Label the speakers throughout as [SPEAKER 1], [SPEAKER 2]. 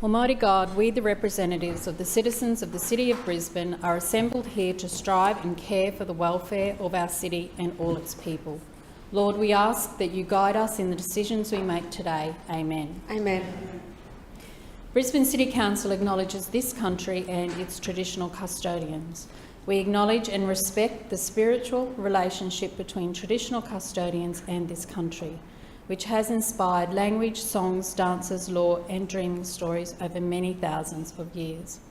[SPEAKER 1] Almighty God, we, the representatives of the citizens of the City of Brisbane, are assembled here to strive and care for the welfare of our city and all its people. Lord, we ask that you guide us in the decisions we make today. Amen.
[SPEAKER 2] Amen.
[SPEAKER 1] Brisbane City Council acknowledges this country and its traditional custodians. We acknowledge and respect the spiritual relationship between traditional custodians and this country, which has inspired language, songs, dances, law and dreaming stories over many thousands of years.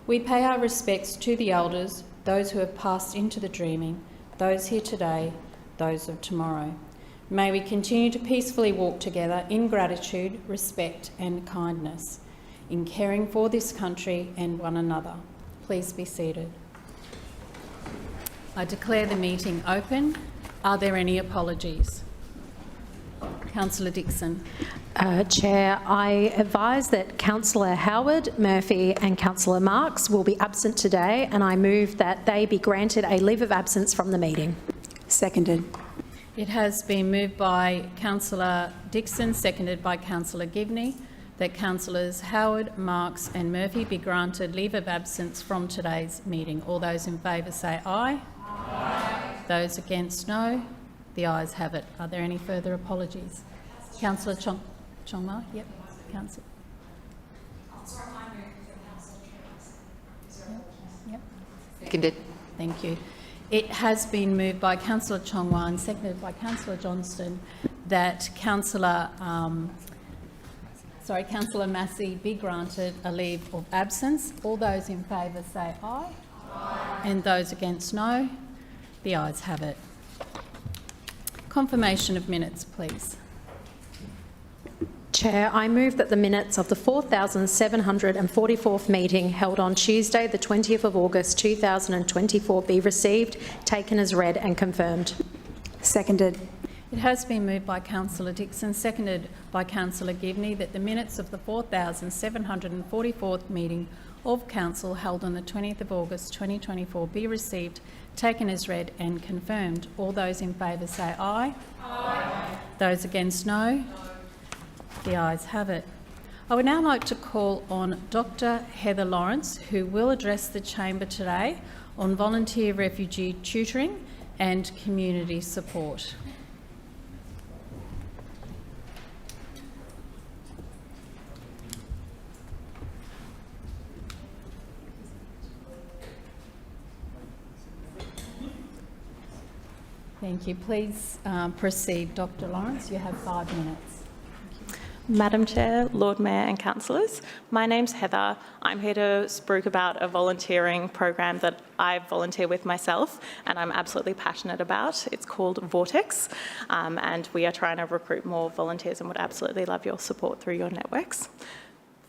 [SPEAKER 1] We pay our respects to the elders, those who have passed into the dreaming, those here today, those of tomorrow. May we continue to peacefully walk together in gratitude, respect and kindness, in caring for this country and one another. Please be seated. I declare the meeting open. Are there any apologies? Councillor Dixon.
[SPEAKER 3] Chair, I advise that Councillor Howard, Murphy and Councillor Marks will be absent today, and I move that they be granted a leave of absence from the meeting.
[SPEAKER 2] Seconded.
[SPEAKER 1] It has been moved by Councillor Dixon, seconded by Councillor Givney, that Councillors Howard, Marks and Murphy be granted leave of absence from today's meeting. All those in favour say aye. Aye. Those against, no. The ayes have it. Are there any further apologies? Councillor Chongma? Yep. Councillor. Yep.
[SPEAKER 2] Seconded.
[SPEAKER 1] Thank you. It has been moved by Councillor Chongma and seconded by Councillor Johnston that Councillor Massey be granted a leave of absence. All those in favour say aye. Aye. And those against, no. The ayes have it. Confirmation of minutes, please.
[SPEAKER 3] Chair, I move that the minutes of the 4,744th meeting held on Tuesday the 20th of August 2024 be received, taken as read and confirmed.
[SPEAKER 2] Seconded.
[SPEAKER 1] It has been moved by Councillor Dixon, seconded by Councillor Givney, that the minutes of the 4,744th meeting of Council held on the 20th of August 2024 be received, taken as read and confirmed. All those in favour say aye. Aye. Those against, no. The ayes have it. I would now like to call on Dr. Heather Lawrence, who will address the Chamber today on volunteer refugee tutoring and community support. Thank you. Please proceed, Dr. Lawrence. You have 5 minutes.
[SPEAKER 4] Madam Chair, Lord Mayor and councillors, my name's Heather. I'm here to spruik about a volunteering program that I volunteer with myself and I'm absolutely passionate about. It's called Vortex, and we are trying to recruit more volunteers and would absolutely love your support through your networks.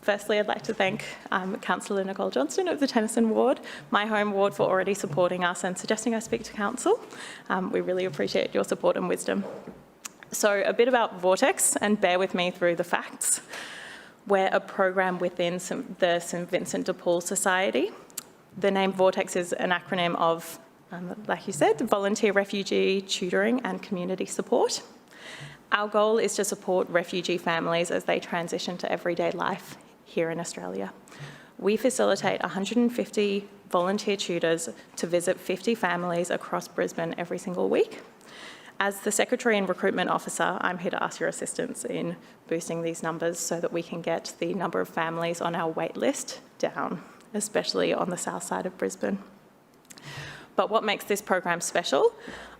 [SPEAKER 4] Firstly, I'd like to thank Councillor Nicole Johnston of the Tennyson ward, my home ward, for already supporting us and suggesting I speak to council. We really appreciate your support and wisdom. So a bit about Vortex, and bear with me through the facts. We're a program within the St Vincent de Paul Society. The name Vortex is an acronym of, like you said, volunteer refugee tutoring and community support. Our goal is to support refugee families as they transition to everyday life here in Australia. We facilitate 150 volunteer tutors to visit 50 families across Brisbane every single week. As the Secretary and Recruitment Officer, I'm here to ask your assistance in boosting these numbers so that we can get the number of families on our wait list down, especially on the south side of Brisbane. But what makes this program special?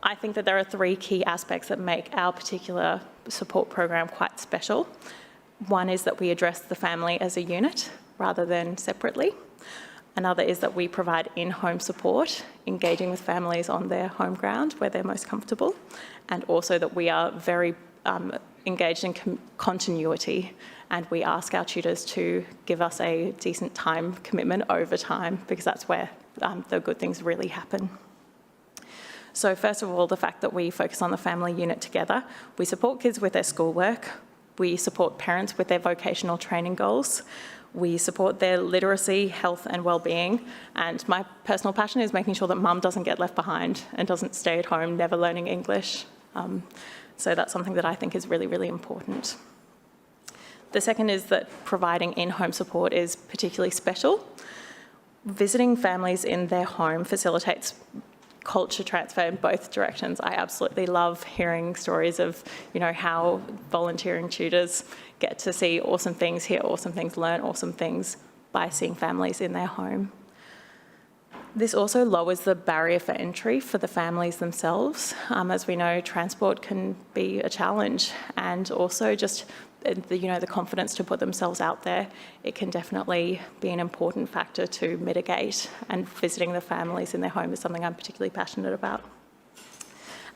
[SPEAKER 4] I think that there are 3 key aspects that make our particular support program quite special. One is that we address the family as a unit rather than separately. Another is that we provide in-home support, engaging with families on their home ground where they're most comfortable, and also that we are very engaged in continuity, and we ask our tutors to give us a decent time commitment over time, because that's where the good things really happen. So first of all, the fact that we focus on the family unit together, we support kids with their schoolwork, we support parents with their vocational training goals, we support their literacy, health and well-being, and my personal passion is making sure that mum doesn't get left behind and doesn't stay at home never learning English. So that's something that I think is really, really important. The second is that providing in-home support is particularly special. Visiting families in their home facilitates culture transfer in both directions. I absolutely love hearing stories of, how volunteering tutors get to see awesome things, hear awesome things, learn awesome things by seeing families in their home. This also lowers the barrier for entry for the families themselves. As we know, transport can be a challenge, and also just the confidence to put themselves out there. It can definitely be an important factor to mitigate, and visiting the families in their home is something I'm particularly passionate about.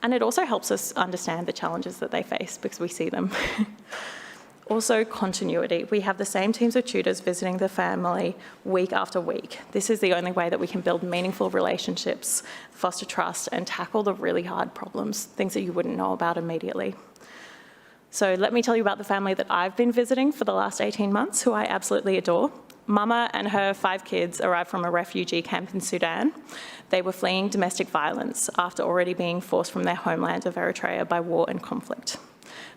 [SPEAKER 4] And it also helps us understand the challenges that they face because we see them. Also, continuity. We have the same teams of tutors visiting the family week after week. This is the only way that we can build meaningful relationships, foster trust, and tackle the really hard problems, things that you wouldn't know about immediately. So let me tell you about the family that I've been visiting for the last 18 months, who I absolutely adore. Mama and her 5 kids arrived from a refugee camp in Sudan. They were fleeing domestic violence after already being forced from their homeland of Eritrea by war and conflict.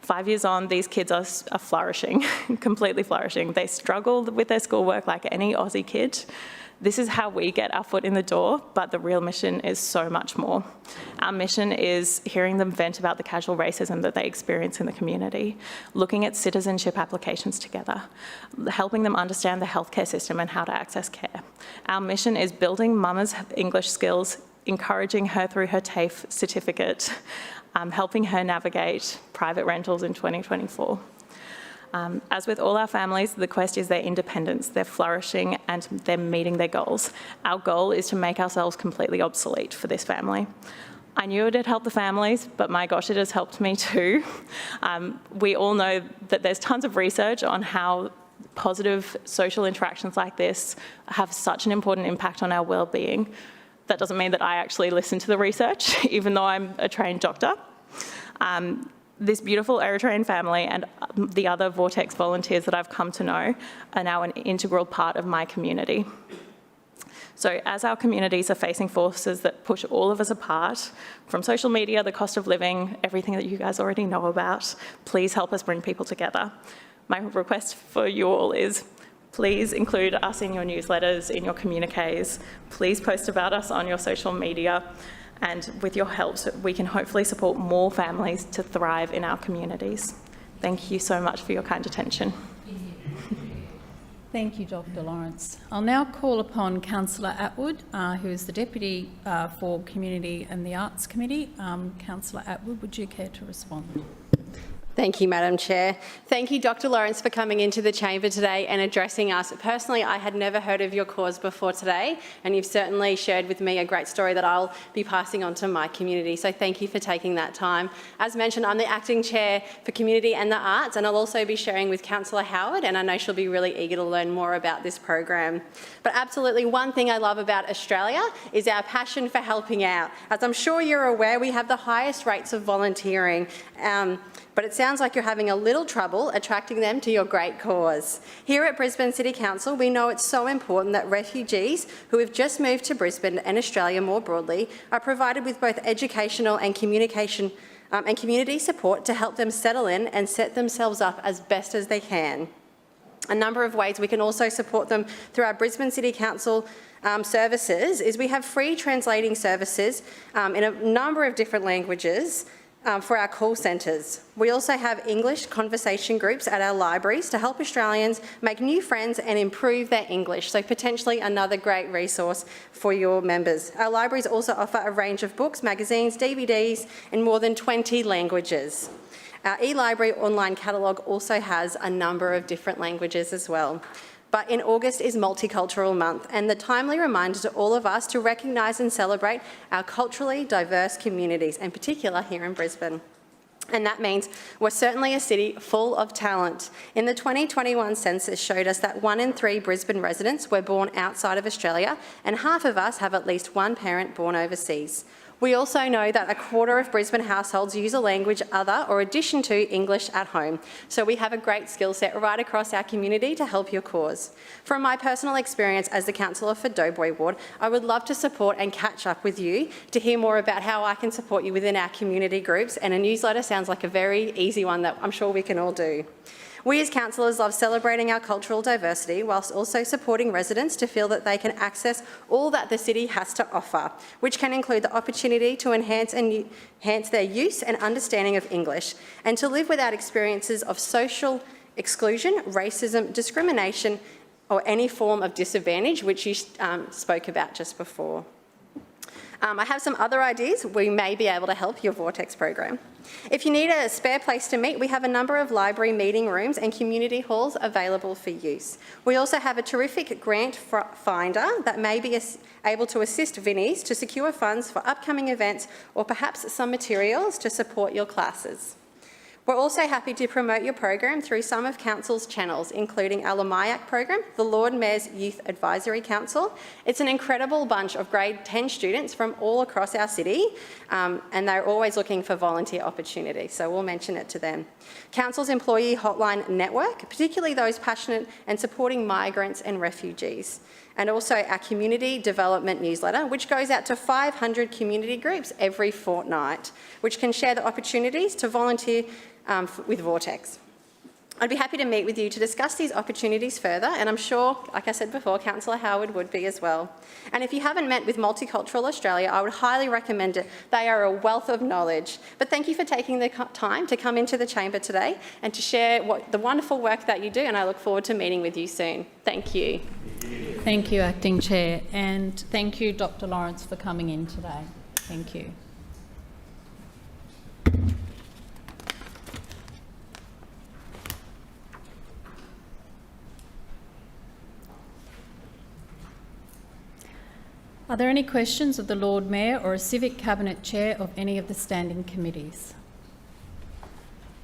[SPEAKER 4] 5 years on, these kids are flourishing, completely flourishing. They struggle with their schoolwork like any Aussie kid. This is how we get our foot in the door, but the real mission is so much more. Our mission is hearing them vent about the casual racism that they experience in the community, looking at citizenship applications together, helping them understand the healthcare system and how to access care. Our mission is building Mama's English skills, encouraging her through her TAFE certificate, helping her navigate private rentals in 2024. As with all our families, the quest is their independence, they're flourishing, and they're meeting their goals. Our goal is to make ourselves completely obsolete for this family. I knew it had helped the families, but my gosh, it has helped me too. We all know that there's tons of research on how positive social interactions like this have such an important impact on our well-being. That doesn't mean that I actually listen to the research, even though I'm a trained doctor. This beautiful Eritrean family and the other Vortex volunteers that I've come to know are now an integral part of my community. So as our communities are facing forces that push all of us apart, from social media, the cost of living, everything that you guys already know about, please help us bring people together. My request for you all is, please include us in your newsletters, in your communiques. Please post about us on your social media. And with your help, we can hopefully support more families to thrive in our communities. Thank you so much for your kind attention.
[SPEAKER 1] Thank you, Dr. Lawrence. I'll now call upon Councillor Atwood, who is the Deputy for Community and the Arts Committee. Councillor Atwood, would you care to respond?
[SPEAKER 5] Thank you, Madam Chair. Thank you, Dr. Lawrence, for coming into the chamber today and addressing us. Personally, I had never heard of your cause before today, and you've certainly shared with me a great story that I'll be passing on to my community. So thank you for taking that time. As mentioned, I'm the Acting Chair for Community and the Arts, and I'll also be sharing with Councillor Howard, and I know she'll be really eager to learn more about this program. But absolutely, one thing I love about Australia is our passion for helping out. As I'm sure you're aware, we have the highest rates of volunteering, but it sounds like you're having a little trouble attracting them to your great cause. Here at Brisbane City Council, we know it's so important that refugees who have just moved to Brisbane and Australia more broadly are provided with both educational and communication and community support to help them settle in and set themselves up as best as they can. A number of ways we can also support them through our Brisbane City Council services is we have free translating services in a number of different languages for our call centres. We also have English conversation groups at our libraries to help Australians make new friends and improve their English, so potentially another great resource for your members. Our libraries also offer a range of books, magazines, DVDs in more than 20 languages. Our eLibrary online catalogue also has a number of different languages as well. But in August is Multicultural Month, and the timely reminder to all of us to recognise and celebrate our culturally diverse communities, in particular here in Brisbane. And that means we're certainly a city full of talent. In the 2021 census showed us that 1 in 3 Brisbane residents were born outside of Australia, and half of us have at least one parent born overseas. We also know that 1/4 of Brisbane households use a language other or addition to English at home. So we have a great skill set right across our community to help your cause. From my personal experience as the councillor for Doughboy Ward, I would love to support and catch up with you to hear more about how I can support you within our community groups, and a newsletter sounds like a very easy one that I'm sure we can all do. We as councillors love celebrating our cultural diversity whilst also supporting residents to feel that they can access all that the city has to offer, which can include the opportunity to enhance their use and understanding of English and to live without experiences of social exclusion, racism, discrimination or any form of disadvantage, which you spoke about just before. I have some other ideas. We may be able to help your Vortex program. If you need a spare place to meet, we have a number of library meeting rooms and community halls available for use. We also have a terrific grant finder that may be able to assist Vinnies to secure funds for upcoming events or perhaps some materials to support your classes. We're also happy to promote your program through some of Council's channels, including our Lamayak program, the Lord Mayor's Youth Advisory Council. It's an incredible bunch of grade 10 students from all across our city, and they're always looking for volunteer opportunities, so we'll mention it to them. Council's Employee Hotline Network, particularly those passionate and supporting migrants and refugees. And also our Community Development Newsletter, which goes out to 500 community groups every fortnight, which can share the opportunities to volunteer with Vortex. I'd be happy to meet with you to discuss these opportunities further, and I'm sure, like I said before, Councillor Howard would be as well. And if you haven't met with Multicultural Australia, I would highly recommend it. They are a wealth of knowledge. But thank you for taking the time to come into the chamber today and to share the wonderful work that you do, and I look forward to meeting with you soon. Thank you.
[SPEAKER 1] Thank you, Acting Chair, and thank you, Dr. Lawrence, for coming in today. Thank you. Are there any questions of the Lord Mayor or a Civic Cabinet Chair of any of the standing committees?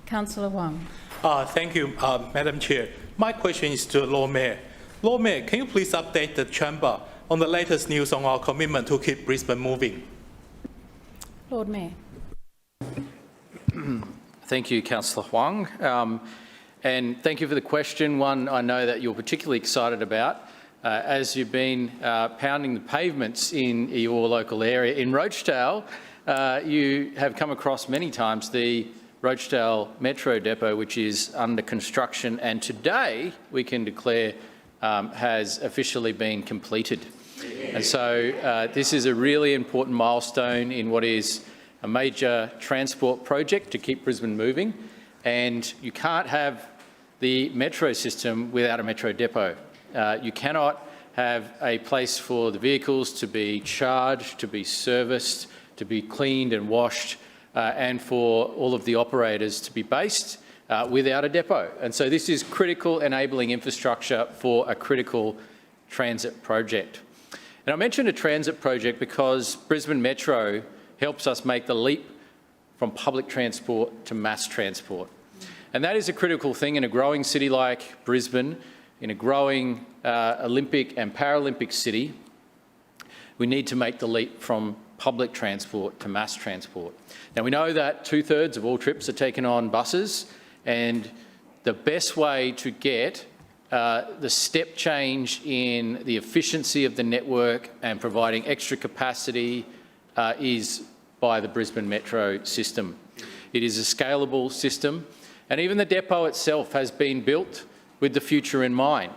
[SPEAKER 1] Councillor Wong.
[SPEAKER 6] Thank you, Madam Chair. My question is to the Lord Mayor. Lord Mayor, can you please update the Chamber on the latest news on our commitment to keep Brisbane moving?
[SPEAKER 1] Lord Mayor.
[SPEAKER 7] Thank you, Councillor Huang. And thank you for the question, one I know that you're particularly excited about. As you've been pounding the pavements in your local area, in Rochedale, you have come across many times the Rochedale Metro Depot, which is under construction, and today we can declare has officially been completed. And so this is a really important milestone in what is a major transport project to keep Brisbane moving, and you can't have the metro system without a metro depot. You cannot have a place for the vehicles to be charged, to be serviced, to be cleaned and washed, and for all of the operators to be based without a depot. And so this is critical enabling infrastructure for a critical transit project. And I mentioned a transit project because Brisbane Metro helps us make the leap from public transport to mass transport. And that is a critical thing in a growing city like Brisbane, in a growing Olympic and Paralympic city. We need to make the leap from public transport to mass transport. Now, we know that 2/3 of all trips are taken on buses, and the best way to get the step change in the efficiency of the network and providing extra capacity is by the Brisbane Metro system. It is a scalable system, and even the depot itself has been built with the future in mind.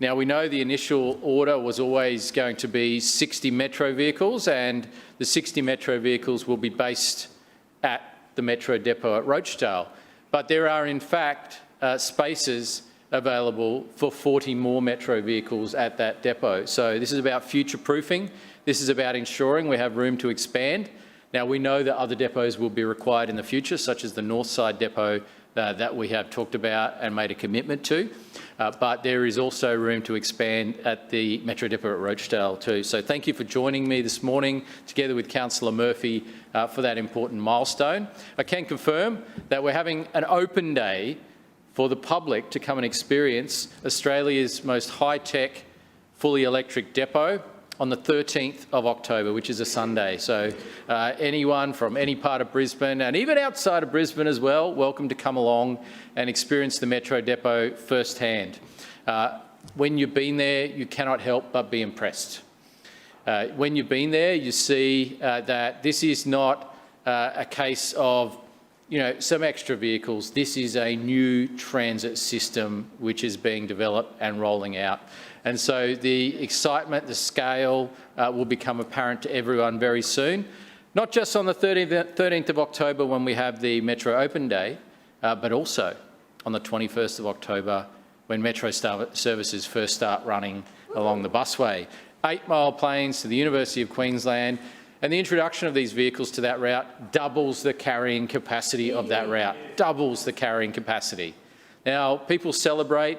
[SPEAKER 7] Now, we know the initial order was always going to be 60 metro vehicles, and the 60 metro vehicles will be based at the metro depot at Rochedale. But there are, in fact, spaces available for 40 more metro vehicles at that depot. So this is about future-proofing. This is about ensuring we have room to expand. Now, we know that other depots will be required in the future, such as the Northside depot that we have talked about and made a commitment to, but there is also room to expand at the Metro Depot at Rochedale too. So thank you for joining me this morning, together with Councillor Murphy, for that important milestone. I can confirm that we're having an open day for the public to come and experience Australia's most high-tech, fully electric depot on the 13th of October, which is a Sunday. So anyone from any part of Brisbane, and even outside of Brisbane as well, welcome to come along and experience the Metro Depot firsthand. When you've been there, you cannot help but be impressed. When you've been there, you see that this is not a case of some extra vehicles. This is a new transit system which is being developed and rolling out. And so the excitement, the scale will become apparent to everyone very soon, not just on the 13th of October when we have the Metro Open Day, but also on the 21st of October when Metro services first start running along the busway. 8-mile planes to the University of Queensland, and the introduction of these vehicles to that route doubles the carrying capacity of that route, doubles the carrying capacity. Now, people celebrate,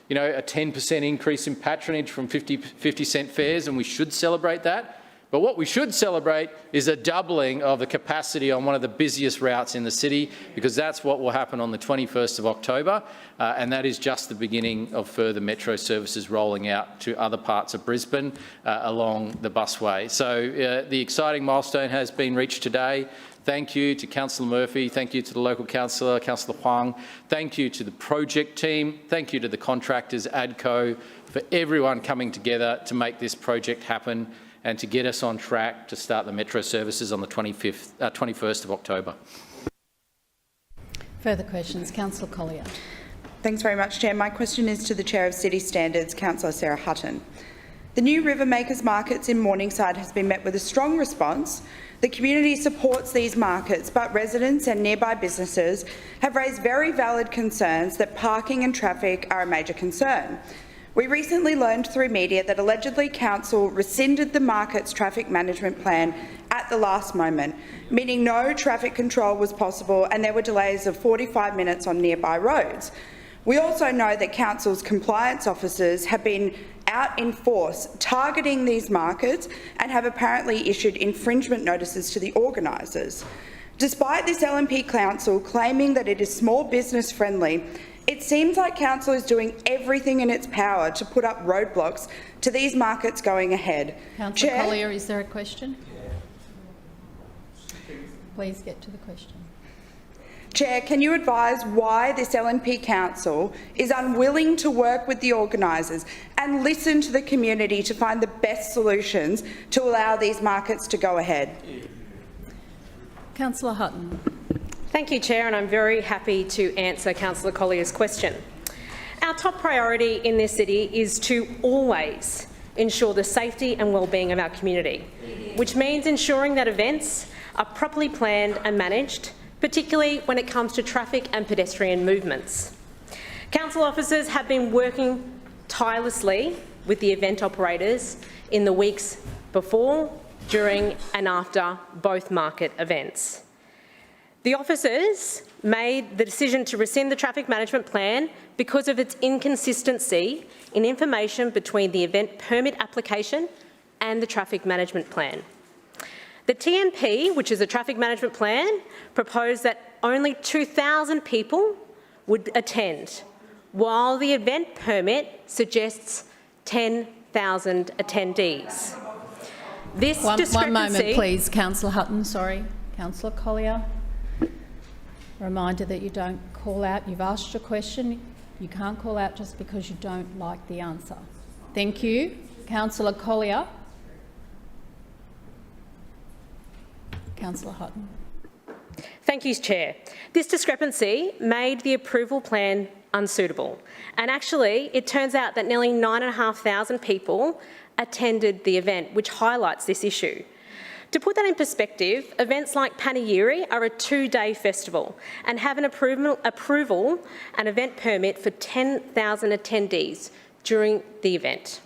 [SPEAKER 7] a 10% increase in patronage from 50-cent fares, and we should celebrate that. But what we should celebrate is a doubling of the capacity on one of the busiest routes in the city, because that's what will happen on the 21st of October, and that is just the beginning of further Metro services rolling out to other parts of Brisbane along the busway. So the exciting milestone has been reached today. Thank you to Councillor Murphy, thank you to the local councillor, Councillor Huang, thank you to the project team, thank you to the contractors, ADCO, for everyone coming together to make this project happen and to get us on track to start the Metro services on the 21st of October.
[SPEAKER 1] Further questions? Councillor Collier.
[SPEAKER 8] Thanks very much, Chair. My question is to the Chair of City Standards, Councillor Sarah Hutton. The new River Makers markets in Morningside has been met with a strong response. The community supports these markets, but residents and nearby businesses have raised very valid concerns that parking and traffic are a major concern. We recently learned through media that allegedly Council rescinded the market's traffic management plan at the last moment, meaning no traffic control was possible and there were delays of 45 minutes on nearby roads. We also know that Council's compliance officers have been out in force targeting these markets and have apparently issued infringement notices to the organisers. Despite this LNP Council claiming that it is small business friendly, it seems like Council is doing everything in its power to put up roadblocks to these markets going ahead.
[SPEAKER 1] Councillor Collier, is there a question? Please get to the question.
[SPEAKER 8] Chair, can you advise why this LNP Council is unwilling to work with the organisers and listen to the community to find the best solutions to allow these markets to go ahead?
[SPEAKER 1] Councillor Hutton.
[SPEAKER 9] Thank you, Chair, and I'm very happy to answer Councillor Collier's question. Our top priority in this city is to always ensure the safety and well-being of our community, which means ensuring that events are properly planned and managed, particularly when it comes to traffic and pedestrian movements. Council officers have been working tirelessly with the event operators in the weeks before, during and after both market events. The officers made the decision to rescind the traffic management plan because of its inconsistency in information between the event permit application and the traffic management plan. The TMP, which is a traffic management plan, proposed that only 2,000 people would attend, while the event permit suggests 10,000 attendees. This discrepancy—
[SPEAKER 1] One moment, please, Councillor Hutton. Sorry, Councillor Collier. Reminder that you don't call out. You've asked your question. You can't call out just because you don't like the answer. Thank you. Councillor Collier. Councillor Hutton.
[SPEAKER 9] Thank you, Chair. This discrepancy made the approval plan unsuitable, and actually it turns out that nearly 9,500 people attended the event, which highlights this issue. To put that in perspective, events like Panegyri are a 2-day festival and have an approval and event permit for 10,000 attendees during the event.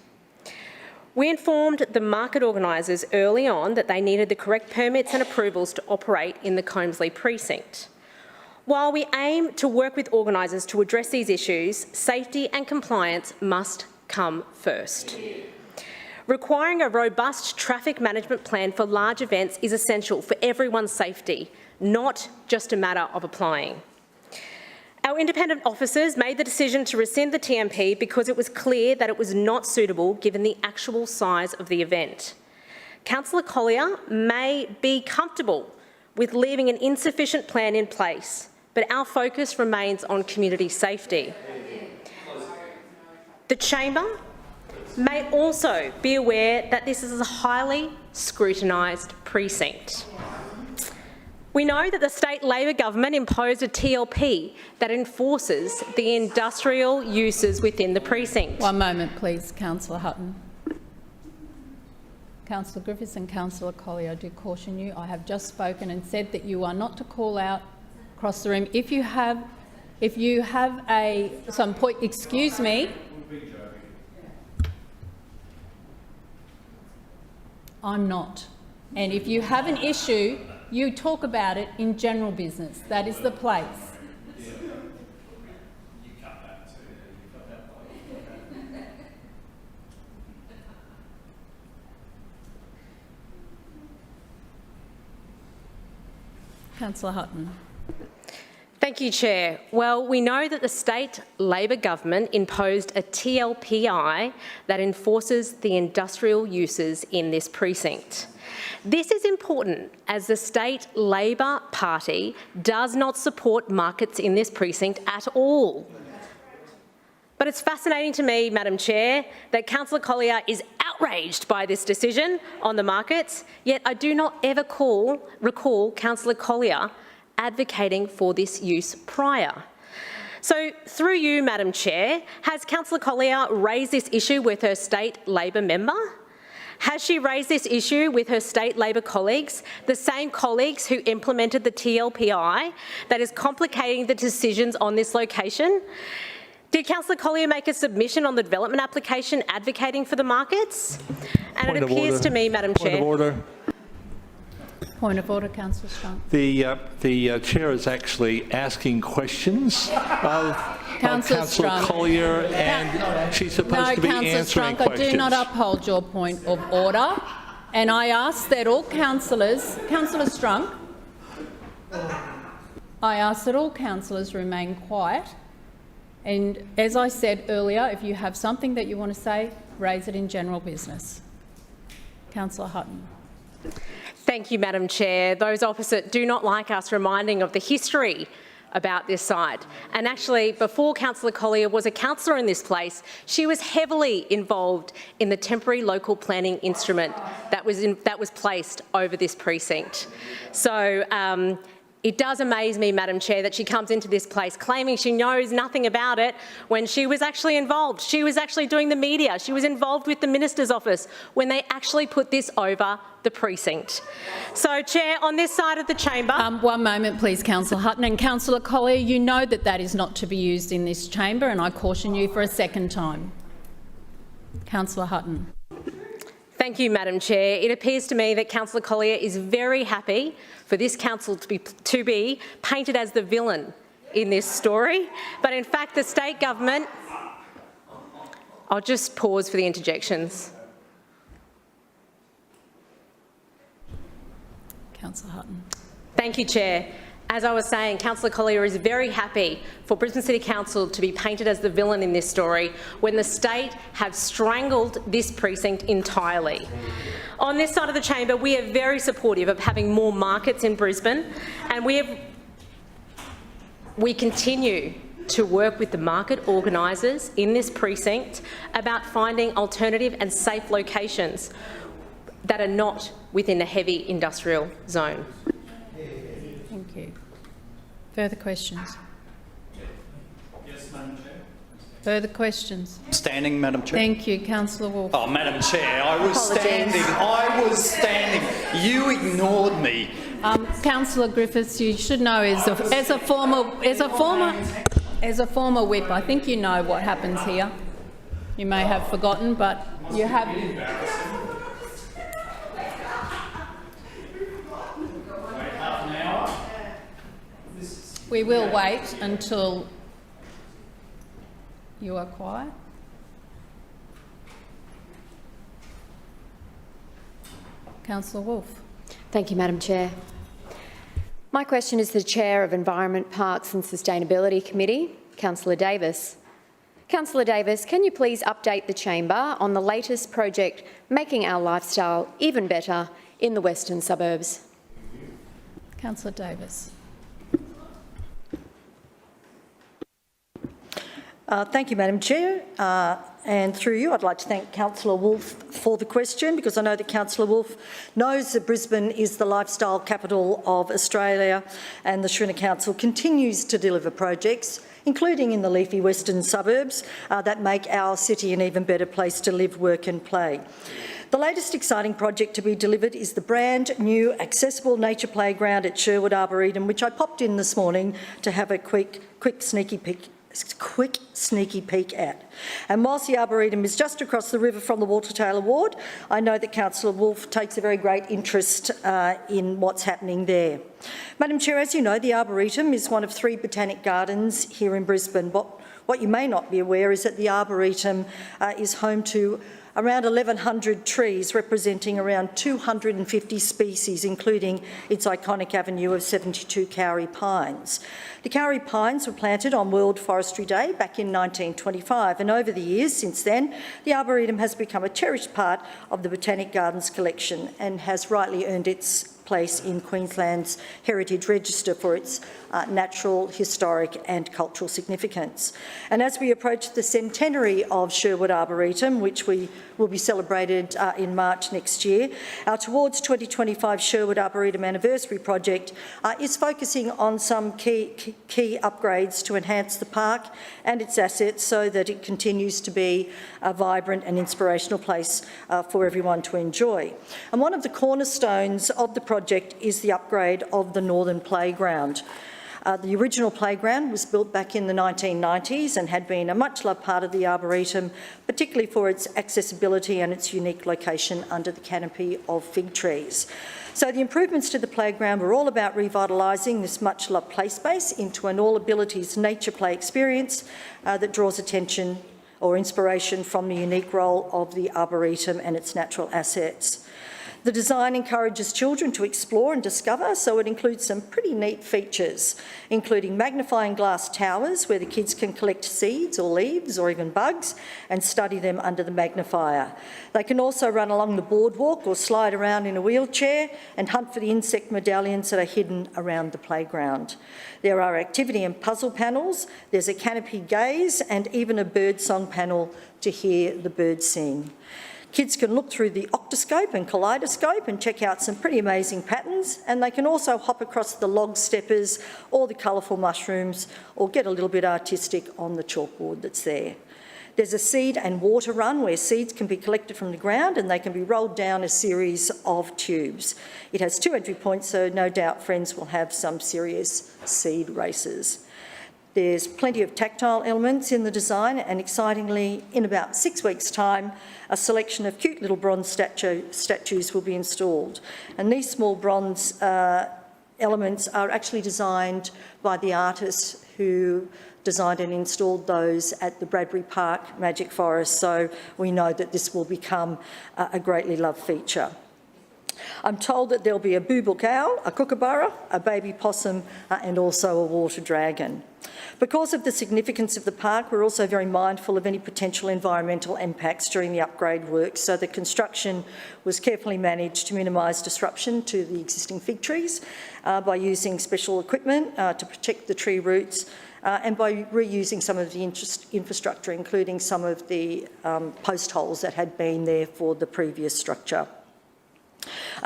[SPEAKER 9] We informed the market organisers early on that they needed the correct permits and approvals to operate in the Combsley precinct. While we aim to work with organisers to address these issues, safety and compliance must come first. Requiring a robust traffic management plan for large events is essential for everyone's safety, not just a matter of applying. Our independent officers made the decision to rescind the TMP because it was clear that it was not suitable given the actual size of the event. Councillor Collier may be comfortable with leaving an insufficient plan in place, but our focus remains on community safety. The Chamber may also be aware that this is a highly scrutinised precinct. We know that the state Labor government imposed a TLP that enforces the industrial uses within the precinct.
[SPEAKER 1] One moment, please, Councillor Hutton. Councillor Griffiths and Councillor Collier, I do caution you. I have just spoken and said that you are not to call out across the room. If you have some point, excuse me. I'm not. And if you have an issue, you talk about it in general business. That is the place. Councillor Hutton.
[SPEAKER 9] Thank you, Chair. Well, we know that the state Labor government imposed a TLPI that enforces the industrial uses in this precinct. This is important as the state Labor Party does not support markets in this precinct at all. But it's fascinating to me, Madam Chair, that Councillor Collier is outraged by this decision on the markets, yet I do not ever recall Councillor Collier advocating for this use prior. So, through you, Madam Chair, has Councillor Collier raised this issue with her state Labor member? Has she raised this issue with her state Labor colleagues, the same colleagues who implemented the TLPI that is complicating the decisions on this location? Did Councillor Collier make a submission on the development application advocating for the markets? And it appears to me, Madam Chair...
[SPEAKER 10] Point of order.
[SPEAKER 1] Point of order, Councillor Strunk.
[SPEAKER 10] The chair is actually asking questions of Councillor Collier, and she's supposed to be answering questions.
[SPEAKER 1] I do not uphold your point of order, and I ask that all councillors, Councillor Strunk, I ask that all councillors remain quiet. And as I said earlier, if you have something that you want to say, raise it in general business. Councillor Hutton.
[SPEAKER 9] Thank you, Madam Chair. Those opposite do not like us reminding of the history about this site. And actually, before Councillor Collier was a councillor in this place, she was heavily involved in the temporary local planning instrument that was placed over this precinct. So it does amaze me, Madam Chair, that she comes into this place claiming she knows nothing about it when she was actually involved. She was actually doing the media. She was involved with the Minister's office when they actually put this over the precinct. So, Chair, on this side of the chamber...
[SPEAKER 1] One moment, please, Councillor Hutton. And Councillor Collier, you know that that is not to be used in this chamber, and I caution you for a second time. Councillor Hutton.
[SPEAKER 9] Thank you, Madam Chair. It appears to me that Councillor Collier is very happy for this council to be painted as the villain in this story. But in fact, the state government... I'll just pause for the interjections.
[SPEAKER 1] Councillor Hutton.
[SPEAKER 9] Thank you, Chair. As I was saying, Councillor Collier is very happy for Brisbane City Council to be painted as the villain in this story when the state have strangled this precinct entirely. On this side of the chamber, we are very supportive of having more markets in Brisbane, and we continue to work with the market organisers in this precinct about finding alternative and safe locations that are not within a heavy industrial zone.
[SPEAKER 1] Thank you. Further questions?
[SPEAKER 11] Yes, Madam Chair.
[SPEAKER 1] Further questions?
[SPEAKER 11] Standing, Madam Chair.
[SPEAKER 1] Thank you, Councillor Wolf.
[SPEAKER 11] Oh, Madam Chair, I was standing. You ignored me.
[SPEAKER 1] Councillor Griffiths, you should know as a former whip, I think you know what happens here. You may have forgotten, but you have. We will wait until you are quiet. Councillor Wolf.
[SPEAKER 2] Thank you, Madam Chair. My question is to the Chair of Environment, Parks and Sustainability Committee, Councillor Davis. Councillor Davis, can you please update the chamber on the latest project making our lifestyle even better in the western suburbs?
[SPEAKER 1] Councillor Davis.
[SPEAKER 12] Thank you, Madam Chair. And through you, I'd like to thank Councillor Wolf for the question, because I know that Councillor Wolf knows that Brisbane is the lifestyle capital of Australia, and the Schrinner Council continues to deliver projects, including in the leafy western suburbs, that make our city an even better place to live, work and play. The latest exciting project to be delivered is the brand new accessible nature playground at Sherwood Arboretum, which I popped in this morning to have a quick sneaky peek at. And whilst the Arboretum is just across the river from the Walter Taylor Ward, I know that Councillor Wolf takes a very great interest in what's happening there. Madam Chair, as you know, the Arboretum is one of 3 botanic gardens here in Brisbane. What you may not be aware is that the Arboretum is home to around 1,100 trees representing around 250 species, including its iconic avenue of 72 kauri pines. The kauri pines were planted on World Forestry Day back in 1925, and over the years since then, the Arboretum has become a cherished part of the Botanic Gardens collection and has rightly earned its place in Queensland's Heritage Register for its natural, historic and cultural significance. And as we approach the centenary of Sherwood Arboretum, which will be celebrated in March next year, our Towards 2025 Sherwood Arboretum Anniversary project is focusing on some key upgrades to enhance the park and its assets so that it continues to be a vibrant and inspirational place for everyone to enjoy. And one of the cornerstones of the project is the upgrade of the Northern Playground. The original playground was built back in the 1990s and had been a much-loved part of the Arboretum, particularly for its accessibility and its unique location under the canopy of fig trees. So the improvements to the playground were all about revitalising this much-loved play space into an all-abilities nature play experience that draws attention or inspiration from the unique role of the Arboretum and its natural assets. The design encourages children to explore and discover, so it includes some pretty neat features, including magnifying glass towers where the kids can collect seeds or leaves or even bugs and study them under the magnifier. They can also run along the boardwalk or slide around in a wheelchair and hunt for the insect medallions that are hidden around the playground. There are activity and puzzle panels, there's a canopy gaze and even a bird song panel to hear the birds sing. Kids can look through the octoscope and kaleidoscope and check out some pretty amazing patterns, and they can also hop across the log steppers or the colourful mushrooms or get a little bit artistic on the chalkboard that's there. There's a seed and water run where seeds can be collected from the ground and they can be rolled down a series of tubes. It has 2 entry points, so no doubt friends will have some serious seed races. There's plenty of tactile elements in the design, and excitingly, in about 6 weeks' time, a selection of cute little bronze statues will be installed. And these small bronze elements are actually designed by the artists who designed and installed those at the Bradbury Park Magic Forest, so we know that this will become a greatly loved feature. I'm told that there'll be a booble cow, a kookaburra, a baby possum and also a water dragon. Because of the significance of the park, we're also very mindful of any potential environmental impacts during the upgrade works, so the construction was carefully managed to minimise disruption to the existing fig trees by using special equipment to protect the tree roots and by reusing some of the infrastructure, including some of the post holes that had been there for the previous structure.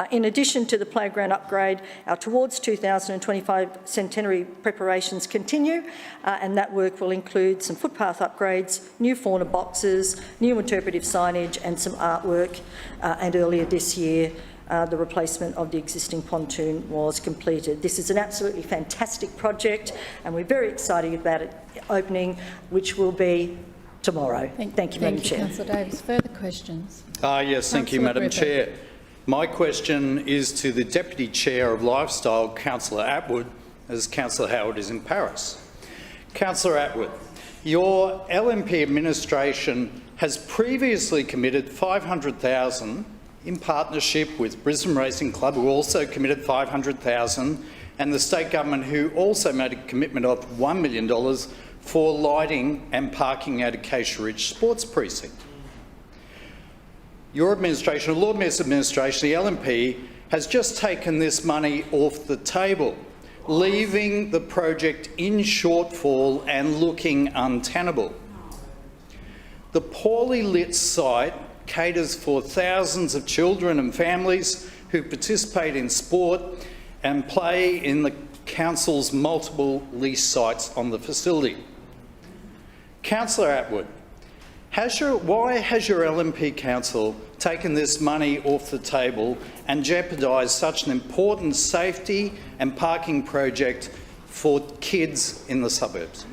[SPEAKER 12] In addition to the playground upgrade, our Towards 2025 centenary preparations continue, and that work will include some footpath upgrades, new fauna boxes, new interpretive signage and some artwork. And earlier this year, the replacement of the existing pontoon was completed. This is an absolutely fantastic project and we're very excited about it opening, which will be tomorrow. Thank you, Madam Chair.
[SPEAKER 1] Councillor Davis. Further questions?
[SPEAKER 11] Yes, thank you, Madam Chair. My question is to the Deputy Chair of Lifestyle, Councillor Atwood, as Councillor Howard is in Paris. Councillor Atwood, your LNP administration has previously committed $500,000 in partnership with Brisbane Racing Club, who also committed $500,000, and the state government, who also made a commitment of $1 million for lighting and parking at Acacia Ridge Sports Precinct. Your administration, Lord Mayor's administration, the LNP, has just taken this money off the table, leaving the project in shortfall and looking untenable. The poorly lit site caters for thousands of children and families who participate in sport and play in the council's multiple lease sites on the facility. Councillor Atwood, why has your LNP council taken this money off the table and jeopardised such an important safety and parking project for kids in the suburbs?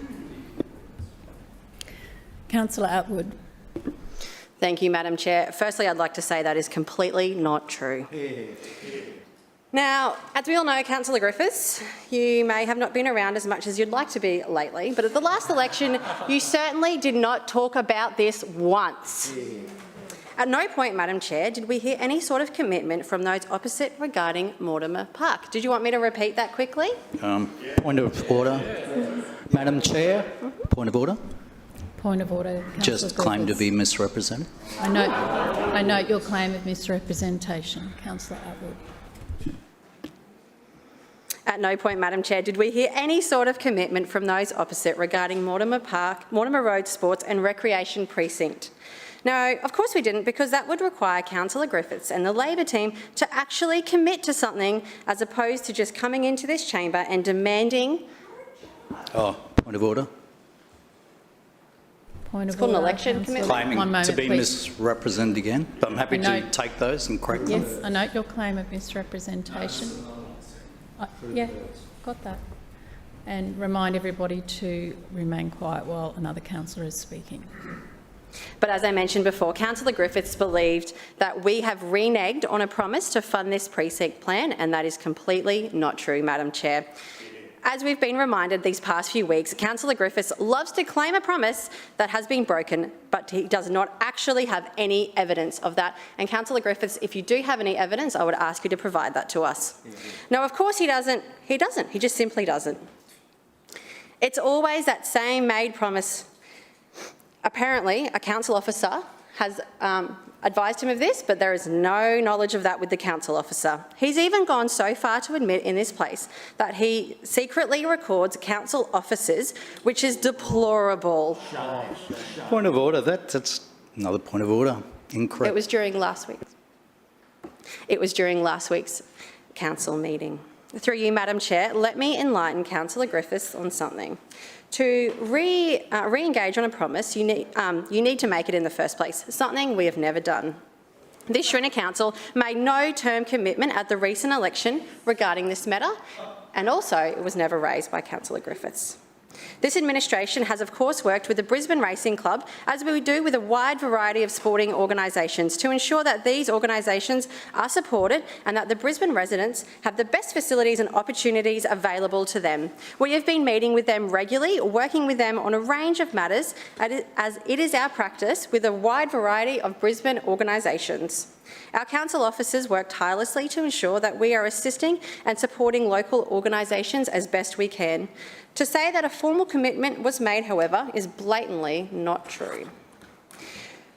[SPEAKER 1] Councillor Atwood.
[SPEAKER 5] Thank you, Madam Chair. Firstly, I'd like to say that is completely not true. Now, as we all know, Councillor Griffiths, you may have not been around as much as you'd like to be lately, but at the last election, you certainly did not talk about this once. At no point, Madam Chair, did we hear any sort of commitment from those opposite regarding Mortimer Park. Did you want me to repeat that quickly?
[SPEAKER 11] Point of order. Madam Chair, point of order.
[SPEAKER 1] Point of order.
[SPEAKER 11] Just claim to be misrepresented.
[SPEAKER 1] I note your claim of misrepresentation. Councillor Atwood.
[SPEAKER 5] At no point, Madam Chair, did we hear any sort of commitment from those opposite regarding Mortimer Road Sports and Recreation Precinct. No, of course we didn't, because that would require Councillor Griffiths and the Labor team to actually commit to something as opposed to just coming into this chamber and demanding...
[SPEAKER 11] Point of order.
[SPEAKER 1] Point of
[SPEAKER 5] it's called
[SPEAKER 1] order,
[SPEAKER 5] an election commitment.
[SPEAKER 11] Claiming to be misrepresented again. But I'm happy to take those and correct them.
[SPEAKER 1] Yes, I note your claim of misrepresentation. Yeah, got that. And remind everybody to remain quiet while another councillor is speaking.
[SPEAKER 5] But as I mentioned before, Councillor Griffiths believed that we have reneged on a promise to fund this precinct plan, and that is completely not true, Madam Chair. As we've been reminded these past few weeks, Councillor Griffiths loves to claim a promise that has been broken, but he does not actually have any evidence of that. And Councillor Griffiths, if you do have any evidence, I would ask you to provide that to us. No, of course he doesn't. He doesn't. He just simply doesn't. It's always that same made promise. Apparently, a council officer has advised him of this, but there is no knowledge of that with the council officer. He's even gone so far to admit in this place that he secretly records council officers, which is deplorable.
[SPEAKER 11] Point of order. That's another point of order. Incorrect.
[SPEAKER 5] It was during last week's council meeting. Through you, Madam Chair, let me enlighten Councillor Griffiths on something. To re-engage on a promise, you need to make it in the first place, something we have never done. This Schrinner Council made no term commitment at the recent election regarding this matter, and also it was never raised by Councillor Griffiths. This administration has of course worked with the Brisbane Racing Club, as we do with a wide variety of sporting organisations, to ensure that these organisations are supported and that the Brisbane residents have the best facilities and opportunities available to them. We have been meeting with them regularly, working with them on a range of matters, as it is our practice with a wide variety of Brisbane organisations. Our council officers work tirelessly to ensure that we are assisting and supporting local organisations as best we can. To say that a formal commitment was made, however, is blatantly not true.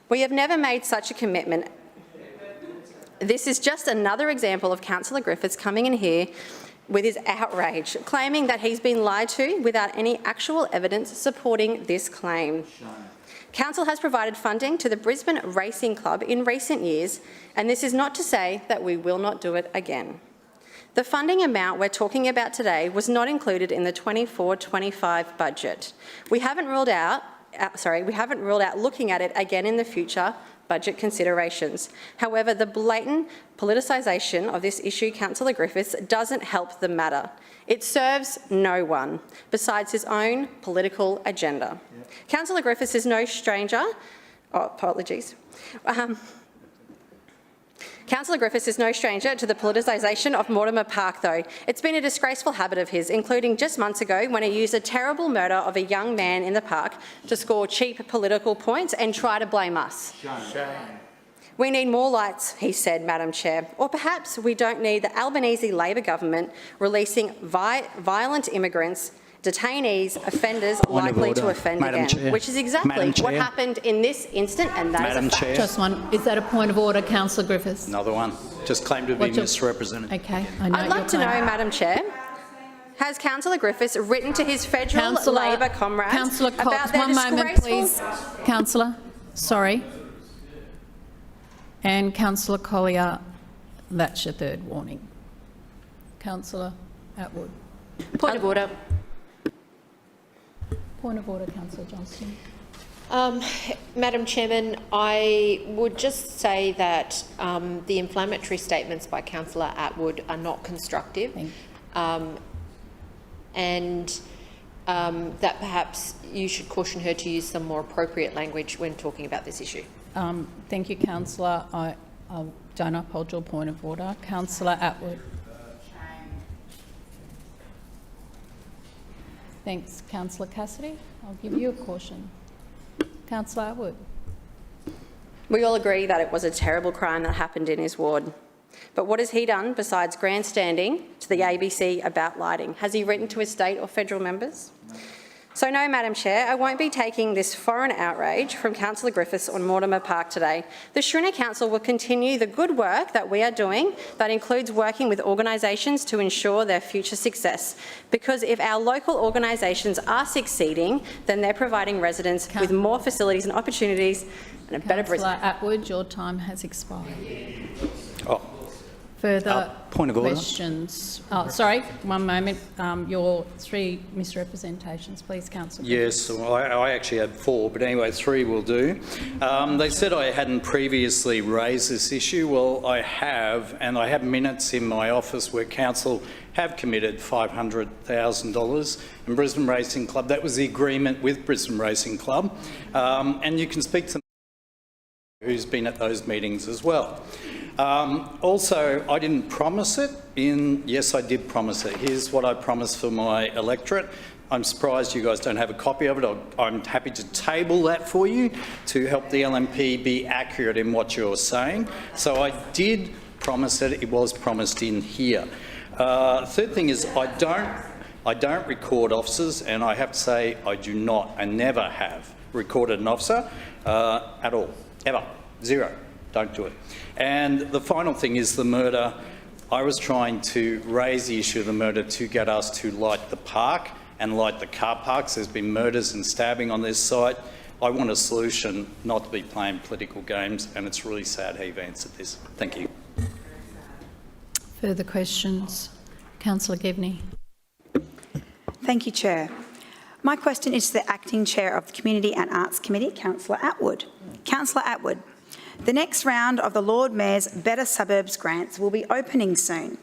[SPEAKER 5] We have never made such a commitment. This is just another example of Councillor Griffiths coming in here with his outrage, claiming that he's been lied to without any actual evidence supporting this claim. Council has provided funding to the Brisbane Racing Club in recent years, and this is not to say that we will not do it again. The funding amount we're talking about today was not included in the 24-25 budget. We haven't ruled out looking at it again in the future budget considerations. However, the blatant politicisation of this issue, Councillor Griffiths, doesn't help the matter. It serves no one besides his own political agenda. Yep. Councillor Griffiths is no stranger. Councillor Griffiths is no stranger to the politicisation of Mortimer Park, though. It's been a disgraceful habit of his, including just months ago when he used a terrible murder of a young man in the park to score cheap political points and try to blame us. Shame. We need more lights, he said, Madam Chair. Or perhaps we don't need the Albanese Labor government releasing violent immigrants, detainees, offenders likely to offend again, which is exactly what happened in this instant, and that is a fact.
[SPEAKER 1] Just one. Is that a point of order, Councillor Griffiths?
[SPEAKER 11] Another one. Just claim to be misrepresented.
[SPEAKER 1] Okay.
[SPEAKER 5] I'd like to know, Madam Chair, has Councillor Griffiths written to his federal Labor comrades about their disgraceful...
[SPEAKER 1] Councillor, please. Councillor, sorry. And Councillor Collier, that's your third warning. Councillor Atwood.
[SPEAKER 2] Point of order.
[SPEAKER 1] Point of order, Councillor Johnston.
[SPEAKER 2] Madam Chairman, I would just say that the inflammatory statements by Councillor Atwood are not constructive, and that perhaps you should caution her to use some more appropriate language when talking about this issue.
[SPEAKER 1] Thank you, Councillor. I don't uphold your point of order. Councillor Atwood. Thanks, Councillor Cassidy. I'll give you a caution. Councillor Atwood.
[SPEAKER 5] We all agree that it was a terrible crime that happened in his ward. But what has he done besides grandstanding to the ABC about lighting? Has he written to his state or federal members? So no, Madam Chair, I won't be taking this foreign outrage from Councillor Griffiths on Mortimer Park today. The Schrinner Council will continue the good work that we are doing, that includes working with organisations to ensure their future success. Because if our local organisations are succeeding, then they're providing residents with more facilities and opportunities and a better Brisbane.
[SPEAKER 1] Councillor Atwood, your time has expired.
[SPEAKER 11] Oh.
[SPEAKER 1] Further
[SPEAKER 11] point of order.
[SPEAKER 1] questions? Oh, sorry, one moment. Your 3 misrepresentations, please, Councillor.
[SPEAKER 11] Yes, well, I actually had 4, but anyway, 3 will do. They said I hadn't previously raised this issue. Well, I have, and I have minutes in my office where council have committed $500,000 in Brisbane Racing Club. That was the agreement with Brisbane Racing Club, and you can speak to who's been at those meetings as well. Also, I didn't promise it. Yes, I did promise it. Here's what I promised for my electorate. I'm surprised you guys don't have a copy of it. I'm happy to table that for you to help the LNP be accurate in what you're saying. So I did promise it. It was promised in here. Third thing is I don't record officers, and I have to say I do not and never have recorded an officer at all, ever, 0. Don't do it. And the final thing is the murder. I was trying to raise the issue of the murder to get us to light the park and light the car parks. There's been murders and stabbing on this site. I want a solution, not to be playing political games, and it's really sad how you've answered this. Thank you.
[SPEAKER 1] Further questions? Councillor Givney.
[SPEAKER 13] Thank you, Chair. My question is to the Acting Chair of the Community and Arts Committee, Councillor Atwood. Councillor Atwood, the next round of the Lord Mayor's Better Suburbs grants will be opening soon.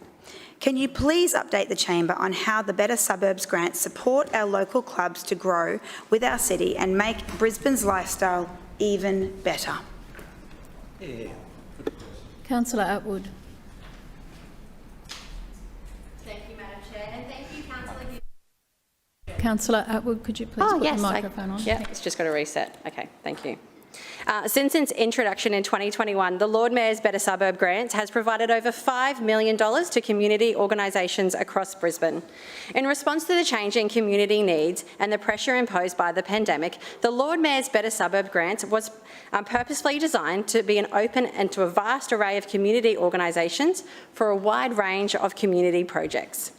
[SPEAKER 13] Can you please update the Chamber on how the Better Suburbs grants support our local clubs to grow with our city and make Brisbane's lifestyle even better?
[SPEAKER 1] Councillor Atwood.
[SPEAKER 5] Thank you, Madam Chair, and thank you, Councillor.
[SPEAKER 1] Councillor Atwood, could you please put the microphone on?
[SPEAKER 5] Yeah, it's just got to reset. Okay, thank you. Since its introduction in 2021, the Lord Mayor's Better Suburb Grants has provided over $5 million to community organisations across Brisbane. In response to the change in community needs and the pressure imposed by the pandemic, the Lord Mayor's Better Suburb Grants was purposefully designed to be an open and to a vast array of community organisations for a wide range of community projects.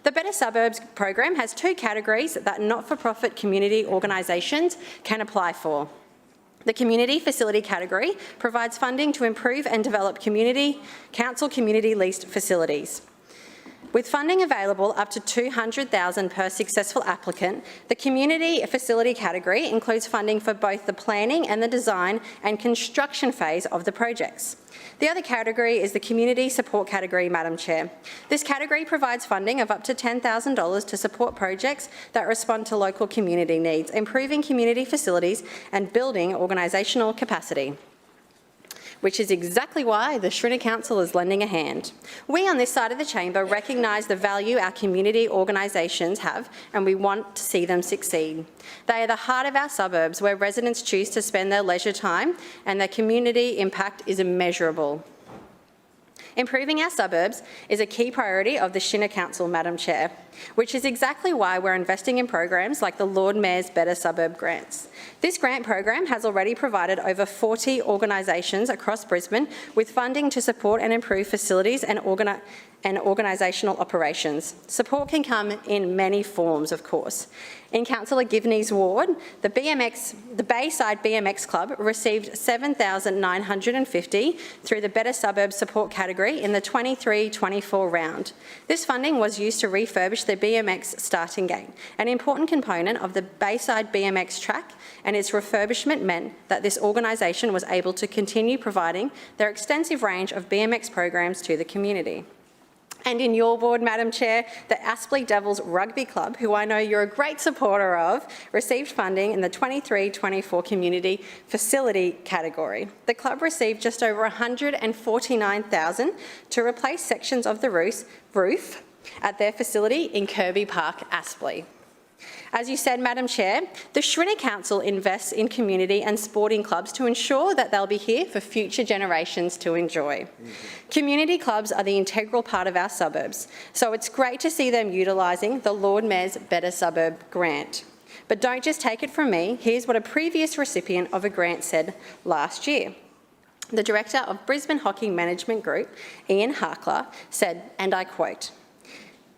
[SPEAKER 5] The Better Suburbs program has 2 categories that not-for-profit community organisations can apply for. The community facility category provides funding to improve and develop council community leased facilities. With funding available up to $200,000 per successful applicant, the community facility category includes funding for both the planning and the design and construction phase of the projects. The other category is the community support category, Madam Chair. This category provides funding of up to $10,000 to support projects that respond to local community needs, improving community facilities and building organisational capacity, which is exactly why the Schrinner Council is lending a hand. We on this side of the chamber recognise the value our community organisations have, and we want to see them succeed. They are the heart of our suburbs, where residents choose to spend their leisure time, and their community impact is immeasurable. Improving our suburbs is a key priority of the Schrinner Council, Madam Chair. which is exactly why we're investing in programs like the Lord Mayor's Better Suburb Grants. This grant program has already provided over 40 organisations across Brisbane with funding to support and improve facilities and organisational operations. Support can come in many forms, of course. In Councillor Givney's ward, the Bayside BMX Club received $7,950 through the Better Suburbs support category in the 23-24 round. This funding was used to refurbish the BMX starting gate, an important component of the Bayside BMX track, and its refurbishment meant that this organisation was able to continue providing their extensive range of BMX programs to the community. And in your ward, Madam Chair, the Aspley Devils Rugby Club, who I know you're a great supporter of, received funding in the 23-24 community facility category. The club received just over $149,000 to replace sections of the roof at their facility in Kirby Park, Aspley. As you said, Madam Chair, the Schrinner Council invests in community and sporting clubs to ensure that they'll be here for future generations to enjoy. Community clubs are the integral part of our suburbs, so it's great to see them utilising the Lord Mayor's Better Suburb grant. But don't just take it from me, here's what a previous recipient of a grant said last year. The director of Brisbane Hockey Management Group, Ian Harkler, said, and I quote,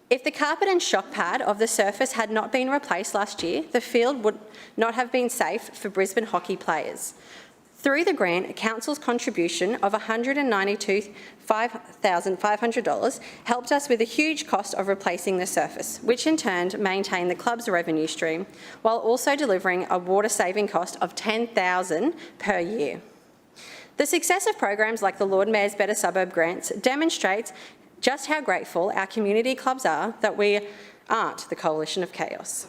[SPEAKER 5] "If the carpet and shock pad of the surface had not been replaced last year, the field would not have been safe for Brisbane hockey players. Through the grant, Council's contribution of $192,500 helped us with the huge cost of replacing the surface, which in turn maintained the club's revenue stream, while also delivering a water-saving cost of $10,000 per year." The success of programs like the Lord Mayor's Better Suburb Grants demonstrates just how grateful our community clubs are that we aren't the coalition of chaos.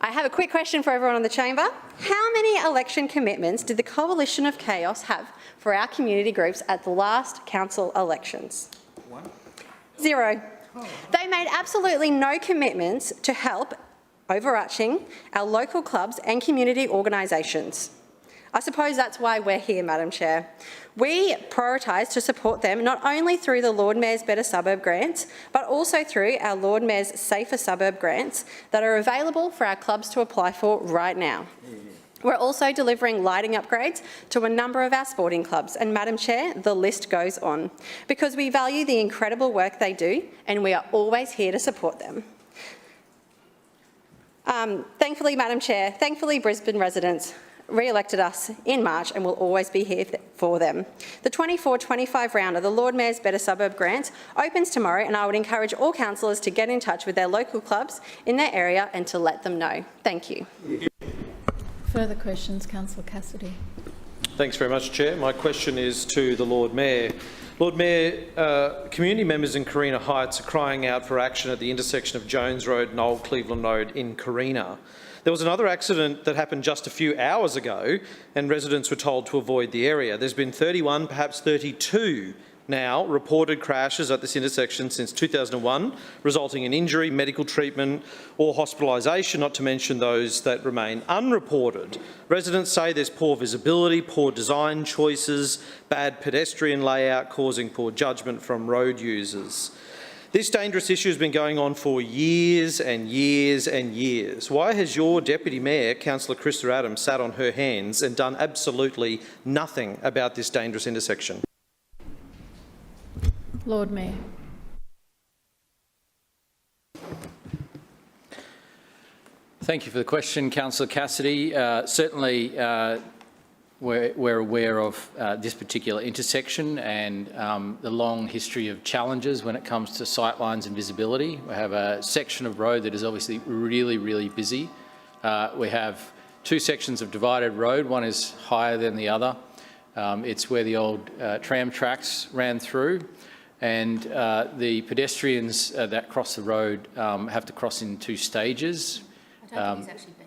[SPEAKER 5] I have a quick question for everyone in the chamber. How many election commitments did the coalition of chaos have for our community groups at the last council elections? 0. They made absolutely no commitments to help overarching our local clubs and community organisations. I suppose that's why we're here, Madam Chair. We prioritise to support them not only through the Lord Mayor's Better Suburb grants, but also through our Lord Mayor's Safer Suburb grants that are available for our clubs to apply for right now. We're also delivering lighting upgrades to a number of our sporting clubs, and Madam Chair, the list goes on, because we value the incredible work they do and we are always here to support them. Thankfully, Madam Chair, Brisbane residents re-elected us in March and will always be here for them. The 24-25 round of the Lord Mayor's Better Suburb Grants opens tomorrow, and I would encourage all councillors to get in touch with their local clubs in their area and to let them know. Thank you.
[SPEAKER 1] Further questions, Councillor Cassidy.
[SPEAKER 14] Thanks very much, Chair. My question is to the Lord Mayor. Lord Mayor, community members in Carina Heights are crying out for action at the intersection of Jones Road and Old Cleveland Road in Carina. There was another accident that happened just a few hours ago, and residents were told to avoid the area. There's been 31, perhaps 32 now, reported crashes at this intersection since 2001, resulting in injury, medical treatment or hospitalisation, not to mention those that remain unreported. Residents say there's poor visibility, poor design choices, bad pedestrian layout causing poor judgment from road users. This dangerous issue has been going on for years and years and years. Why has your Deputy Mayor, Councillor Krista Adams, sat on her hands and done absolutely nothing about this dangerous intersection?
[SPEAKER 1] Lord Mayor.
[SPEAKER 7] Thank you for the question, Councillor Cassidy. Certainly, we're aware of this particular intersection and the long history of challenges when it comes to sightlines and visibility. We have a section of road that is obviously really, really busy. We have two sections of divided road. One is higher than the other. It's where the old tram tracks ran through, and the pedestrians that cross the road have to cross in two stages.
[SPEAKER 2] I don't think he's actually been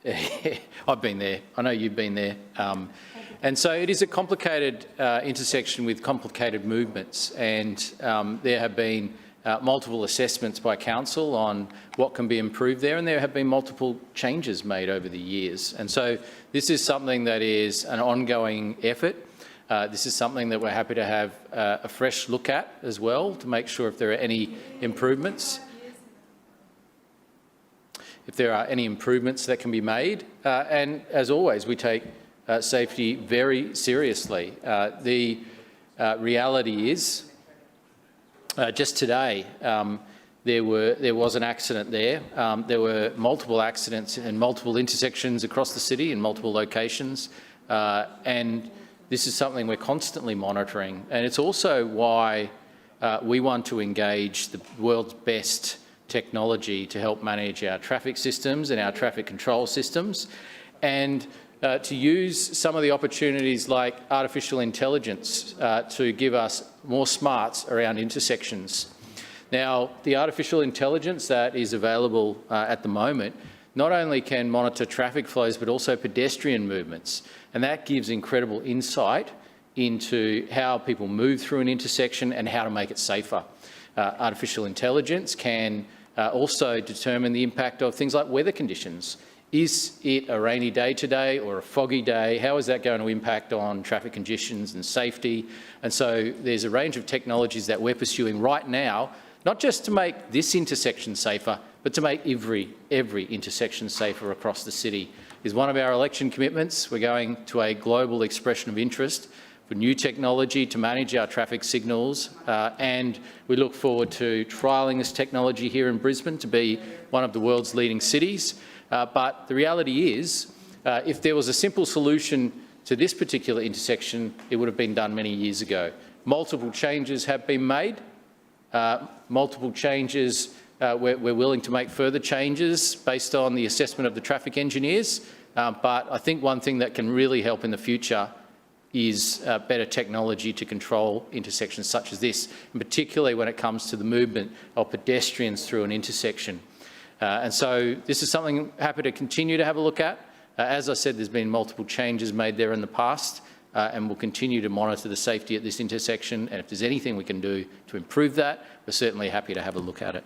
[SPEAKER 2] there.
[SPEAKER 7] I've been there. I know you've been there. And so it is a complicated intersection with complicated movements, and there have been multiple assessments by council on what can be improved there, and there have been multiple changes made over the years. And so this is something that is an ongoing effort. This is something that we're happy to have a fresh look at as well, to make sure if there are any improvements. if there are any improvements that can be made. And as always, we take safety very seriously. The reality is, just today, there was an accident there. There were multiple accidents in multiple intersections across the city in multiple locations, and this is something we're constantly monitoring. And it's also why we want to engage the world's best technology to help manage our traffic systems and our traffic control systems, and to use some of the opportunities like artificial intelligence to give us more smarts around intersections. Now, the artificial intelligence that is available at the moment not only can monitor traffic flows but also pedestrian movements, and that gives incredible insight into how people move through an intersection and how to make it safer. Artificial intelligence can also determine the impact of things like weather conditions. Is it a rainy day today or a foggy day? How is that going to impact on traffic conditions and safety? And so there's a range of technologies that we're pursuing right now, not just to make this intersection safer, but to make every intersection safer across the city. Is one of our election commitments. We're going to a global expression of interest for new technology to manage our traffic signals, and we look forward to trialling this technology here in Brisbane to be one of the world's leading cities. But the reality is, if there was a simple solution to this particular intersection, it would have been done many years ago. Multiple changes have been made. Multiple changes, we're willing to make further changes based on the assessment of the traffic engineers. But I think one thing that can really help in the future is better technology to control intersections such as this, and particularly when it comes to the movement of pedestrians through an intersection. And so this is something I'm happy to continue to have a look at. As I said, there's been multiple changes made there in the past, and we'll continue to monitor the safety at this intersection. And if there's anything we can do to improve that, we're certainly happy to have a look at it.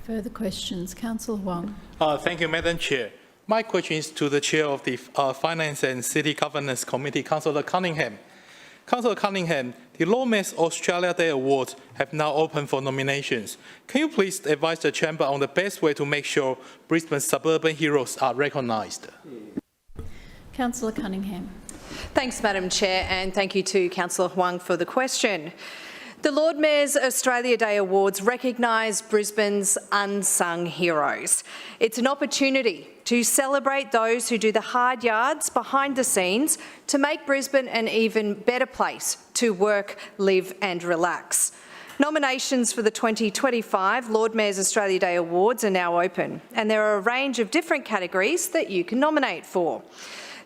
[SPEAKER 1] Further questions? Councillor Huang.
[SPEAKER 6] Thank you, Madam Chair. My question is to the Chair of the Finance and City Governance Committee, Councillor Cunningham. Councillor Cunningham, the Lawmakers Australia Day Awards have now opened for nominations. Can you please advise the Chamber on the best way to make sure Brisbane's suburban heroes are recognised?
[SPEAKER 1] Councillor Cunningham.
[SPEAKER 15] Thanks, Madam Chair, and thank you to Councillor Huang for the question. The Lord Mayor's Australia Day Awards recognise Brisbane's unsung heroes. It's an opportunity to celebrate those who do the hard yards behind the scenes to make Brisbane an even better place to work, live and relax. Nominations for the 2025 Lord Mayor's Australia Day Awards are now open, and there are a range of different categories that you can nominate for.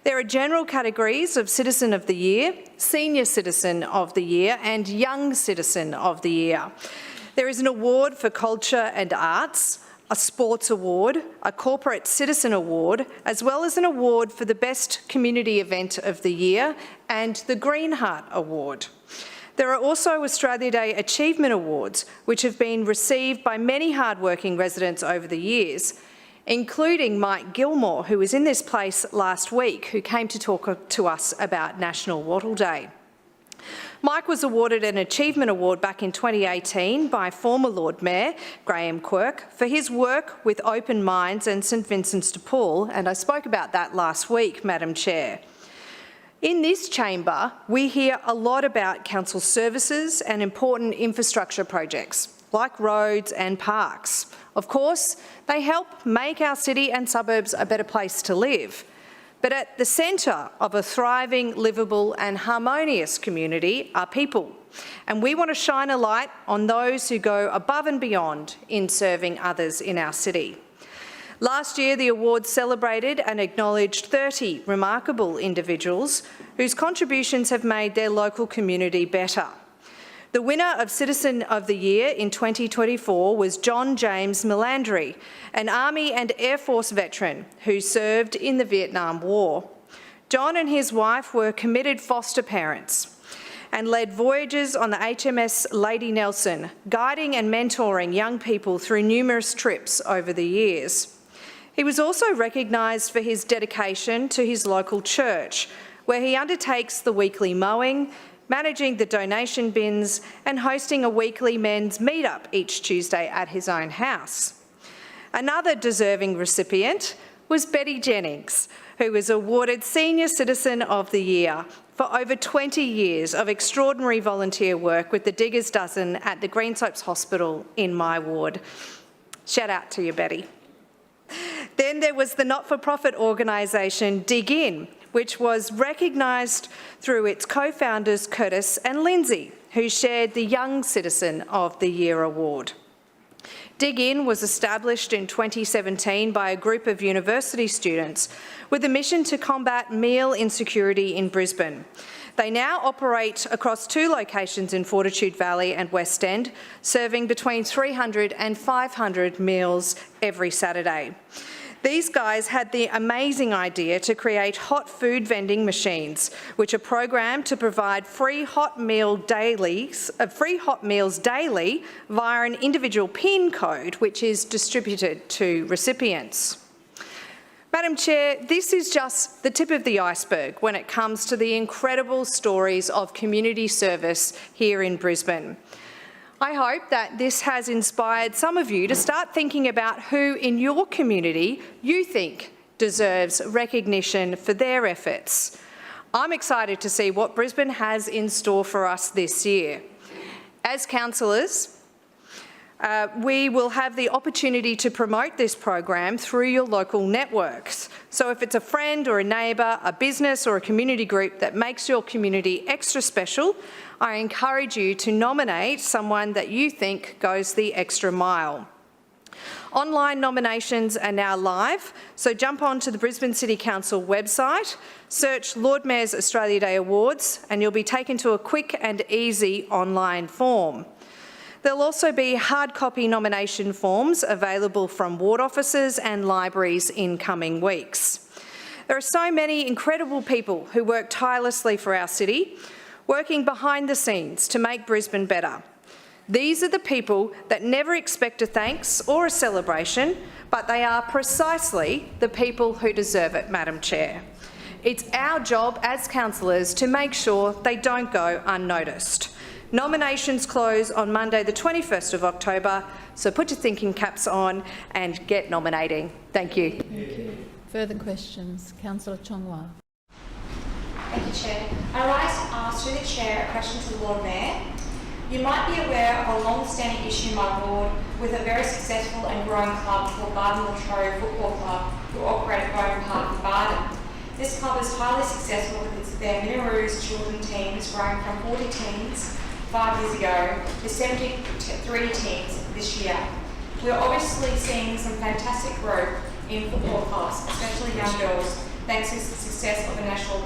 [SPEAKER 15] There are general categories of Citizen of the Year, Senior Citizen of the Year and Young Citizen of the Year. There is an award for culture and arts, a sports award, a corporate citizen award, as well as an award for the best community event of the year and the Green Heart Award. There are also Australia Day Achievement Awards, which have been received by many hardworking residents over the years, including Mike Gilmore, who was in this place last week, who came to talk to us about National Wattle Day. Mike was awarded an Achievement Award back in 2018 by former Lord Mayor Graham Quirk for his work with Open Minds and St Vincent's de Paul, and I spoke about that last week, Madam Chair. In this chamber, we hear a lot about council services and important infrastructure projects, like roads and parks. Of course, they help make our city and suburbs a better place to live. But at the centre of a thriving, livable and harmonious community are people. And we want to shine a light on those who go above and beyond in serving others in our city. Last year, the awards celebrated and acknowledged 30 remarkable individuals whose contributions have made their local community better. The winner of Citizen of the Year in 2024 was John James Melandry, an Army and Air Force veteran who served in the Vietnam War. John and his wife were committed foster parents and led voyages on the HMS Lady Nelson, guiding and mentoring young people through numerous trips over the years. He was also recognised for his dedication to his local church, where he undertakes the weekly mowing, managing the donation bins and hosting a weekly men's meet-up each Tuesday at his own house. Another deserving recipient was Betty Jennings, who was awarded Senior Citizen of the Year for over 20 years of extraordinary volunteer work with the Diggers Dozen at the Greenslopes Hospital in my ward. Shout out to you, Betty. Then there was the not-for-profit organisation Dig In, which was recognised through its co-founders Curtis and Lindsay, who shared the Young Citizen of the Year award. Dig In was established in 2017 by a group of university students with a mission to combat meal insecurity in Brisbane. They now operate across 2 locations in Fortitude Valley and West End, serving between 300 and 500 meals every Saturday. These guys had the amazing idea to create hot food vending machines, which are programmed to provide free hot meals daily via an individual PIN code, which is distributed to recipients. Madam Chair, this is just the tip of the iceberg when it comes to the incredible stories of community service here in Brisbane. I hope that this has inspired some of you to start thinking about who in your community you think deserves recognition for their efforts. I'm excited to see what Brisbane has in store for us this year. As councillors, we will have the opportunity to promote this program through your local networks. So if it's a friend or a neighbour, a business or a community group that makes your community extra special, I encourage you to nominate someone that you think goes the extra mile. Online nominations are now live, so jump onto the Brisbane City Council website, search Lord Mayor's Australia Day Awards, and you'll be taken to a quick and easy online form. There'll also be hard copy nomination forms available from ward offices and libraries in coming weeks. There are so many incredible people who work tirelessly for our city, working behind the scenes to make Brisbane better. These are the people that never expect a thanks or a celebration, but they are precisely the people who deserve it, Madam Chair. It's our job as councillors to make sure they don't go unnoticed. Nominations close on Monday the 21st of October, so put your thinking caps on and get nominating. Thank you.
[SPEAKER 1] Thank you. Further questions? Councillor Chongwa.
[SPEAKER 16] Thank you, Chair. I rise to ask through the Chair a question to the Lord Mayor. You might be aware of a long-standing issue in my ward with a very successful and growing club called Brisbane City Football Club, who operate at Grove Park in Bardon. This club is highly successful with their Miniroos children team has grown from 40 teams 5 years ago to 73 teams this year. We're obviously seeing some fantastic growth in football clubs, especially young girls, thanks to the success of the national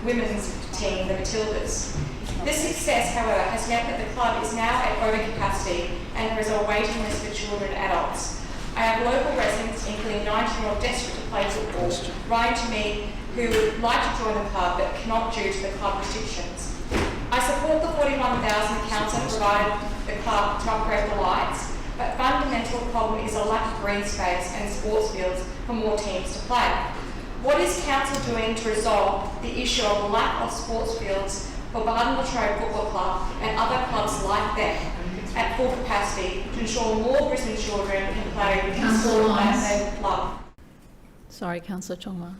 [SPEAKER 16] women's team, the Matildas. This success, however, has meant that the club is now at overcapacity and there is a waiting list for children and adults. I have local residents, including 19-year-old desperate to play football, writing to me who would like to join the club but cannot due to the club restrictions. I support the $41,000 the council provided the club to upgrade the lights, but fundamental problem is a lack of green space and sports fields for more teams to play. What is council doing to resolve the issue of lack of sports fields for Brisbane City Football Club and other clubs like them at full capacity to ensure more Brisbane children can play in sport that they love?
[SPEAKER 1] Sorry, Councillor Chongwa.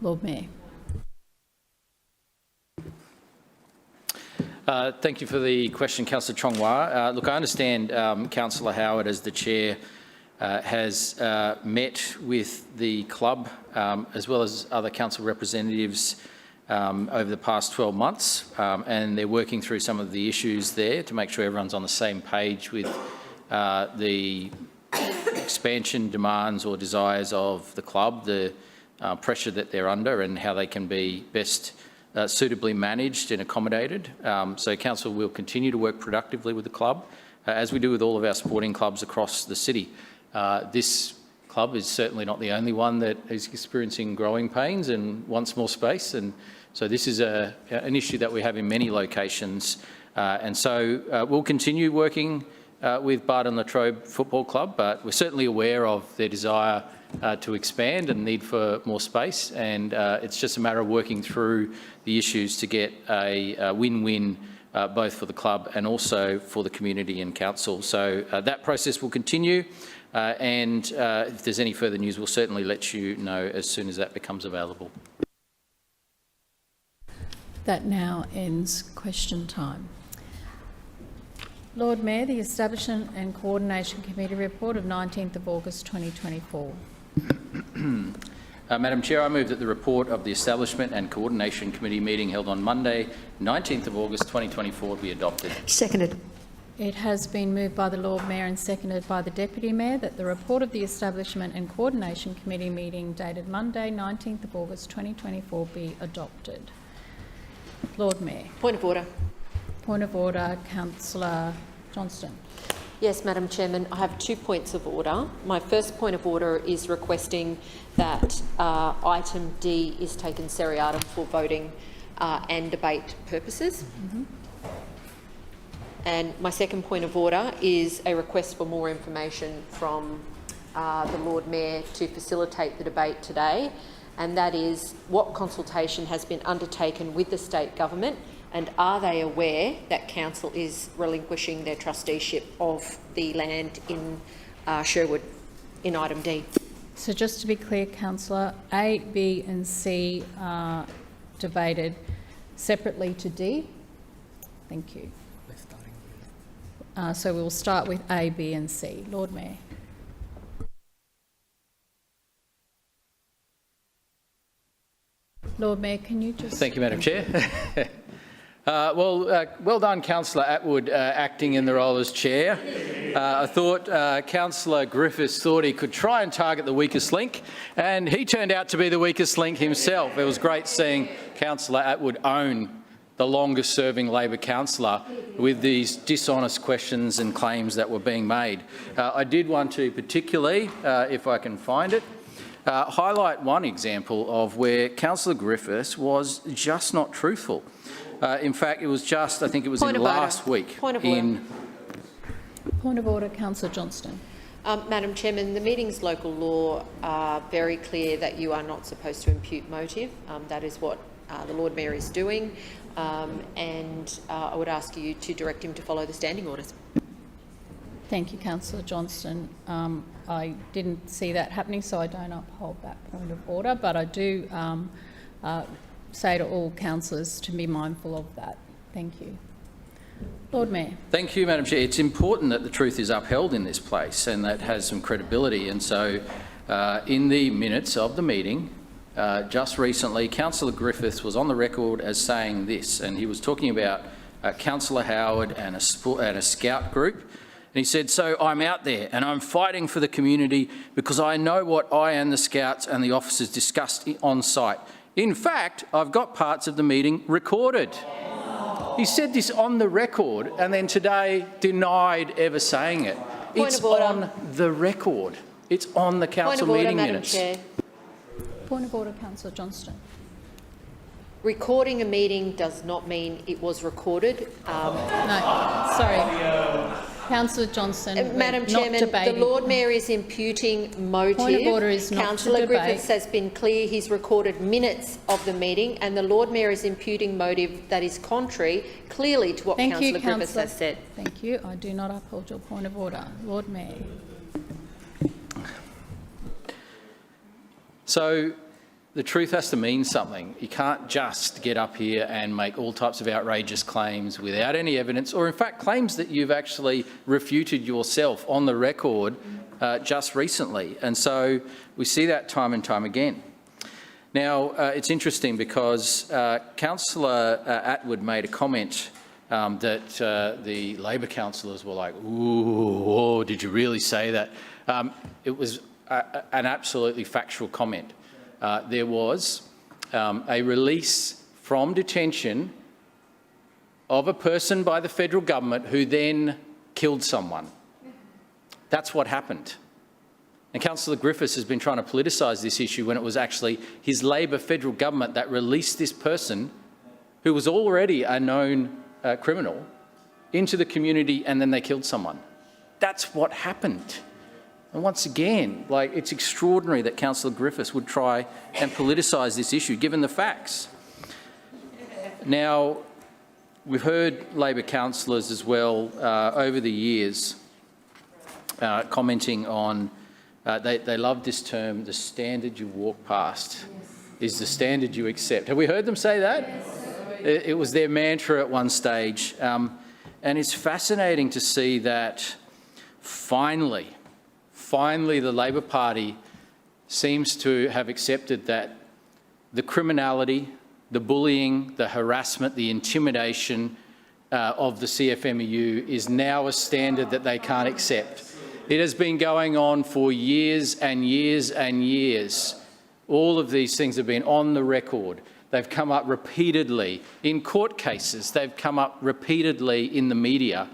[SPEAKER 1] Lord Mayor.
[SPEAKER 7] Thank you for the question, Councillor Chongwa. Look, I understand Councillor Howard, as the Chair, has met with the club as well as other council representatives over the past 12 months, and they're working through some of the issues there to make sure everyone's on the same page with the expansion demands or desires of the club, the pressure that they're under and how they can be best suitably managed and accommodated. So Council will continue to work productively with the club, as we do with all of our sporting clubs across the city. This club is certainly not the only one that is experiencing growing pains and wants more space, and so this is an issue that we have in many locations. And so we'll continue working with Bardon Latrobe Football Club, but we're certainly aware of their desire to expand and need for more space, and it's just a matter of working through the issues to get a win-win both for the club and also for the community and council. So that process will continue, and if there's any further news, we'll certainly let you know as soon as that becomes available.
[SPEAKER 1] That now ends question time. Lord Mayor, the Establishment and Coordination Committee report of 19th of August 2024.
[SPEAKER 7] Madam Chair, I move that the report of the Establishment and Coordination Committee meeting held on Monday, 19th of August 2024 be adopted.
[SPEAKER 12] Seconded.
[SPEAKER 1] It has been moved by the Lord Mayor and seconded by the Deputy Mayor that the report of the Establishment and Coordination Committee meeting dated Monday, 19th of August 2024 be adopted. Lord Mayor.
[SPEAKER 2] Point of order.
[SPEAKER 1] Point of order, Councillor Johnston.
[SPEAKER 2] Yes, Madam Chairman, I have 2 points of order. My first point of order is requesting that item D is taken seriatim for voting and debate purposes. And my second point of order is a request for more information from the Lord Mayor to facilitate the debate today, and that is what consultation has been undertaken with the state government, and are they aware that council is relinquishing their trusteeship of the land in Sherwood in item D?
[SPEAKER 1] So just to be clear, Councillor, A, B and C are debated separately to D. Thank you. So we'll start with A, B and C. Lord Mayor. Lord Mayor, can you just...
[SPEAKER 7] Thank you, Madam Chair. Well done, Councillor Atwood, acting in the role as chair. I thought Councillor Griffiths thought he could try and target the weakest link, and he turned out to be the weakest link himself. It was great seeing Councillor Atwood own the longest-serving Labor councillor with these dishonest questions and claims that were being made. I did want to particularly, if I can find it, highlight one example of where Councillor Griffiths was just not truthful. In fact, it was just, I think it was in last week.
[SPEAKER 2] Point of order.
[SPEAKER 1] Point of order, Councillor Johnston.
[SPEAKER 2] Madam Chairman, the meeting's local law are very clear that you are not supposed to impute motive. That is what the Lord Mayor is doing, and I would ask you to direct him to follow the standing orders.
[SPEAKER 1] Thank you, Councillor Johnston. I didn't see that happening, so I don't uphold that point of order, but I do say to all councillors to be mindful of that. Thank you. Lord Mayor.
[SPEAKER 7] Thank you, Madam Chair. It's important that the truth is upheld in this place and that has some credibility. And so in the minutes of the meeting, just recently, Councillor Griffiths was on the record as saying this, and he was talking about Councillor Howard and a scout group. And he said, "So I'm out there and I'm fighting for the community because I know what I and the scouts and the officers discussed on site. In fact, I've got parts of the meeting recorded." He said this on the record and then today denied ever saying it. It's on the record. It's on the council meeting minutes.
[SPEAKER 2] Point of order, Madam Chair.
[SPEAKER 1] Point of order, Councillor Johnston.
[SPEAKER 2] Recording a meeting does not mean it was recorded.
[SPEAKER 1] No, sorry. Councillor Johnston,
[SPEAKER 2] Madam Chairman, the Lord Mayor is imputing motive.
[SPEAKER 1] Point of order is not
[SPEAKER 2] Councillor
[SPEAKER 1] to debate.
[SPEAKER 2] Griffiths has been clear he's recorded minutes of the meeting, and the Lord Mayor is imputing motive that is contrary clearly to what Councillor Griffiths has said.
[SPEAKER 1] Thank you. I do not uphold your point of order. Lord Mayor.
[SPEAKER 7] So the truth has to mean something. You can't just get up here and make all types of outrageous claims without any evidence, or in fact claims that you've actually refuted yourself on the record just recently. And so we see that time and time again. Now, it's interesting because Councillor Atwood made a comment that the Labor councillors were like, "Ooh, did you really say that?" It was an absolutely factual comment. There was a release from detention of a person by the federal government who then killed someone. That's what happened. And Councillor Griffiths has been trying to politicise this issue when it was actually his Labor federal government that released this person who was already a known criminal into the community, and then they killed someone. That's what happened. And once again, it's extraordinary that Councillor Griffiths would try and politicise this issue, given the facts. Now, We've heard Labor councillors as well over the years commenting on, they love this term, the standard you walk past is the standard you accept. Have we heard them say that? Yes. It was their mantra at one stage. And it's fascinating to see that finally the Labor Party seems to have accepted that the criminality, the bullying, the harassment, the intimidation of the CFMEU is now a standard that they can't accept. It has been going on for years and years and years. All of these things have been on the record. They've come up repeatedly in court cases. They've come up repeatedly in the media.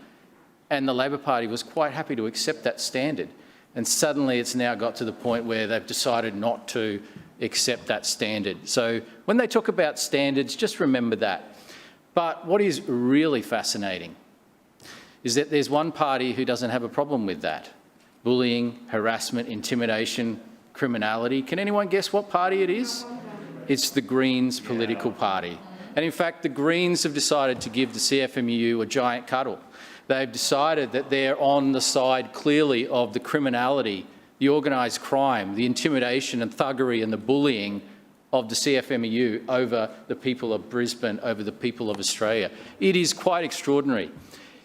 [SPEAKER 7] And the Labor Party was quite happy to accept that standard. And suddenly it's now got to the point where they've decided not to accept that standard. So when they talk about standards, just remember that. But what is really fascinating is that there's one party who doesn't have a problem with that. Bullying, harassment, intimidation, criminality. Can anyone guess what party it is? It's the Greens political party. And in fact, the Greens have decided to give the CFMEU a giant cuddle. They've decided that they're on the side clearly of the criminality, the organised crime, the intimidation and thuggery and the bullying of the CFMEU over the people of Brisbane, over the people of Australia. It is quite extraordinary.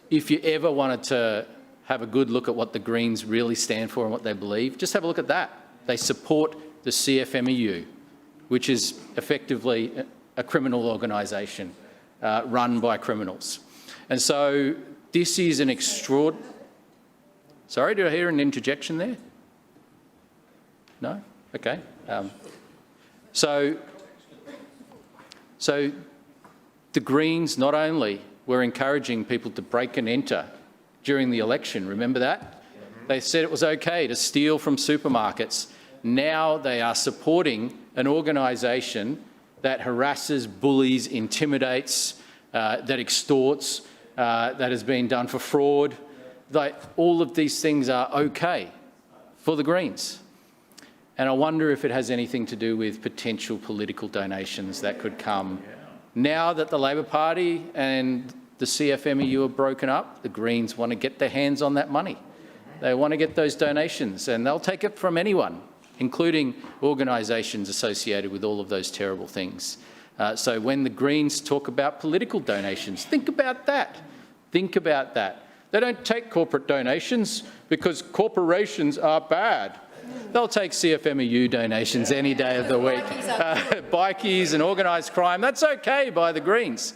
[SPEAKER 7] If you ever wanted to have a good look at what the Greens really stand for and what they believe, just have a look at that. They support the CFMEU, which is effectively a criminal organisation run by criminals. And so this is an extraordinary... Sorry, did I hear an interjection there? No? Okay. So the Greens not only were encouraging people to break and enter during the election, remember that? They said it was okay to steal from supermarkets. Now they are supporting an organisation that harasses, bullies, intimidates, that extorts, that has been done for fraud. All of these things are okay for the Greens. And I wonder if it has anything to do with potential political donations that could come. Now that the Labor Party and the CFMEU are broken up, the Greens want to get their hands on that money. They want to get those donations, and they'll take it from anyone, including organisations associated with all of those terrible things. So when the Greens talk about political donations, think about that. Think about that. They don't take corporate donations because corporations are bad. They'll take CFMEU donations any day of the week. Bikies and organised crime, that's okay by the Greens.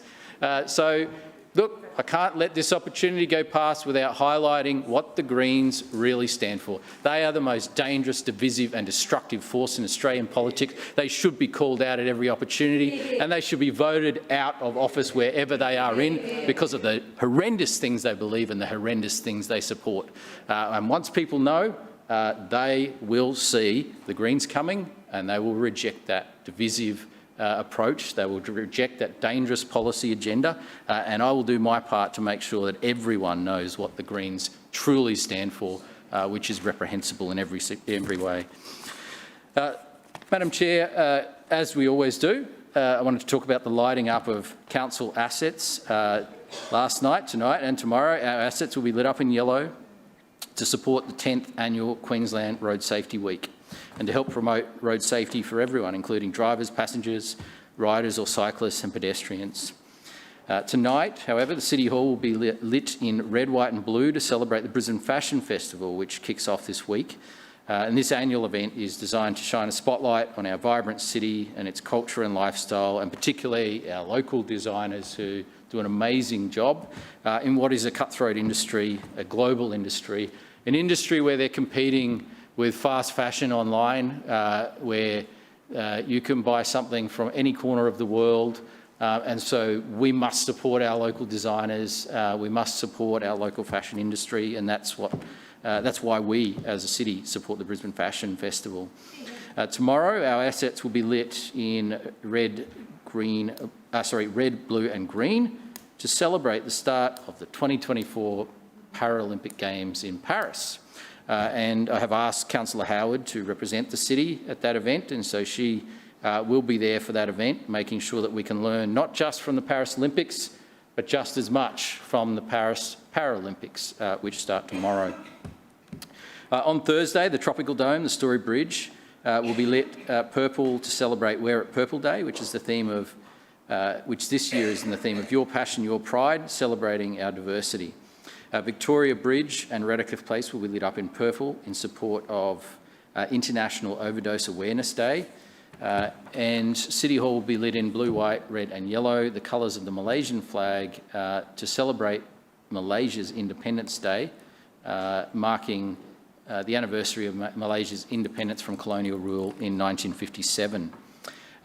[SPEAKER 7] So, look, I can't let this opportunity go past without highlighting what the Greens really stand for. They are the most dangerous, divisive and destructive force in Australian politics. They should be called out at every opportunity, and they should be voted out of office wherever they are in because of the horrendous things they believe and the horrendous things they support. And once people know, they will see the Greens coming and they will reject that divisive approach. They will reject that dangerous policy agenda, and I will do my part to make sure that everyone knows what the Greens truly stand for, which is reprehensible in every way. Madam Chair, as we always do, I wanted to talk about the lighting up of council assets. Last night, tonight and tomorrow, our assets will be lit up in yellow to support the 10th annual Queensland Road Safety Week and to help promote road safety for everyone, including drivers, passengers, riders or cyclists and pedestrians. Tonight, however, the City Hall will be lit in red, white and blue to celebrate the Brisbane Fashion Festival, which kicks off this week. And this annual event is designed to shine a spotlight on our vibrant city and its culture and lifestyle, and particularly our local designers who do an amazing job in what is a cutthroat industry, a global industry, an industry where they're competing with fast fashion online, where you can buy something from any corner of the world. And so we must support our local designers, we must support our local fashion industry, and that's why we, as a city, support the Brisbane Fashion Festival. Tomorrow, our assets will be lit in red, blue and green to celebrate the start of the 2024 Paralympic Games in Paris. And I have asked Councillor Howard to represent the city at that event, and so she will be there for that event, making sure that we can learn not just from the Paris Olympics, but just as much from the Paris Paralympics, which start tomorrow. On Thursday, the Tropical Dome, the Story Bridge, will be lit purple to celebrate Wear It Purple Day, which is the theme of, which this year is in the theme of Your Passion, Your Pride, celebrating our diversity. Victoria Bridge and Redcliffe Place will be lit up in purple in support of International Overdose Awareness Day. And City Hall will be lit in blue, white, red and yellow, the colours of the Malaysian flag, to celebrate Malaysia's Independence Day, marking the anniversary of Malaysia's independence from colonial rule in 1957.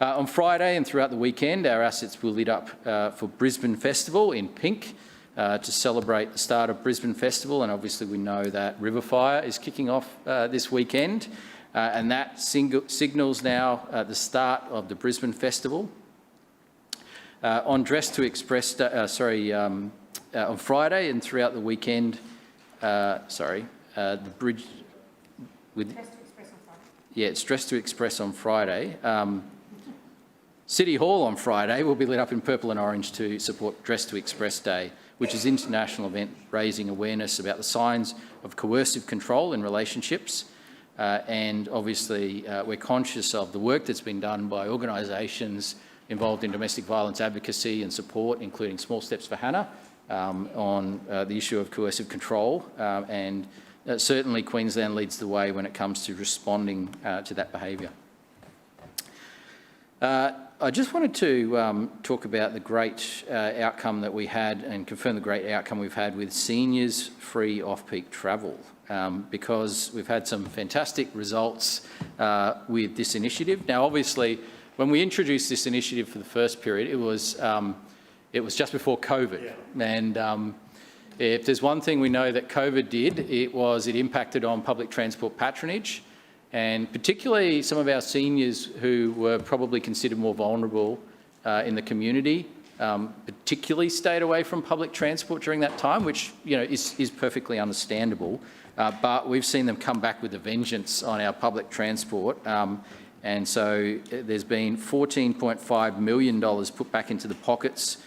[SPEAKER 7] On Friday and throughout the weekend, our assets will lit up for Brisbane Festival in pink to celebrate the start of Brisbane Festival, and obviously we know that River Fire is kicking off this weekend, and that signals now the start of the Brisbane Festival. On Dress to Express, on Friday and throughout the weekend, the bridge with... Yeah, it's Dress to Express on Friday. City Hall on Friday will be lit up in purple and orange to support Dress to Express Day, which is an international event raising awareness about the signs of coercive control in relationships. And obviously, we're conscious of the work that's been done by organisations involved in domestic violence advocacy and support, including Small Steps for Hannah, on the issue of coercive control. And certainly Queensland leads the way when it comes to responding to that behaviour. I just wanted to talk about the great outcome that we had and confirm the great outcome we've had with seniors free off-peak travel, because we've had some fantastic results with this initiative. Now, obviously, when we introduced this initiative for the first period, it was just before COVID. Yeah. And if there's one thing we know that COVID did, it impacted on public transport patronage, and particularly some of our seniors who were probably considered more vulnerable in the community, particularly stayed away from public transport during that time, which is perfectly understandable. But we've seen them come back with a vengeance on our public transport. And so there's been $14.5 million put back into the pockets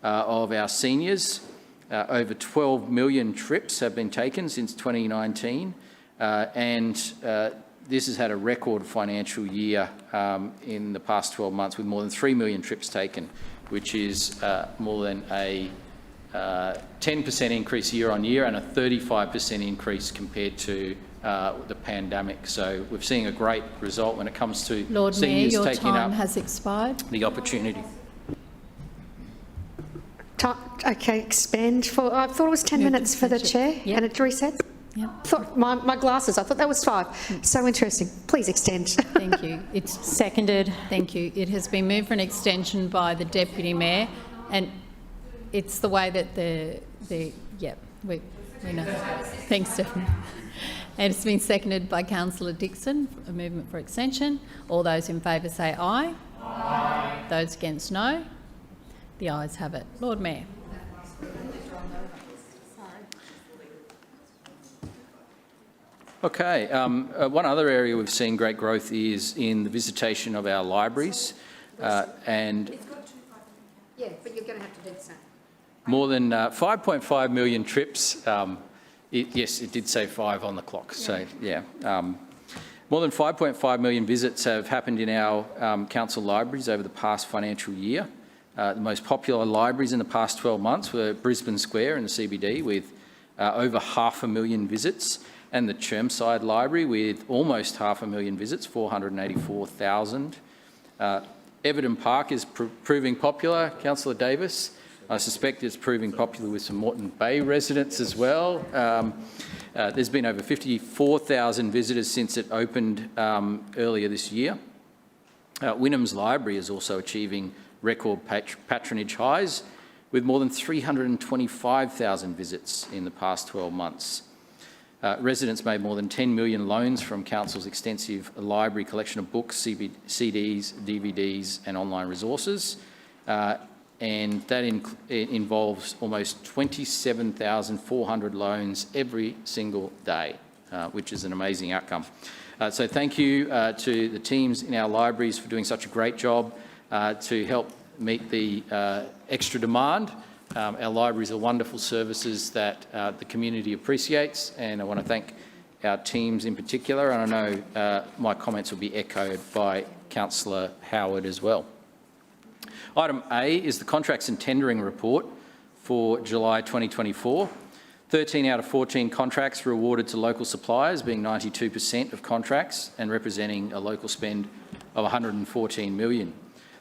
[SPEAKER 7] of our seniors. Over 12 million trips have been taken since 2019. This has had a record financial year in the past 12 months with more than 3 million trips taken, which is more than a 10% increase year on year and a 35% increase compared to the pandemic. So we're seeing a great result when it comes to
[SPEAKER 1] Lord
[SPEAKER 7] seniors
[SPEAKER 1] Mayor, your
[SPEAKER 7] taking
[SPEAKER 1] time
[SPEAKER 7] up
[SPEAKER 1] has expired.
[SPEAKER 7] The opportunity.
[SPEAKER 3] Okay, expand for, I thought it was 10 minutes for the chair, and it resets.
[SPEAKER 1] Yep.
[SPEAKER 3] I thought my glasses, I thought that was 5. So interesting. Please extend.
[SPEAKER 1] Thank you. It's seconded. Thank you. It has been moved for an extension by the Deputy Mayor, and it's the way that we know. Thanks, Stephanie. And it's been seconded by Councillor Dixon, a movement for extension. All those in favour say aye. Aye. Those against no. The ayes have it. Lord Mayor.
[SPEAKER 7] Okay, one other area we've seen great growth is in the visitation of our libraries, and
[SPEAKER 2] Yeah, but you're going to have to do the same.
[SPEAKER 7] More than 5.5 million trips. Yes, it did say 5 on the clock. Yeah. So yeah, more than 5.5 million visits have happened in our council libraries over the past financial year. The most popular libraries in the past 12 months were Brisbane Square in the CBD with over 500,000 visits, and the Chermside Library with almost 500,000 visits, 484,000. Everton Park is proving popular, Councillor Davis. I suspect it's proving popular with some Moreton Bay residents as well. There's been over 54,000 visitors since it opened earlier this year. Wynnum's Library is also achieving record patronage highs with more than 325,000 visits in the past 12 months. Residents made more than 10 million loans from Council's extensive library collection of books, CDs, DVDs and online resources. And that involves almost 27,400 loans every single day, which is an amazing outcome. So thank you to the teams in our libraries for doing such a great job to help meet the extra demand Our libraries are wonderful services that the community appreciates, and I want to thank our teams in particular, and I know my comments will be echoed by Councillor Howard as well. Item A is the contracts and tendering report for July 2024. 13 out of 14 contracts were awarded to local suppliers, being 92% of contracts and representing a local spend of $114 million.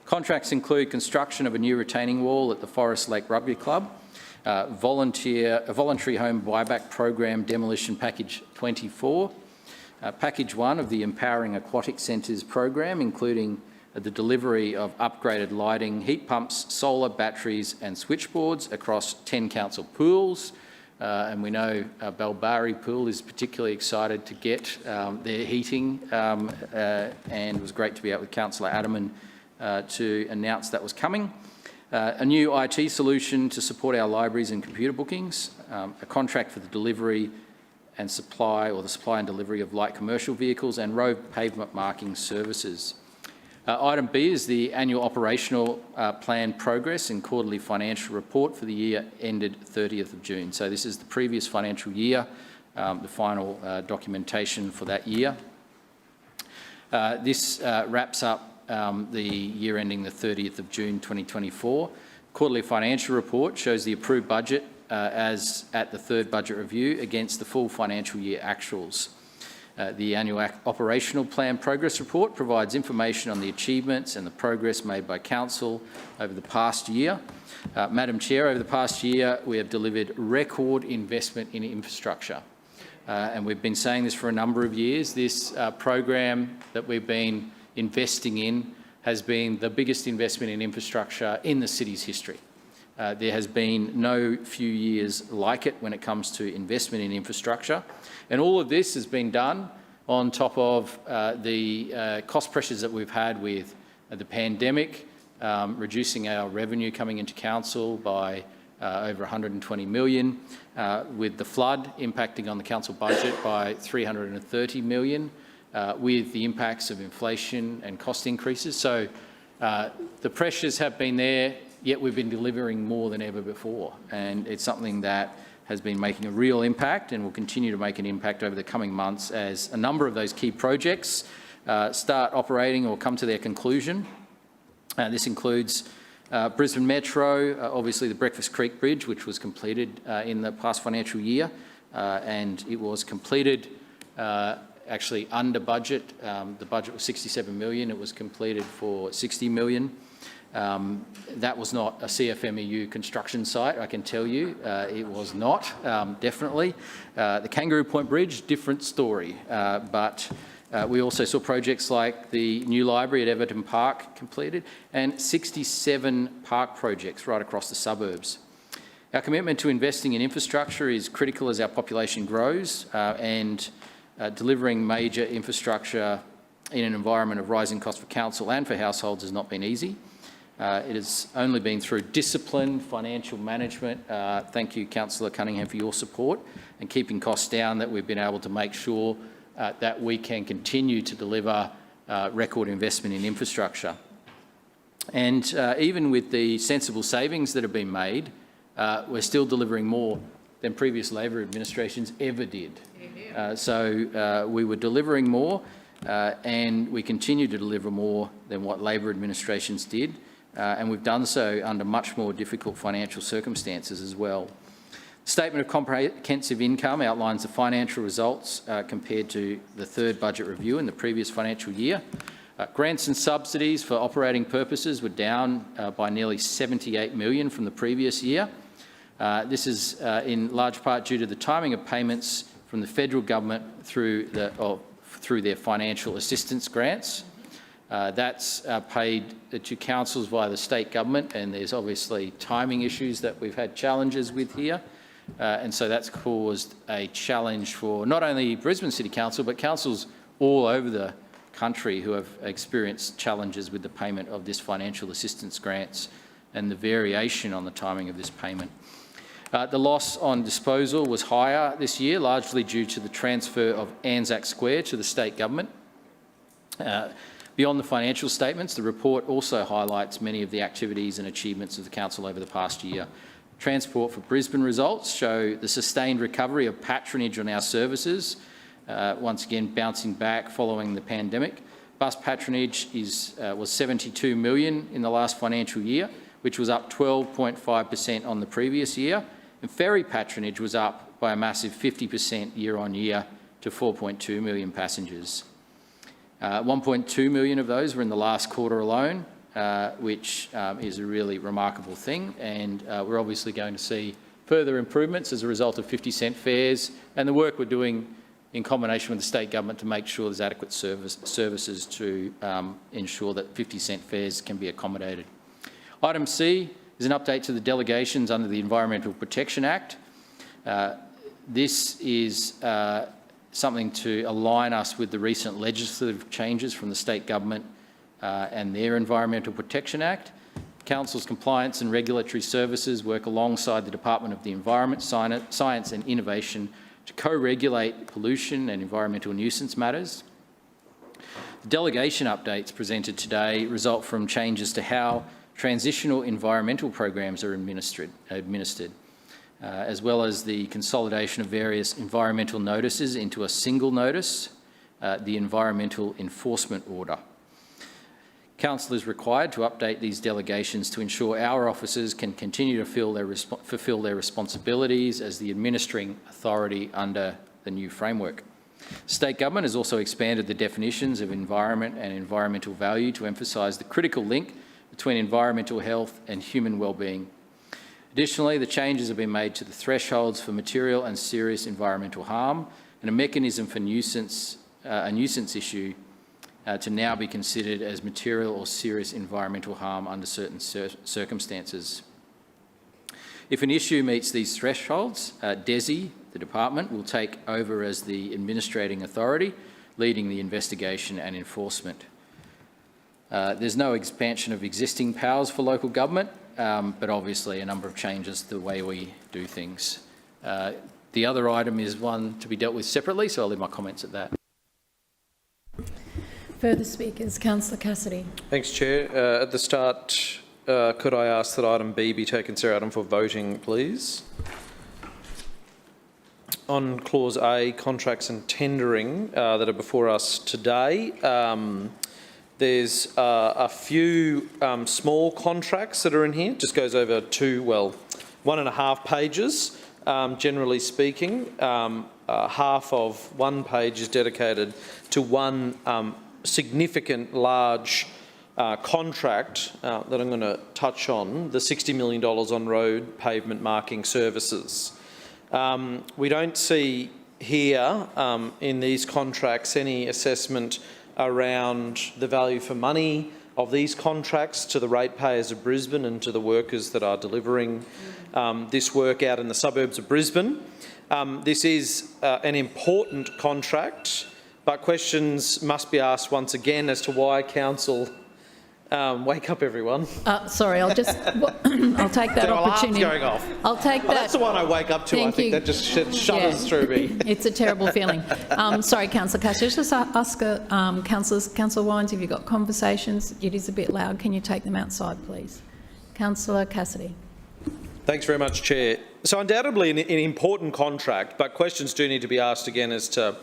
[SPEAKER 7] Contracts include construction of a new retaining wall at the Forest Lake Rugby Club, a voluntary home buyback program demolition package 24, package 1 of the Empowering Aquatic Centres program, including the delivery of upgraded lighting, heat pumps, solar batteries and switchboards across 10 council pools. And we know Balbari Pool is particularly excited to get their heating, and it was great to be out with Councillor Adderman to announce that was coming. A new IT solution to support our libraries and computer bookings, a contract for the delivery and supply, or the supply and delivery of light commercial vehicles, and road pavement marking services. Item B is the annual operational plan progress and quarterly financial report for the year ended 30th of June. So this is the previous financial year, the final documentation for that year. This wraps up the year ending the 30th of June 2024. Quarterly financial report shows the approved budget as at the third budget review against the full financial year actuals. The annual operational plan progress report provides information on the achievements and the progress made by Council over the past year. Madam Chair, over the past year we have delivered record investment in infrastructure, and we've been saying this for a number of years. This program that we've been investing in has been the biggest investment in infrastructure in the city's history. There has been no few years like it when it comes to investment in infrastructure. And all of this has been done on top of the cost pressures that we've had with the pandemic, reducing our revenue coming into council by over $120 million, with the flood impacting on the council budget by $330 million, with the impacts of inflation and cost increases. So the pressures have been there, yet we've been delivering more than ever before. And it's something that has been making a real impact and will continue to make an impact over the coming months as a number of those key projects start operating or come to their conclusion. This includes Brisbane Metro, obviously the Breakfast Creek Bridge, which was completed in the past financial year, and it was completed actually under budget. The budget was $67 million, it was completed for $60 million. That was not a CFMEU construction site, I can tell you. It was not, definitely. The Kangaroo Point Bridge, different story. But we also saw projects like the new library at Everton Park completed, and 67 park projects right across the suburbs. Our commitment to investing in infrastructure is critical as our population grows, and delivering major infrastructure in an environment of rising cost for council and for households has not been easy. It has only been through disciplined financial management, thank you Councillor Cunningham for your support, and keeping costs down, that we've been able to make sure that we can continue to deliver record investment in infrastructure. And even with the sensible savings that have been made, we're still delivering more than previous Labor administrations ever did. So we were delivering more, and we continue to deliver more than what Labor administrations did. And we've done so under much more difficult financial circumstances as well. The Statement of Comprehensive Income outlines the financial results compared to the third budget review in the previous financial year. Grants and subsidies for operating purposes were down by nearly $78 million from the previous year. This is in large part due to the timing of payments from the federal government through their financial assistance grants. That's paid to councils via the state government, and there's obviously timing issues that we've had challenges with here. And so that's caused a challenge for not only Brisbane City Council, but councils all over the country who have experienced challenges with the payment of this financial assistance grants and the variation on the timing of this payment. The loss on disposal was higher this year, largely due to the transfer of Anzac Square to the state government. Beyond the financial statements, the report also highlights many of the activities and achievements of the council over the past year. Transport for Brisbane results show the sustained recovery of patronage on our services, once again bouncing back following the pandemic. Bus patronage was 72 million in the last financial year, which was up 12.5% on the previous year, and ferry patronage was up by a massive 50% year on year to 4.2 million passengers. 1.2 million of those were in the last quarter alone, which is a really remarkable thing, and we're obviously going to see further improvements as a result of 50-cent fares and the work we're doing in combination with the state government to make sure there's adequate services to ensure that 50-cent fares can be accommodated. Item C is an update to the delegations under the Environmental Protection Act. This is something to align us with the recent legislative changes from the state government and their Environmental Protection Act. Council's compliance and regulatory services work alongside the Department of the Environment, Science and Innovation to co-regulate pollution and environmental nuisance matters. The delegation updates presented today result from changes to how transitional environmental programs are administered, as well as the consolidation of various environmental notices into a single notice, the Environmental Enforcement Order. Council is required to update these delegations to ensure our officers can continue to fulfil their responsibilities as the administering authority under the new framework. State government has also expanded the definitions of environment and environmental value to emphasise the critical link between environmental health and human wellbeing. Additionally, the changes have been made to the thresholds for material and serious environmental harm and a mechanism for a nuisance issue to now be considered as material or serious environmental harm under certain circumstances. If an issue meets these thresholds, DESI, the department, will take over as the administrating authority, leading the investigation and enforcement. There's no expansion of existing powers for local government, but obviously a number of changes to the way we do things. The other item is one to be dealt with separately, so I'll leave my comments at that.
[SPEAKER 1] Further speakers, Councillor Cassidy.
[SPEAKER 14] Thanks, Chair. At the start, could I ask that item B be taken seriatim for voting, please? On clause A, contracts and tendering that are before us today, there's a few small contracts that are in here. It just goes over 1.5 pages. Generally speaking, half of 1 page is dedicated to one significant large contract that I'm going to touch on, the $60 million on road pavement marking services. We don't see here in these contracts any assessment around the value for money of these contracts to the ratepayers of Brisbane and to the workers that are delivering this work out in the suburbs of Brisbane. This is an important contract, but questions must be asked once again as to why Council... wake up, everyone.
[SPEAKER 1] Sorry, I'll just... I'll take that opportunity.
[SPEAKER 14] Alarm's going off.
[SPEAKER 1] I'll take that.
[SPEAKER 14] That's the one I wake up to.
[SPEAKER 1] Thank
[SPEAKER 14] I think
[SPEAKER 1] you.
[SPEAKER 14] that just shudders through me.
[SPEAKER 1] It's a terrible feeling. Sorry, Councillor Cassidy. Just ask Councillor Wines, if you've got conversations, it is a bit loud. Can you take them outside, please? Councillor Cassidy.
[SPEAKER 14] Thanks very much, Chair. So undoubtedly an important contract, but questions do need to be asked again as to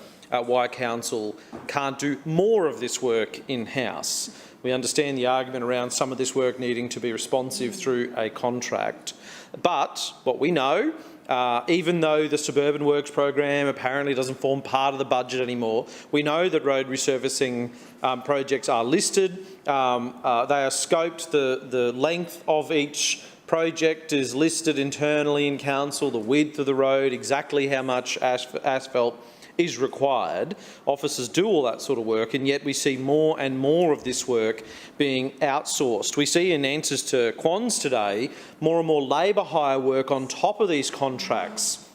[SPEAKER 14] why Council can't do more of this work in-house. We understand the argument around some of this work needing to be responsive through a contract. But what we know, even though the Suburban Works program apparently doesn't form part of the budget anymore, we know that road resurfacing projects are listed. They are scoped. The length of each project is listed internally in Council, the width of the road, exactly how much asphalt is required. Officers do all that sort of work, and yet we see more and more of this work being outsourced. We see in answers to Quans today more and more labour hire work on top of these contracts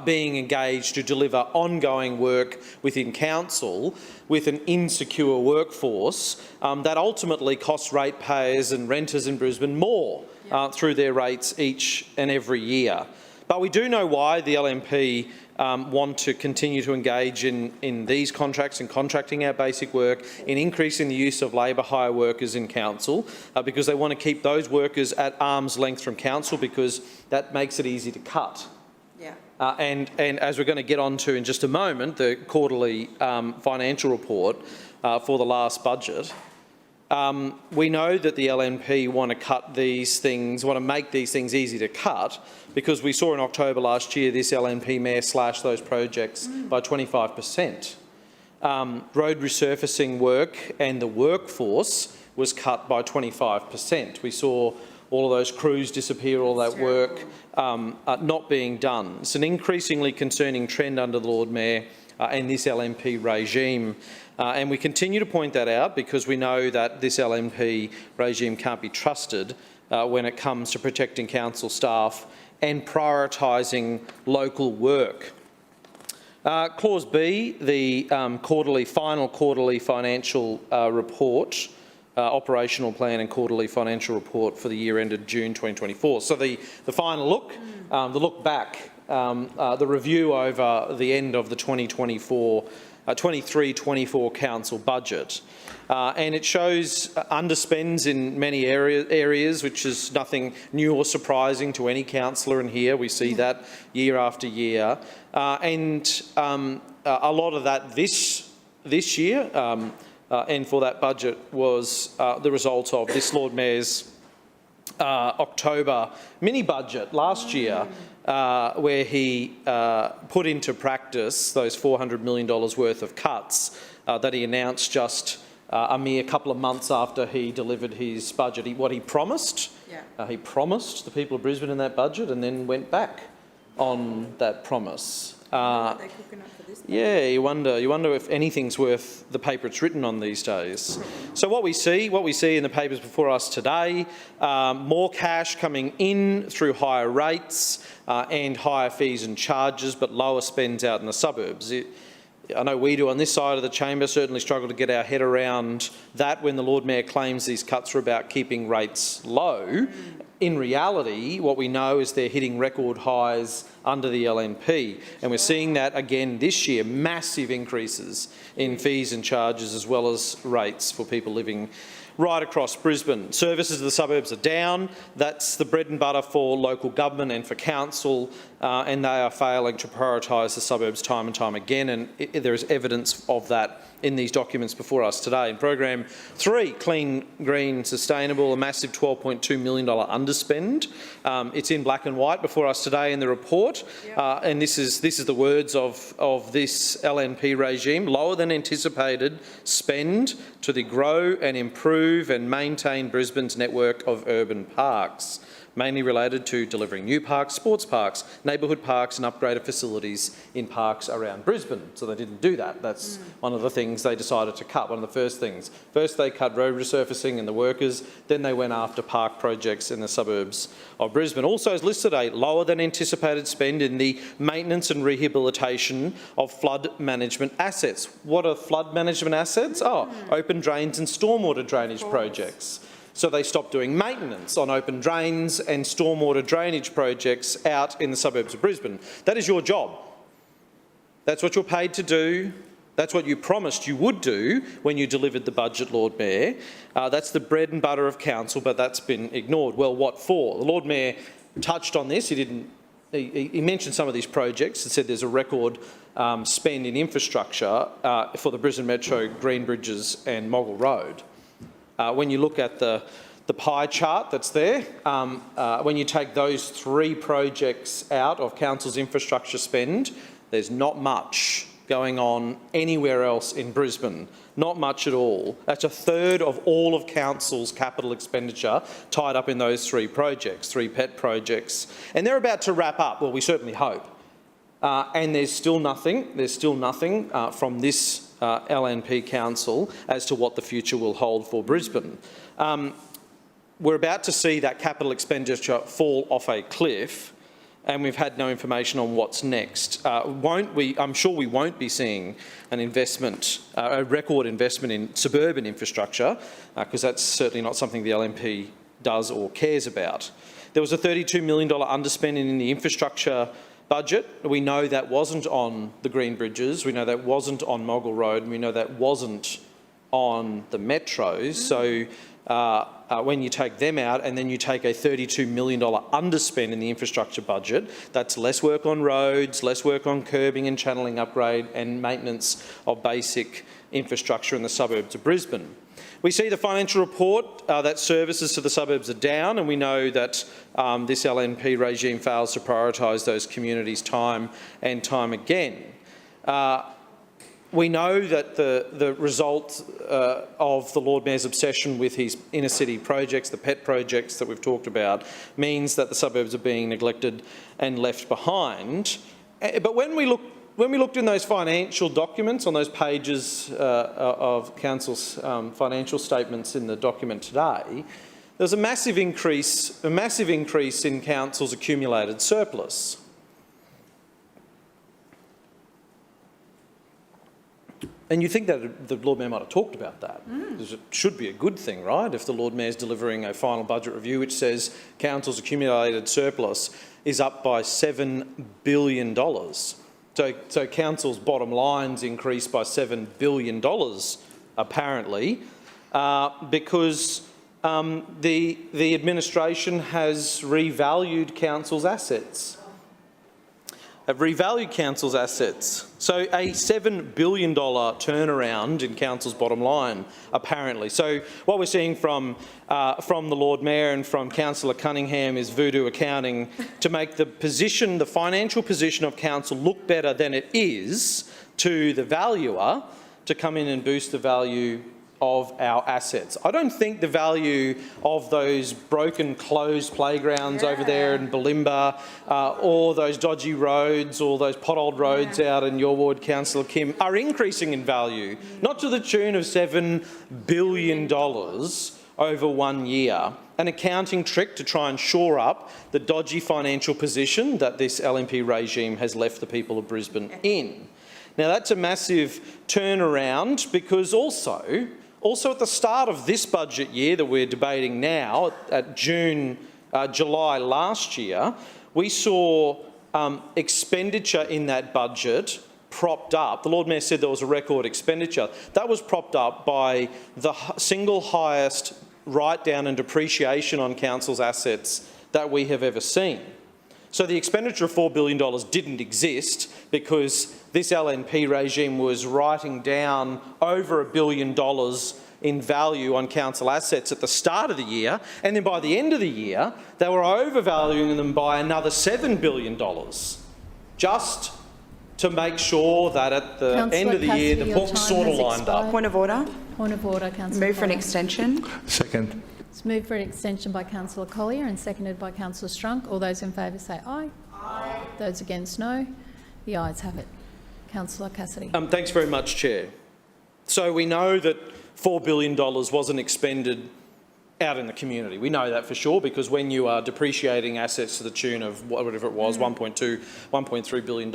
[SPEAKER 14] being engaged to deliver ongoing work within Council with an insecure workforce that ultimately costs ratepayers and renters in Brisbane more through their rates each and every year. But we do know why the LNP want to continue to engage in these contracts and contracting our basic work, in increasing the use of labour hire workers in council, because they want to keep those workers at arm's length from council, because that makes it easy to cut.
[SPEAKER 8] Yeah.
[SPEAKER 14] And as we're going to get on to in just a moment, the quarterly financial report for the last budget, we know that the LNP want to cut these things, want to make these things easy to cut, because we saw in October last year this LNP mayor slash those projects by 25%. Road resurfacing work and the workforce was cut by 25%. We saw all of those crews disappear, all that work not being done. It's an increasingly concerning trend under the Lord Mayor and this LNP regime. And we continue to point that out because we know that this LNP regime can't be trusted when it comes to protecting council staff and prioritising local work. Clause B, the final quarterly financial report, operational plan and quarterly financial report for the year ended June 2024. So the final look, the look back, the review over the end of the 23-24 council budget. And it shows underspends in many areas, which is nothing new or surprising to any councillor in here. We see that year after year. And a lot of that this year, and for that budget, was the result of this Lord Mayor's October mini-budget last year, where he put into practice those $400 million worth of cuts that he announced just a mere couple of months after he delivered his budget. What he promised, he promised the people of Brisbane in that budget and then went back on that promise. Yeah, you wonder if anything's worth the paper it's written on these days. So what we see in the papers before us today, more cash coming in through higher rates and higher fees and charges, but lower spends out in the suburbs. I know we do on this side of the chamber certainly struggle to get our head around that when the Lord Mayor claims these cuts are about keeping rates low. In reality, what we know is they're hitting record highs under the LNP, and we're seeing that again this year, massive increases in fees and charges as well as rates for people living right across Brisbane. Services of the suburbs are down. That's the bread and butter for local government and for council, and they are failing to prioritise the suburbs time and time again, and there is evidence of that in these documents before us today. In Program 3, Clean, Green, Sustainable, a massive $12.2 million underspend. It's in black and white before us today in the report, and this is the words of this LNP regime: lower than anticipated spend to grow and improve and maintain Brisbane's network of urban parks, mainly related to delivering new parks, sports parks, neighbourhood parks and upgraded facilities in parks around Brisbane. So they didn't do that. That's one of the things they decided to cut, one of the first things. First they cut road resurfacing and the workers, then they went after park projects in the suburbs of Brisbane. Also is listed a lower than anticipated spend in the maintenance and rehabilitation of flood management assets. What are flood management assets? Oh, open drains and stormwater drainage projects. So they stopped doing maintenance on open drains and stormwater drainage projects out in the suburbs of Brisbane. That is your job. That's what you're paid to do. That's what you promised you would do when you delivered the budget, Lord Mayor. That's the bread and butter of council, but that's been ignored. Well, what for? The Lord Mayor touched on this. He mentioned some of these projects and said there's a record spend in infrastructure for the Brisbane Metro, Green Bridges and Moggle Road. When you look at the pie chart that's there, when you take those three projects out of council's infrastructure spend, there's not much going on anywhere else in Brisbane. Not much at all. That's a third of all of council's capital expenditure tied up in those three projects, three pet projects. And they're about to wrap up, well, we certainly hope. And there's still nothing from this LNP Council as to what the future will hold for Brisbane. We're about to see that capital expenditure fall off a cliff, and we've had no information on what's next. I'm sure we won't be seeing an investment, a record investment in suburban infrastructure, because that's certainly not something the LNP does or cares about. There was a $32 million underspending in the infrastructure budget. We know that wasn't on the Green Bridges. We know that wasn't on Moggill Road. And we know that wasn't on the metros. So when you take them out and then you take a $32 million underspend in the infrastructure budget, that's less work on roads, less work on curbing and channelling upgrade and maintenance of basic infrastructure in the suburbs of Brisbane. We see the financial report that services to the suburbs are down, and we know that this LNP regime fails to prioritise those communities time and time again. We know that the result of the Lord Mayor's obsession with his inner city projects, the pet projects that we've talked about, means that the suburbs are being neglected and left behind. But when we looked in those financial documents, on those pages of Council's financial statements in the document today, there's a massive increase in Council's accumulated surplus. And you think that the Lord Mayor might have talked about that, because it should be a good thing, right? If the Lord Mayor's delivering a final budget review which says Council's accumulated surplus is up by $7 billion. So Council's bottom line's increased by $7 billion, apparently, because the administration has revalued Council's assets. So a $7 billion turnaround in Council's bottom line, apparently. So what we're seeing from the Lord Mayor and from Councillor Cunningham is voodoo accounting to make the financial position of Council look better than it is to the valuer, to come in and boost the value of our assets. I don't think the value of those broken, closed playgrounds over there in Bulimba, or those dodgy roads, or those potholed roads out in your ward, Councillor Kim, are increasing in value, not to the tune of $7 billion over 1 year. An accounting trick to try and shore up the dodgy financial position that this LNP regime has left the people of Brisbane in. Now, that's a massive turnaround, because also at the start of this budget year that we're debating now, at July last year, we saw expenditure in that budget propped up. The Lord Mayor said there was a record expenditure. That was propped up by the single highest write-down and depreciation on Council's assets that we have ever seen. So the expenditure of $4 billion didn't exist because this LNP regime was writing down over $1 billion in value on Council assets at the start of the year, and then by the end of the year, they were overvaluing them by another $7 billion, just to make sure that at the end of the year, the books sort of lined up.
[SPEAKER 8] Point of order.
[SPEAKER 1] Point of order, Councillor.
[SPEAKER 8] Move for an extension.
[SPEAKER 10] Second.
[SPEAKER 1] It's moved for an extension by Councillor Collier and seconded by Councillor Strunk. All those in favour say aye. Aye. Those against no. The ayes have it. Councillor Cassidy.
[SPEAKER 14] Thanks very much, Chair. So we know that $4 billion wasn't expended out in the community. We know that for sure, because when you are depreciating assets to the tune of whatever it was, $1.3 billion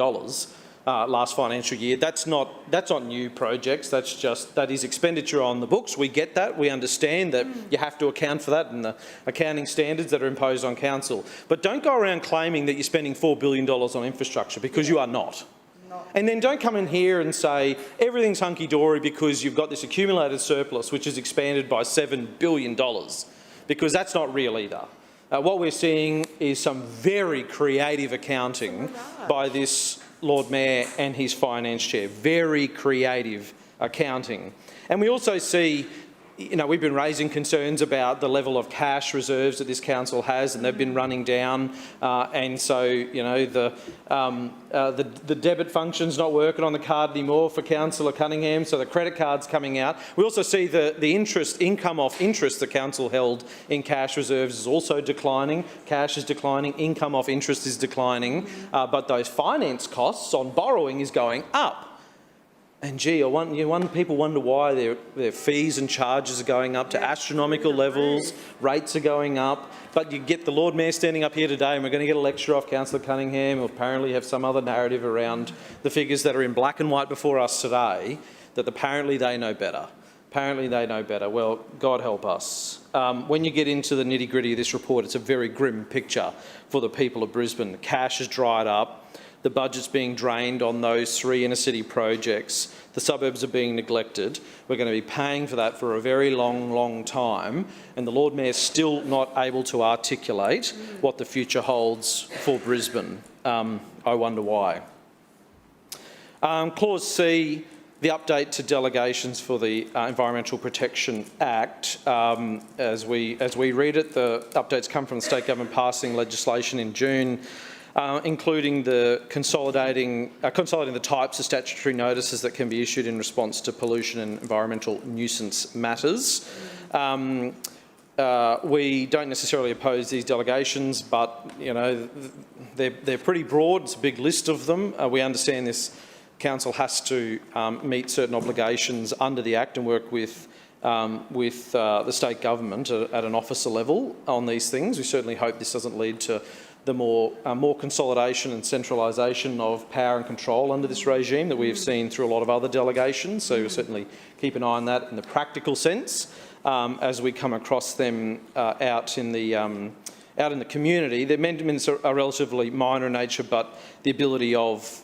[SPEAKER 14] last financial year, that's not new projects. That is expenditure on the books. We get that. We understand that you have to account for that in the accounting standards that are imposed on Council. But don't go around claiming that you're spending $4 billion on infrastructure, because you are not. And then don't come in here and say everything's hunky-dory because you've got this accumulated surplus which is expanded by $7 billion, because that's not real either. What we're seeing is some very creative accounting by this Lord Mayor and his Finance Chair. Very creative accounting. And we also see, we've been raising concerns about the level of cash reserves that this council has, and they've been running down. And so, the debit function's not working on the card anymore for Councillor Cunningham, so the credit card's coming out. We also see the income off interest the council held in cash reserves is also declining. Cash is declining, income off interest is declining, but those finance costs on borrowing is going up. And gee, people wonder why their fees and charges are going up to astronomical levels, rates are going up, but you get the Lord Mayor standing up here today, and we're going to get a lecture off Councillor Cunningham, who apparently have some other narrative around the figures that are in black and white before us today, that apparently they know better. Apparently they know better. Well, God help us. when you get into the nitty-gritty of this report, it's a very grim picture for the people of Brisbane. The cash has dried up. The budget's being drained on those 3 inner-city projects. The suburbs are being neglected. We're going to be paying for that for a very long, long time, and the Lord Mayor's still not able to articulate what the future holds for Brisbane. I wonder why. Clause C, the update to delegations for the Environmental Protection Act. As we read it, the updates come from the state government passing legislation in June, including the consolidating the types of statutory notices that can be issued in response to pollution and environmental nuisance matters. We don't necessarily oppose these delegations, but they're pretty broad. It's a big list of them. We understand this council has to meet certain obligations under the Act and work with the state government at an officer level on these things. We certainly hope this doesn't lead to the more consolidation and centralisation of power and control under this regime that we have seen through a lot of other delegations. So we'll certainly keep an eye on that in the practical sense as we come across them out in the community. The amendments are relatively minor in nature, but the ability of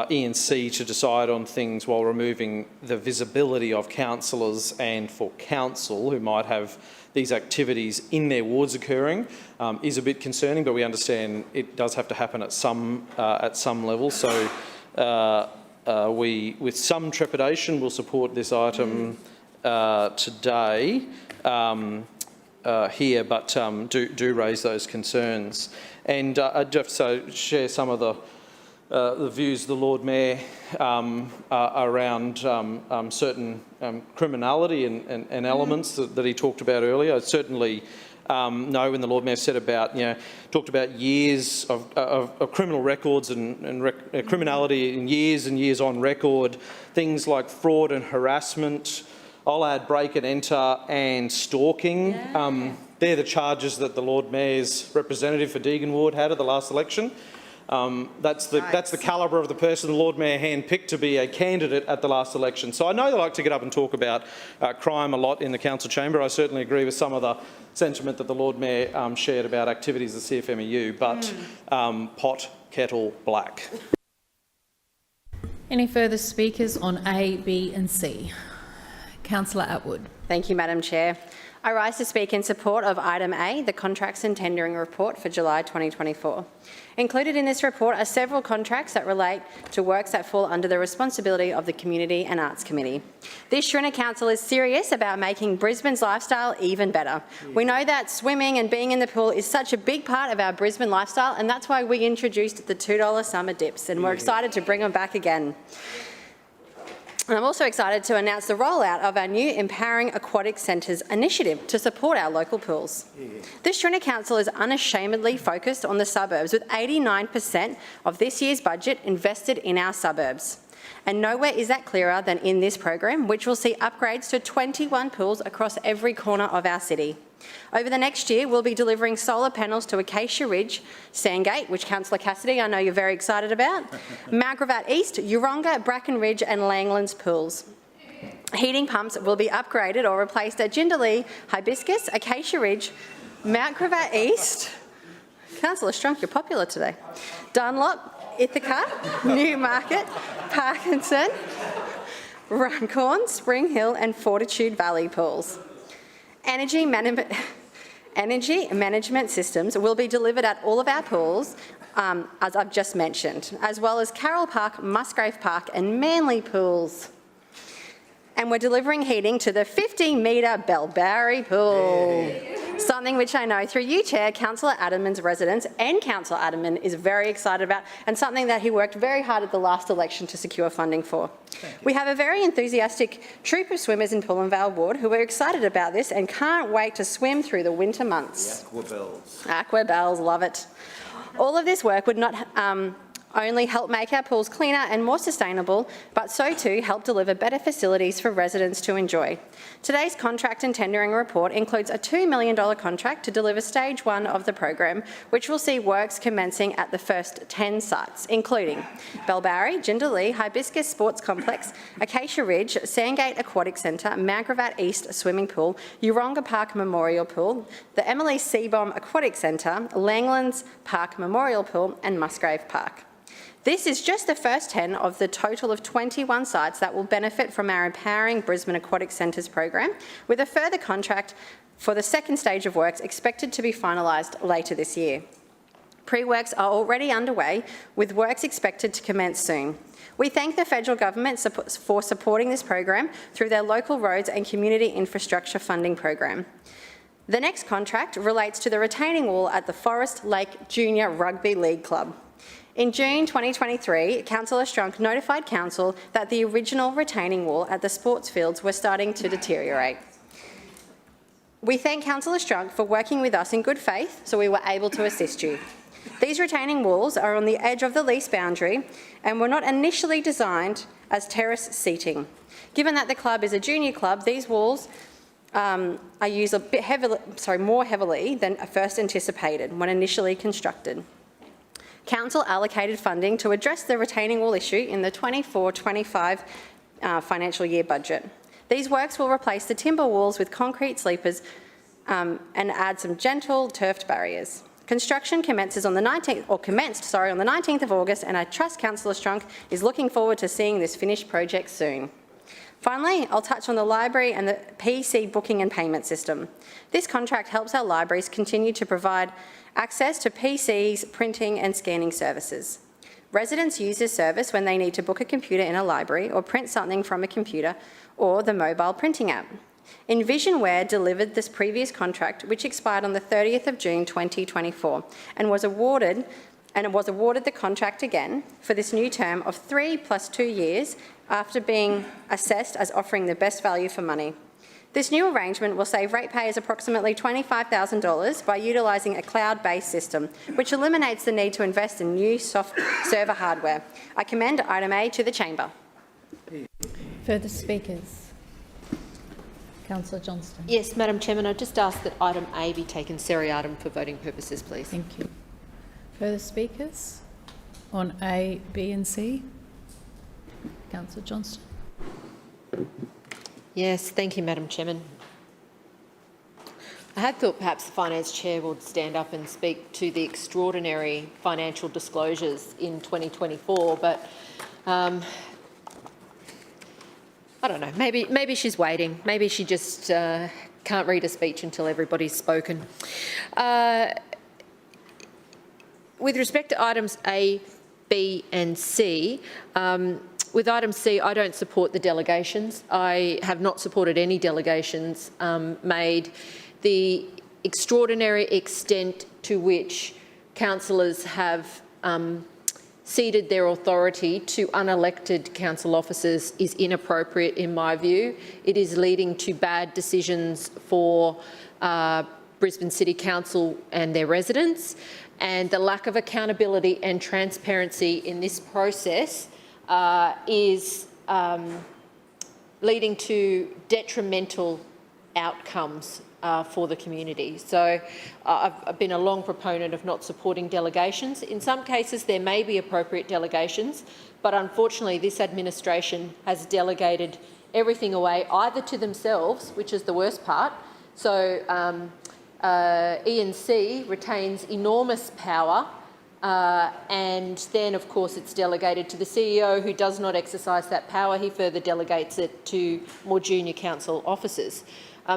[SPEAKER 14] E&C to decide on things while removing the visibility of councillors and for council who might have these activities in their wards occurring is a bit concerning, but we understand it does have to happen at some level. So we, with some trepidation, will support this item today here, but do raise those concerns. And I do have to share some of the views of the Lord Mayor around certain criminality and elements that he talked about earlier. I certainly know when the Lord Mayor said about, talked about years of criminal records and criminality in years and years on record, things like fraud and harassment. I'll add break and enter and stalking. Yeah. They're the charges that the Lord Mayor's representative for Deagon Ward had at the last election. That's the calibre of the person the Lord Mayor handpicked to be a candidate at the last election. So I know they like to get up and talk about crime a lot in the council chamber. I certainly agree with some of the sentiment that the Lord Mayor shared about activities at CFMEU, but pot, kettle, black.
[SPEAKER 1] Any further speakers on A, B and C? Councillor Atwood.
[SPEAKER 5] Thank you, Madam Chair. I rise to speak in support of item A, the Contracts and Tendering Report for July 2024. Included in this report are several contracts that relate to works that fall under the responsibility of the Community and Arts Committee. This Shrinner Council is serious about making Brisbane's lifestyle even better. We know that swimming and being in the pool is such a big part of our Brisbane lifestyle, and that's why we introduced the $2 summer dips, and we're excited to bring them back again. And I'm also excited to announce the rollout of our new Empowering Aquatic Centres initiative to support our local pools. This Shrinner Council is unashamedly focused on the suburbs, with 89% of this year's budget invested in our suburbs. And nowhere is that clearer than in this program, which will see upgrades to 21 pools across every corner of our city. Over the next year, we'll be delivering solar panels to Acacia Ridge, Sandgate, which Councillor Cassidy, I know you're very excited about, Mount Gravatt East, Yeronga, Bracken Ridge and Langlands pools. Heating pumps will be upgraded or replaced at Jindalee, Hibiscus, Acacia Ridge, Mount Gravatt East, Councillor Strunk, you're popular today, Dunlop, Ithaca, Newmarket, Parkinson, Runcorn, Spring Hill and Fortitude Valley pools. Energy management systems will be delivered at all of our pools, as I've just mentioned, as well as Carroll Park, Musgrave Park and Manly pools. And we're delivering heating to the 50-metre Bellbarry pool, something which I know through you, Chair, Councillor Adamman's residents and Councillor Adamman is very excited about, and something that he worked very hard at the last election to secure funding for. We have a very enthusiastic troop of swimmers in Pullenvale Ward who are excited about this and can't wait to swim through the winter months.
[SPEAKER 17] The Aquabells.
[SPEAKER 5] Aquabells, love it. All of this work would not only help make our pools cleaner and more sustainable, but so too help deliver better facilities for residents to enjoy. Today's contract and tendering report includes a $2 million contract to deliver stage 1 of the program, which will see works commencing at the first 10 sites, including Bellbarry, Jindalee, Hibiscus Sports Complex, Acacia Ridge, Sandgate Aquatic Centre, Magravat East Swimming Pool, Uronga Park Memorial Pool, the Emily Seabohm Aquatic Centre, Langlands Park Memorial Pool and Musgrave Park. This is just the first 10 of the total of 21 sites that will benefit from our Empowering Brisbane Aquatic Centres program, with a further contract for the second stage of works expected to be finalised later this year. Pre-works are already underway, with works expected to commence soon. We thank the federal government for supporting this program through their local roads and community infrastructure funding program. The next contract relates to the retaining wall at the Forest Lake Junior Rugby League Club. In June 2023, Councillor Strunk notified Council that the original retaining wall at the sports fields were starting to deteriorate. We thank Councillor Strunk for working with us in good faith, so we were able to assist you. These retaining walls are on the edge of the lease boundary and were not initially designed as terrace seating. Given that the club is a junior club, these walls are used more heavily than first anticipated when initially constructed. Council allocated funding to address the retaining wall issue in the 24-25 financial year budget. These works will replace the timber walls with concrete sleepers and add some gentle turfed barriers. Construction commences on the 19th of August, and I trust Councillor Strunk is looking forward to seeing this finished project soon. Finally, I'll touch on the library and the PC booking and payment system. This contract helps our libraries continue to provide access to PCs, printing and scanning services. Residents use this service when they need to book a computer in a library or print something from a computer or the mobile printing app. Envisionware delivered this previous contract, which expired on the 30th of June 2024 and was awarded the contract again for this new term of 3 + 2 years after being assessed as offering the best value for money. This new arrangement will save ratepayers approximately $25,000 by utilising a cloud-based system, which eliminates the need to invest in new server hardware. I commend item A to the Chamber.
[SPEAKER 1] Further speakers? Councillor Johnston.
[SPEAKER 17] Yes, Madam Chairman, I just ask that item A be taken seriatim for voting purposes, please.
[SPEAKER 1] Thank you. Further speakers on A, B and C? Councillor Johnston.
[SPEAKER 17] Yes, thank you, Madam Chairman. I had thought perhaps the Finance Chair would stand up and speak to the extraordinary financial disclosures in 2024, but I don't know, maybe she's waiting. Maybe she just can't read a speech until everybody's spoken. With respect to items A, B and C, with item C, I don't support the delegations. I have not supported any delegations made. The extraordinary extent to which councillors have ceded their authority to unelected council officers is inappropriate in my view. It is leading to bad decisions for Brisbane City Council and their residents, and the lack of accountability and transparency in this process is leading to detrimental outcomes for the community. So I've been a long proponent of not supporting delegations. In some cases there may be appropriate delegations, but unfortunately this administration has delegated everything away either to themselves, which is the worst part. So E&C retains enormous power, and then of course it's delegated to the CEO, who does not exercise that power. He further delegates it to more junior council officers.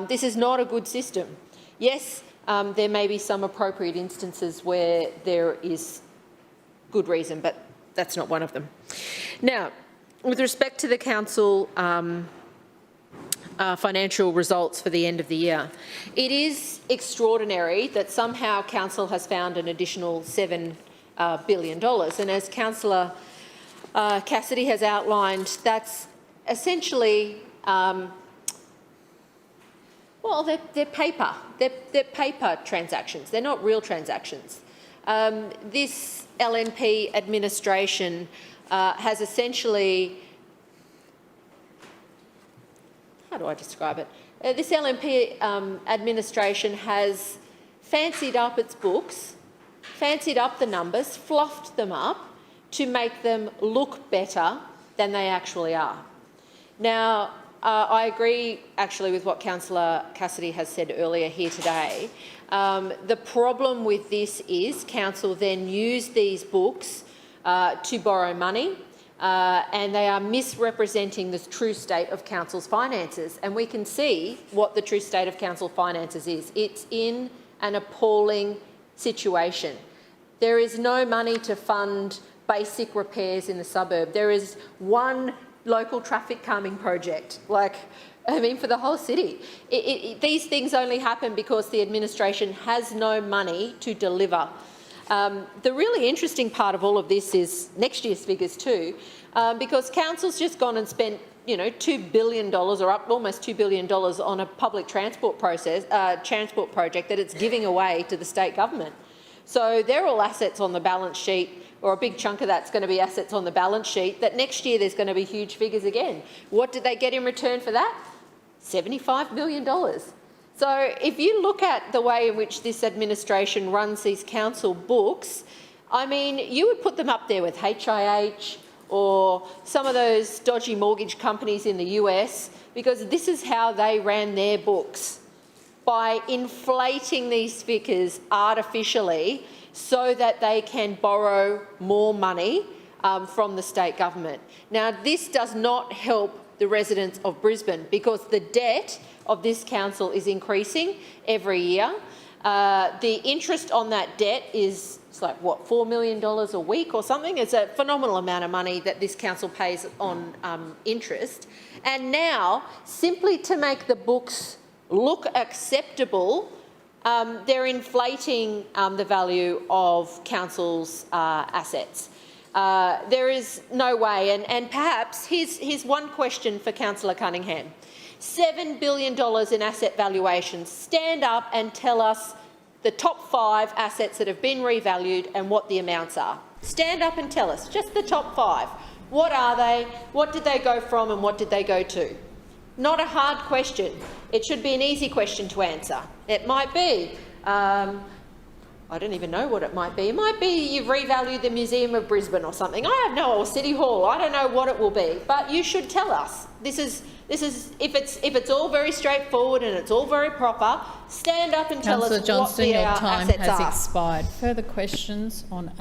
[SPEAKER 17] This is not a good system. Yes, there may be some appropriate instances where there is good reason, but that's not one of them. Now, with respect to the council financial results for the end of the year, it is extraordinary that somehow council has found an additional $7 billion. And as Councillor Cassidy has outlined, that's essentially, well, they're paper. They're paper transactions. They're not real transactions. this LNP administration has essentially, how do I describe it? This LNP administration has fancied up its books, fancied up the numbers, fluffed them up to make them look better than they actually are. Now, I agree actually with what Councillor Cassidy has said earlier here today. The problem with this is Council then use these books to borrow money, and they are misrepresenting the true state of Council's finances. And we can see what the true state of Council finances is. It's in an appalling situation. There is no money to fund basic repairs in the suburb. There is one local traffic calming project, for the whole city. These things only happen because the administration has no money to deliver. The really interesting part of all of this is next year's figures too, because Council's just gone and spent $2 billion or up almost $2 billion on a public transport project that it's giving away to the state government. So they're all assets on the balance sheet, or a big chunk of that's going to be assets on the balance sheet, that next year there's going to be huge figures again. What did they get in return for that? $75 million. So if you look at the way in which this administration runs these council books, I mean, you would put them up there with HIH or some of those dodgy mortgage companies in the US, because this is how they ran their books, by inflating these figures artificially so that they can borrow more money from the state government. Now, this does not help the residents of Brisbane, because the debt of this council is increasing every year. The interest on that debt is like, what, $4 million a week or something? It's a phenomenal amount of money that this council pays on interest. And now, simply to make the books look acceptable, they're inflating the value of council's assets. There is no way, and perhaps here's one question for Councillor Cunningham. $7 billion in asset valuations. Stand up and tell us the top 5 assets that have been revalued and what the amounts are. Stand up and tell us, just the top 5. What are they? What did they go from and what did they go to? Not a hard question. It should be an easy question to answer. It might be, I don't even know what it might be. It might be you've revalued the Museum of Brisbane or something. I have no, or City Hall. I don't know what it will be, but you should tell us. This is if it's all very straightforward and it's all very proper, stand up and tell us what the assets are.
[SPEAKER 1] Councillor Johnston, your time has expired. Further questions on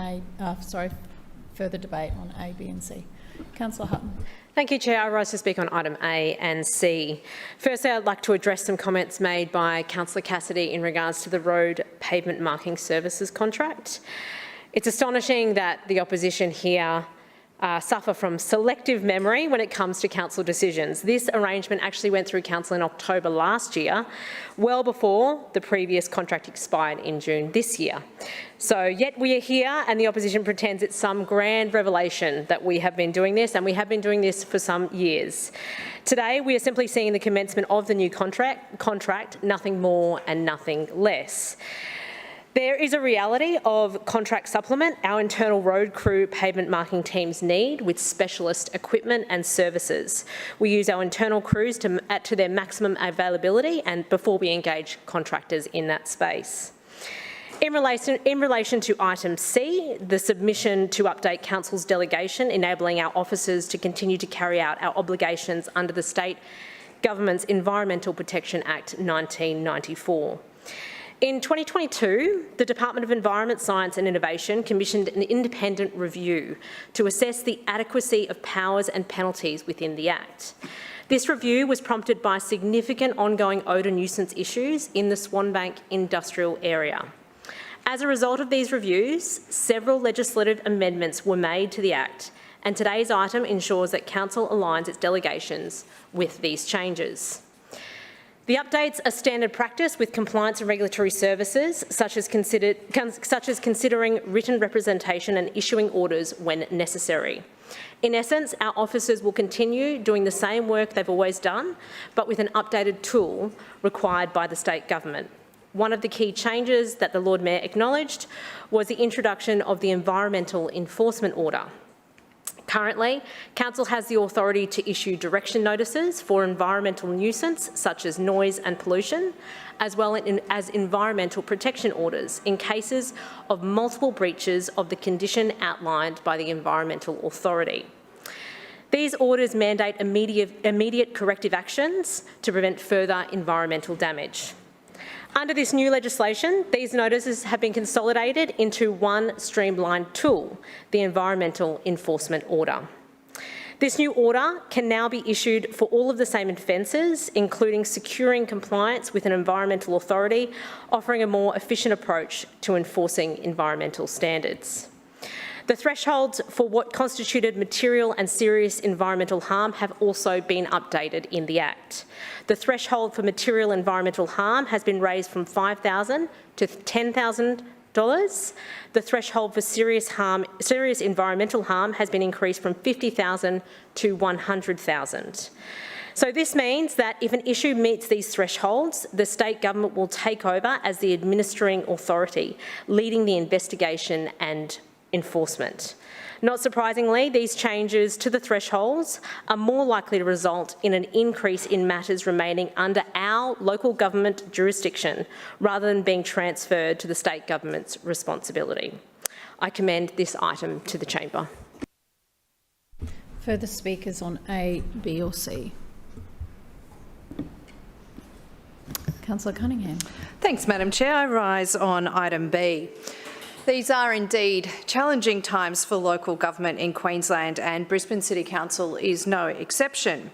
[SPEAKER 1] further debate on A, B and C. Councillor Hutton.
[SPEAKER 9] Thank you, Chair. I rise to speak on item A and C. Firstly, I'd like to address some comments made by Councillor Cassidy in regards to the road pavement marking services contract. It's astonishing that the opposition here suffer from selective memory when it comes to council decisions. This arrangement actually went through council in October last year, well before the previous contract expired in June this year. So yet we are here and the opposition pretends it's some grand revelation that we have been doing this, and we have been doing this for some years. Today we are simply seeing the commencement of the new contract, nothing more and nothing less. There is a reality of contract supplement our internal road crew pavement marking teams need with specialist equipment and services. We use our internal crews to their maximum availability and before we engage contractors in that space. In relation to item C, the submission to update Council's delegation enabling our officers to continue to carry out our obligations under the State Government's Environmental Protection Act 1994. In 2022, the Department of Environment, Science and Innovation commissioned an independent review to assess the adequacy of powers and penalties within the Act. This review was prompted by significant ongoing odour nuisance issues in the Swanbank industrial area. As a result of these reviews, several legislative amendments were made to the Act, and today's item ensures that Council aligns its delegations with these changes. The updates are standard practice with compliance and regulatory services, such as considering written representation and issuing orders when necessary. In essence, our officers will continue doing the same work they've always done, but with an updated tool required by the state government. One of the key changes that the Lord Mayor acknowledged was the introduction of the Environmental Enforcement Order. Currently, Council has the authority to issue direction notices for environmental nuisance such as noise and pollution, as well as environmental protection orders in cases of multiple breaches of the condition outlined by the Environmental Authority. These orders mandate immediate corrective actions to prevent further environmental damage. Under this new legislation, these notices have been consolidated into one streamlined tool, the Environmental Enforcement Order. This new order can now be issued for all of the same offences, including securing compliance with an environmental authority, offering a more efficient approach to enforcing environmental standards. The thresholds for what constituted material and serious environmental harm have also been updated in the Act. The threshold for material environmental harm has been raised from $5,000 to $10,000. The threshold for serious environmental harm has been increased from $50,000 to $100,000. So this means that if an issue meets these thresholds, the state government will take over as the administering authority, leading the investigation and enforcement. Not surprisingly, these changes to the thresholds are more likely to result in an increase in matters remaining under our local government jurisdiction rather than being transferred to the state government's responsibility. I commend this item to the chamber.
[SPEAKER 1] Further speakers on A, B or C? Councillor Cunningham.
[SPEAKER 15] Thanks, Madam Chair. I rise on item B. These are indeed challenging times for local government in Queensland, and Brisbane City Council is no exception.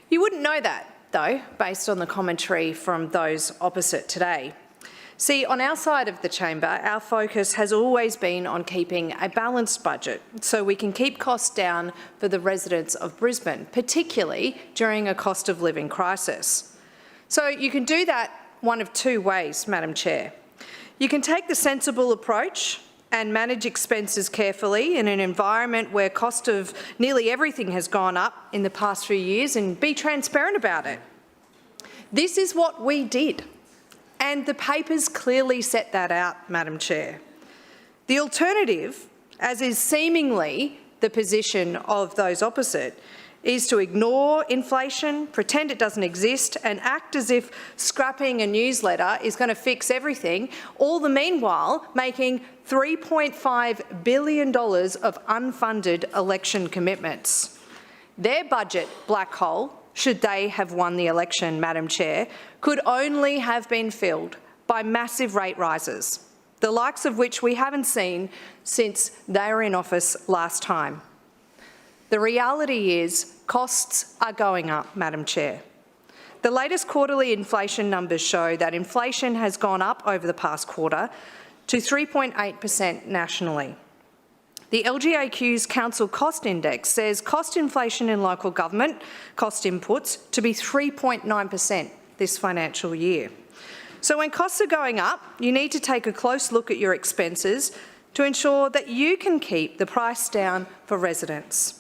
[SPEAKER 15] You wouldn't know that, though, based on the commentary from those opposite today. See, on our side of the chamber, our focus has always been on keeping a balanced budget so we can keep costs down for the residents of Brisbane, particularly during a cost of living crisis. So you can do that one of two ways, Madam Chair. You can take the sensible approach and manage expenses carefully in an environment where cost of nearly everything has gone up in the past few years and be transparent about it. This is what we did, and the papers clearly set that out, Madam Chair. The alternative, as is seemingly the position of those opposite, is to ignore inflation, pretend it doesn't exist, and act as if scrapping a newsletter is going to fix everything, all the meanwhile making $3.5 billion of unfunded election commitments. Their budget black hole, should they have won the election, Madam Chair, could only have been filled by massive rate rises, the likes of which we haven't seen since they were in office last time. The reality is costs are going up, Madam Chair. The latest quarterly inflation numbers show that inflation has gone up over the past quarter to 3.8% nationally. The LGAQ's Council Cost Index says cost inflation in local government cost inputs to be 3.9% this financial year. So when costs are going up, you need to take a close look at your expenses to ensure that you can keep the price down for residents.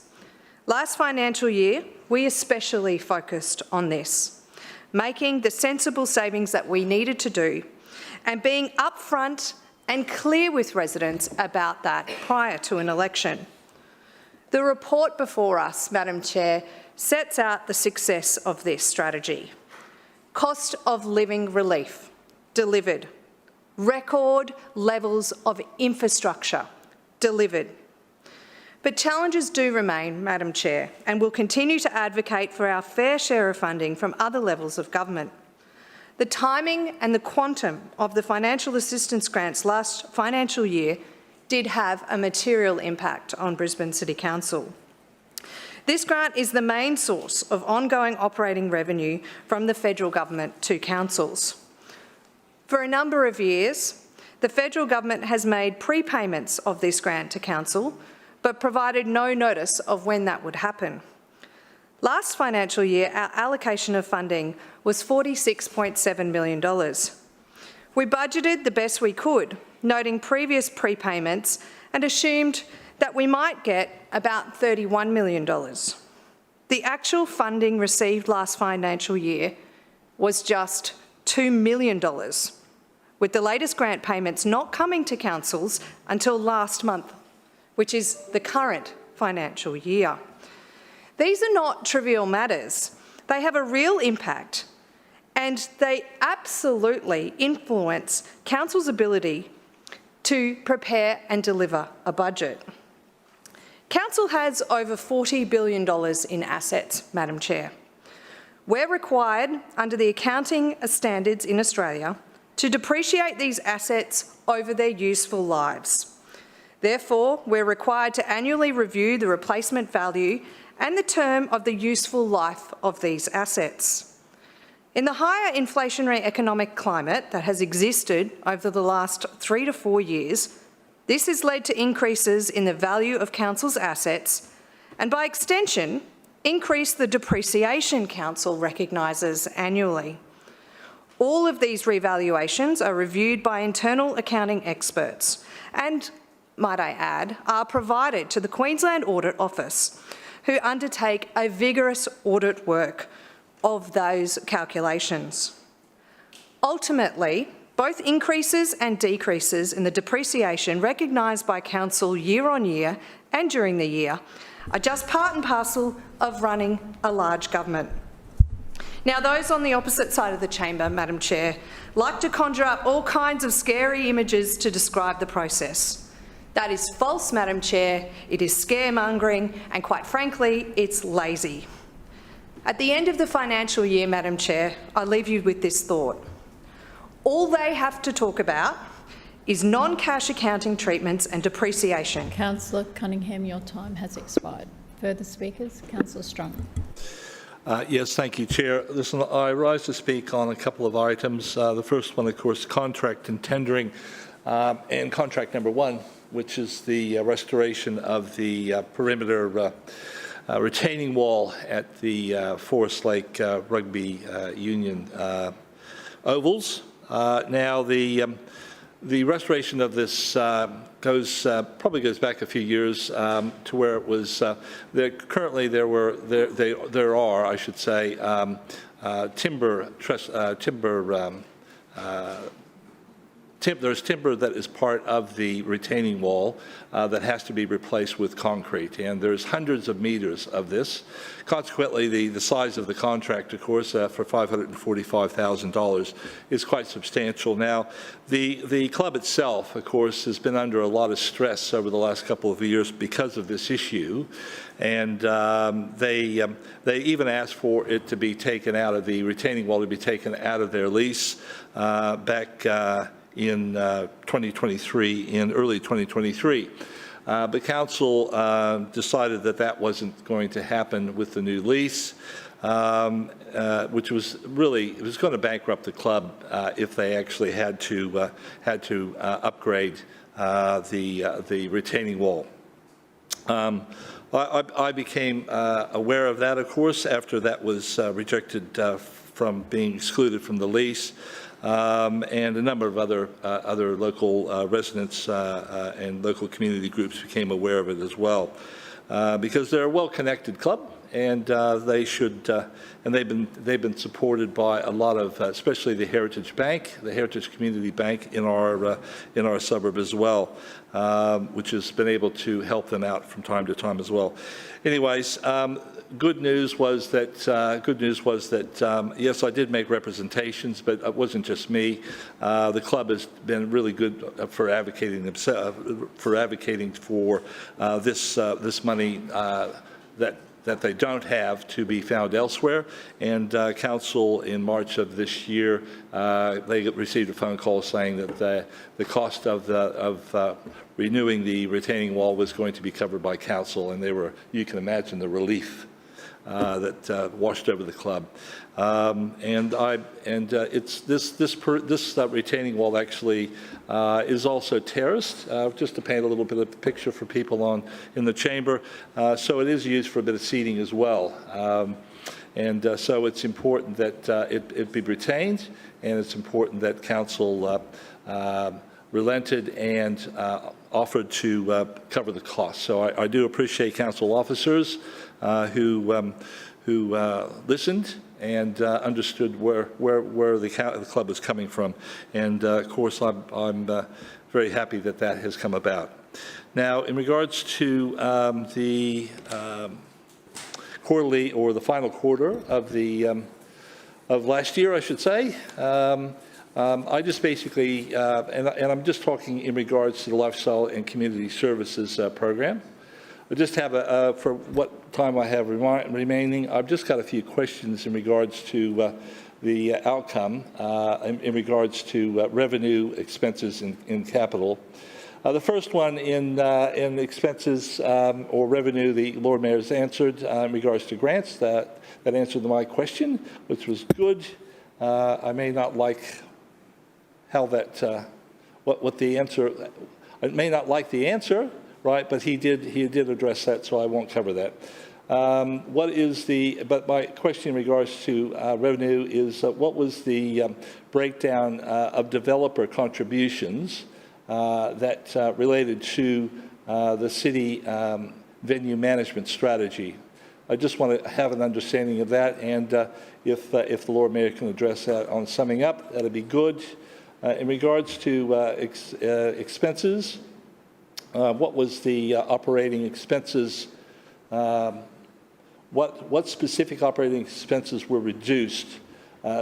[SPEAKER 15] Last financial year, we especially focused on this, making the sensible savings that we needed to do and being upfront and clear with residents about that prior to an election. The report before us, Madam Chair, sets out the success of this strategy. Cost of living relief delivered. Record levels of infrastructure delivered. But challenges do remain, Madam Chair, and we'll continue to advocate for our fair share of funding from other levels of government. The timing and the quantum of the financial assistance grants last financial year did have a material impact on Brisbane City Council. This grant is the main source of ongoing operating revenue from the federal government to councils. For a number of years, the federal government has made prepayments of this grant to council, but provided no notice of when that would happen. Last financial year, our allocation of funding was $46.7 million. We budgeted the best we could, noting previous prepayments, and assumed that we might get about $31 million. The actual funding received last financial year was just $2 million, with the latest grant payments not coming to councils until last month, which is the current financial year. These are not trivial matters. They have a real impact, and they absolutely influence council's ability to prepare and deliver a budget. Council has over $40 billion in assets, Madam Chair. We're required, under the accounting standards in Australia, to depreciate these assets over their useful lives. Therefore, we're required to annually review the replacement value and the term of the useful life of these assets. In the higher inflationary economic climate that has existed over the last 3 to 4 years, this has led to increases in the value of council's assets and, by extension, increase the depreciation council recognises annually. All of these revaluations are reviewed by internal accounting experts and, might I add, are provided to the Queensland Audit Office, who undertake a vigorous audit work of those calculations. Ultimately, both increases and decreases in the depreciation recognised by council year on year and during the year are just part and parcel of running a large government. Now, those on the opposite side of the chamber, Madam Chair, like to conjure up all kinds of scary images to describe the process. That is false, Madam Chair. It is scaremongering, and quite frankly, it's lazy. At the end of the financial year, Madam Chair, I leave you with this thought. All they have to talk about is non-cash accounting treatments and depreciation.
[SPEAKER 1] Councillor Cunningham, your time has expired. Further speakers? Councillor Strong.
[SPEAKER 10] Yes, thank you, Chair. Listen, I rise to speak on a couple of items. The first one, of course, contract and tendering, and contract number 1, which is the restoration of the perimeter retaining wall at the Forest Lake Rugby Union ovals. Now, the restoration of this probably goes back a few years to where it was. Currently, there are, I should say, there's timber that is part of the retaining wall that has to be replaced with concrete, and there's hundreds of meters of this. Consequently, the size of the contract, of course, for $545,000 is quite substantial. Now, the club itself, of course, has been under a lot of stress over the last couple of years because of this issue, and they even asked for it to be taken out of the retaining wall, to be taken out of their lease back in 2023, in early 2023. The council decided that that wasn't going to happen with the new lease, which was really, it was going to bankrupt the club if they actually had to upgrade the retaining wall. I became aware of that, of course, after that was rejected from being excluded from the lease. And a number of other local residents and local community groups became aware of it as well, because they're a well-connected club, and they should, and they've been supported by a lot of, especially the Heritage Bank, the Heritage Community Bank in our suburb as well, which has been able to help them out from time to time as well. Anyways. Good news was that yes, I did make representations, but it wasn't just me. The club has been really good for advocating for this money that they don't have to be found elsewhere. And council in March of this year, they received a phone call saying that the cost of renewing the retaining wall was going to be covered by council, and you can imagine the relief that washed over the club, it's this retaining wall actually is also terraced, just to paint a little bit of a picture for people in the chamber. So it is used for a bit of seating as well, so it's important that it be retained, and it's important that council relented and offered to cover the cost. So I do appreciate council officers who listened and understood where the club was coming from. And of course, I'm very happy that that has come about. Now, in regards to the quarterly, or the final quarter of the of last year, I should say, I just basically, and I'm just talking in regards to the Lifestyle and Community Services program. I just have for what time I have remaining, I've just got a few questions in regards to the outcome in regards to revenue, expenses, and capital. The first one in expenses or revenue, the Lord Mayor has answered in regards to grants. That answered my question, which was good. I may not like how that, what the answer, I may not like the answer, right, but he did address that, so I won't cover that. But my question in regards to revenue is what was the breakdown of developer contributions that related to the city venue management strategy? I just want to have an understanding of that, and if the Lord Mayor can address that on summing up, that'd be good. In regards to expenses, what was the operating expenses? What specific operating expenses were reduced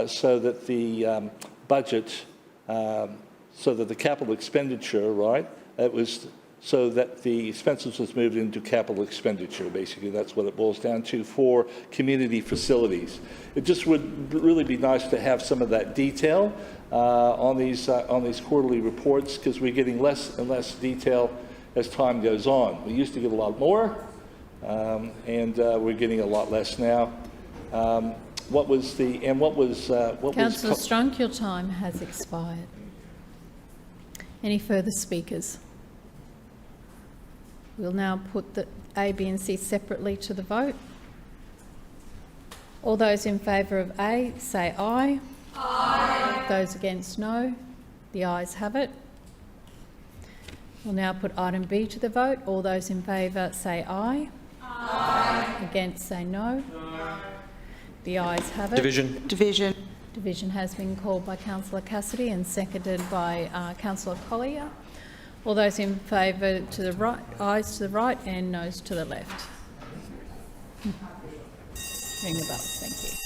[SPEAKER 10] so that the budget, so that the capital expenditure, right, it was so that the expenses was moved into capital expenditure, basically. That's what it boils down to for community facilities. It just would really be nice to have some of that detail on these quarterly reports, because we're getting less and less detail as time goes on. We used to get a lot more, and we're getting a lot less now. Councillor
[SPEAKER 1] Strunk, your time has expired. Any further speakers? We'll now put the A, B and C separately to the vote. All those in favour of A, say aye. Aye. Those against, no. The ayes have it. We'll now put item B to the vote. All those in favour say aye. Aye. Against, say no. No. The ayes have it.
[SPEAKER 14] Division.
[SPEAKER 8] Division.
[SPEAKER 1] Division has been called by Councillor Cassidy and seconded by Councillor Collier. All those in favour to the right, ayes to the right and noes to the left. Ring the bells, thank you.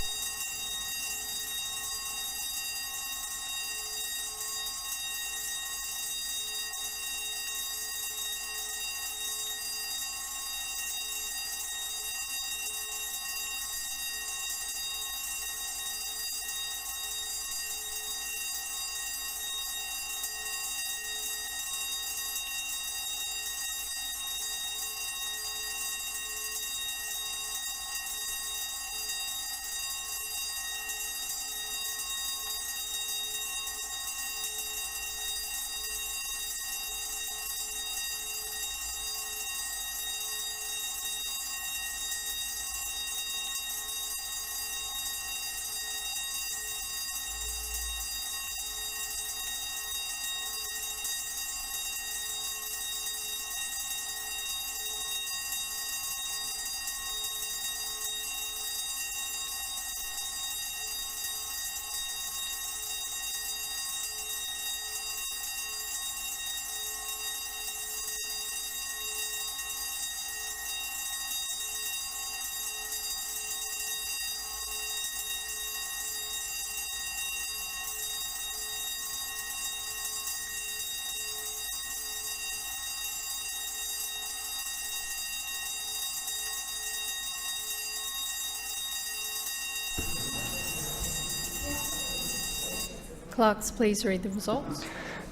[SPEAKER 1] Clerks, please read the results.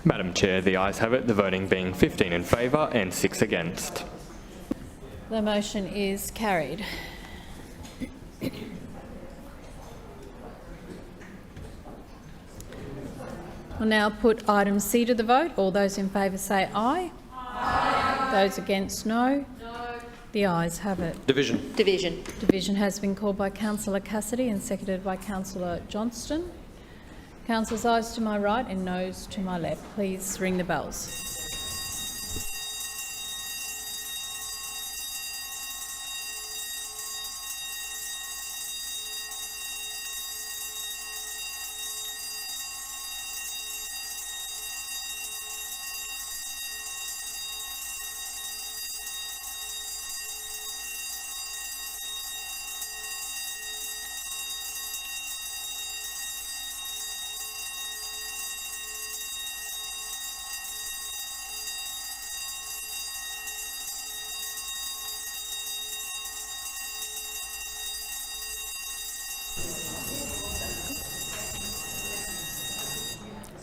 [SPEAKER 18] Madam Chair, the ayes have it, the voting being 15 in favour and 6 against.
[SPEAKER 1] The motion is carried. We'll now put item C to the vote. All those in favour say aye. Aye. Those against, no. No. The ayes have it.
[SPEAKER 14] Division.
[SPEAKER 17] Division.
[SPEAKER 1] Division has been called by Councillor Cassidy and seconded by Councillor Johnston. Councillors, ayes to my right and noes to my left. Please ring the bells.